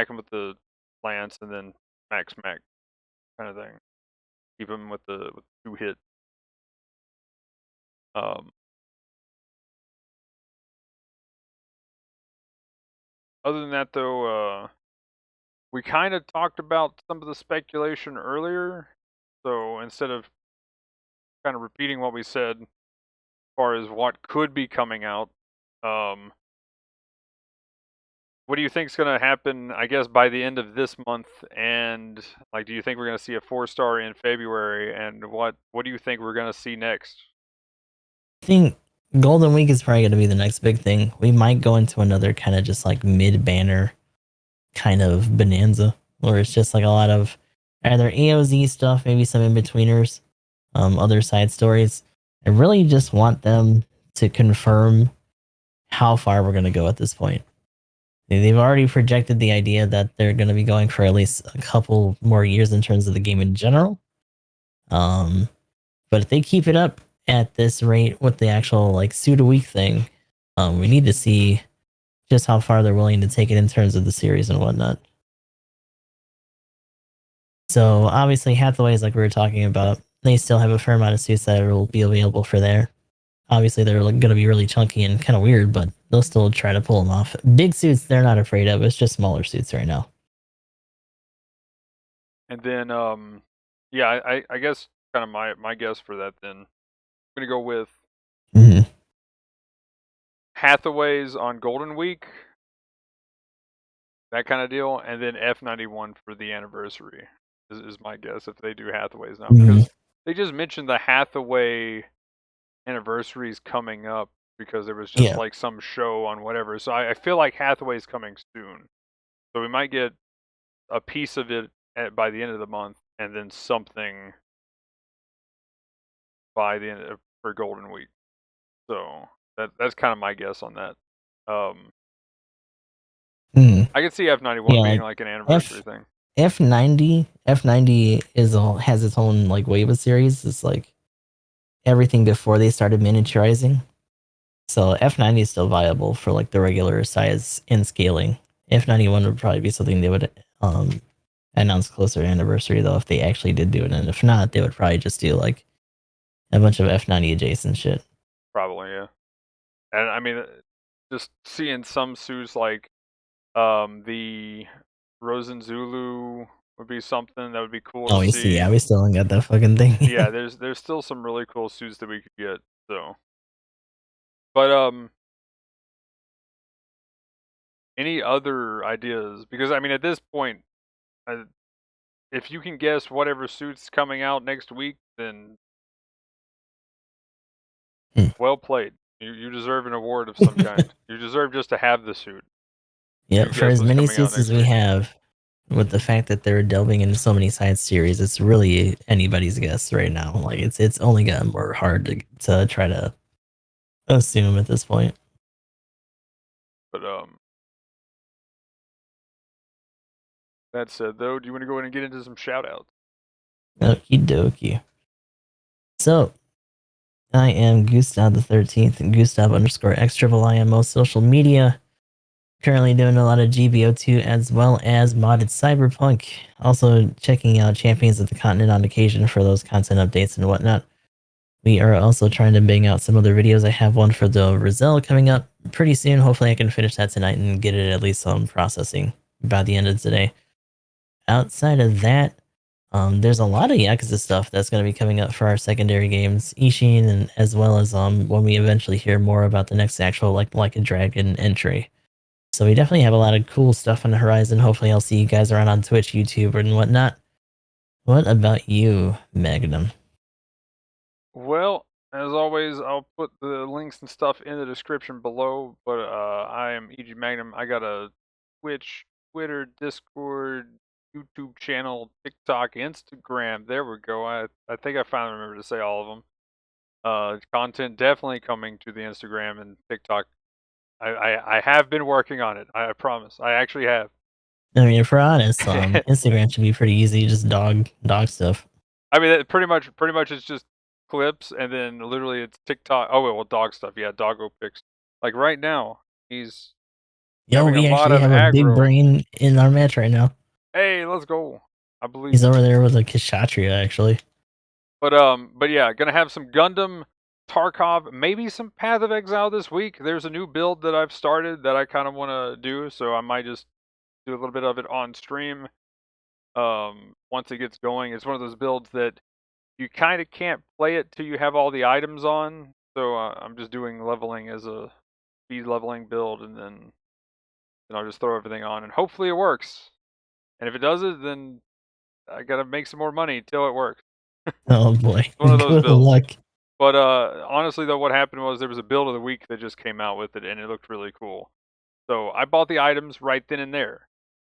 him with the lance and then smack kind of thing. Keep him with the 2 hit. Um, other than that though, we kind of talked about some of the speculation earlier. So instead of kind of repeating what we said as far as what could be coming out, um, what do you think is going to happen, I guess, by the end of this month? And like, do you think we're going to see a 4-star in February? And what do you think we're going to see next? I think Golden Week is probably going to be the next big thing. We might go into another kind of just like mid banner kind of bonanza, where it's just like a lot of either AOZ stuff, maybe some in betweeners, other side stories. I really just want them to confirm how far we're going to go at this point. They've already projected the idea that they're going to be going for at least a couple more years in terms of the game in general. Um, but if they keep it up at this rate with the actual like suit a week thing, we need to see just how far they're willing to take it in terms of the series and whatnot. So obviously, Hathaways, like we were talking about, they still have a fair amount of suits that will be available for there. Obviously, they're going to be really chunky and kind of weird, but they'll still try to pull them off. Big suits, they're not afraid of. It's just smaller suits right now. And then, yeah, I guess kind of my guess for that then. I'm going to go with Mm-hmm. Hathaways on Golden Week, that kind of deal, and then F91 for the anniversary is my guess if they do Hathaways now, Mm-hmm. because they just mentioned the Hathaway anniversary is coming up because there was just Yeah. like some show on whatever. So I feel like Hathaway's coming soon, so we might get a piece of it by the end of the month, and then something by the end for Golden Week. So that's kind of my guess on that. Um, Mm. I could see F91 Yeah, being like like an anniversary F thing. F90 is all has its own like wave of series. It's like everything before they started miniaturizing. So F90 is still viable for like the regular size and scaling. F91 would probably be something they would announce closer to anniversary though if they actually did do it, and if not, they would probably just do like a bunch of F90 adjacent shit. Probably, yeah. And I mean, just seeing some suits like the Rosen Zulu would be something that would be cool to Oh, we see. see. Yeah, we still haven't got that fucking thing. Yeah, there's still some really cool suits that we could get. So, but any other ideas? Because I mean, at this point, uh, if you can guess whatever suit's coming out next week, then Hmm. well played. You deserve an award of some kind. You deserve just to have the suit. You Yep, for guess as what's many coming out suits as next we week. have, with the fact that they're delving into so many side series, it's really anybody's guess right now. Like it's only gotten more hard to try to assume at this point. But that said, though, do you want to go in and get into some shout outs? Okie dokie. So I am Gustav the 13th, Gustav underscore X triple I on most social media. Currently doing a lot of GBO2 as well as modded Cyberpunk. Also checking out Champions of the Continent on occasion for those content updates and whatnot. We are also trying to bang out some other videos. I have one for the Rezel coming up pretty soon. Hopefully I can finish that tonight and get it at least some processing by the end of today. Outside of that, there's a lot of Yakuza stuff that's going to be coming up for our secondary games, Ishin, and as well as when we eventually hear more about the next actual like a Dragon entry. So we definitely have a lot of cool stuff on the horizon. Hopefully I'll see you guys around on Twitch, YouTube, and whatnot. What about you, Magnum? Well, as always, I'll put the links and stuff in the description below. But I am EG Magnum. I got a Twitch, Twitter, Discord, YouTube channel, TikTok, Instagram. There we go. I think I finally remember to say all of them. Content definitely coming to the Instagram and TikTok. I have been working on it. I promise. I actually have. I mean, if we're honest, Instagram should be pretty easy, just dog stuff. I mean, pretty much it's just clips, and then literally it's TikTok. Oh well, dog stuff. Yeah, doggo pics. Like right now, he's Yo, having a we lot actually of have a big aggro. brain in our match right now. Hey, let's go. I believe He's you. over there with a Kshatriya, actually. But yeah, gonna have some Gundam, Tarkov, maybe some Path of Exile this week. There's a new build that I've started that I kind of want to do, so I might just do a little bit of it on stream. Once it gets going, it's one of those builds that you kind of can't play it till you have all the items on. So I'm just doing leveling as a speed leveling build, and then I'll just throw everything on, and hopefully it works. And if it doesn't, then I gotta make some more money till it works. Oh boy, It's one of those good builds. luck. But honestly, though, what happened was there was a build of the week that just came out with it, and it looked really cool. So I bought the items right then and there.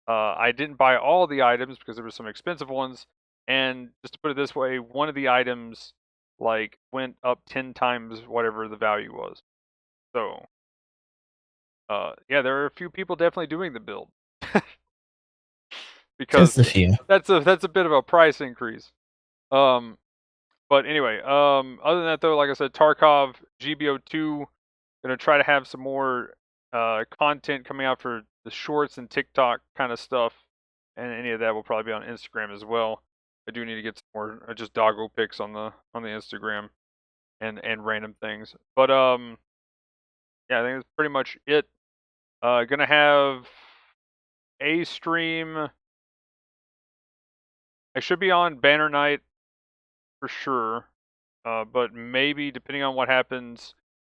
I didn't buy all the items because there were some expensive ones, and just to put it this way, one of the items like went up 10 times whatever the value was. So, yeah, there are a few people definitely doing the build Just because a few. that's a bit of a price increase. Um, but anyway, other than that though, like I said, Tarkov GBO2 gonna try to have some more content coming out for the shorts and TikTok kind of stuff, and any of that will probably be on Instagram as well. I do need to get some more just doggo pics on the Instagram and random things. But yeah, I think that's pretty much it. Gonna have a stream. I should be on Banner Night for sure. But maybe depending on what happens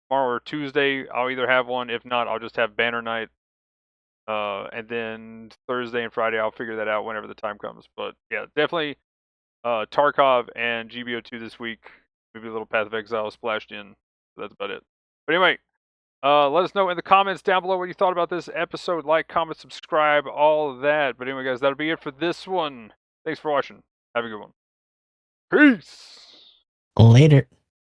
tomorrow or Tuesday, I'll either have one. If not, I'll just have Banner Night. And then Thursday and Friday, I'll figure that out whenever the time comes. But yeah, definitely Tarkov and GBO2 this week. Maybe a little Path of Exile splashed in. So that's about it. But anyway, let us know in the comments down below what you thought about this episode. Like, comment, subscribe, all of that. But anyway, guys, that'll be it for this one. Thanks for watching. Have a good one. Peace. Later.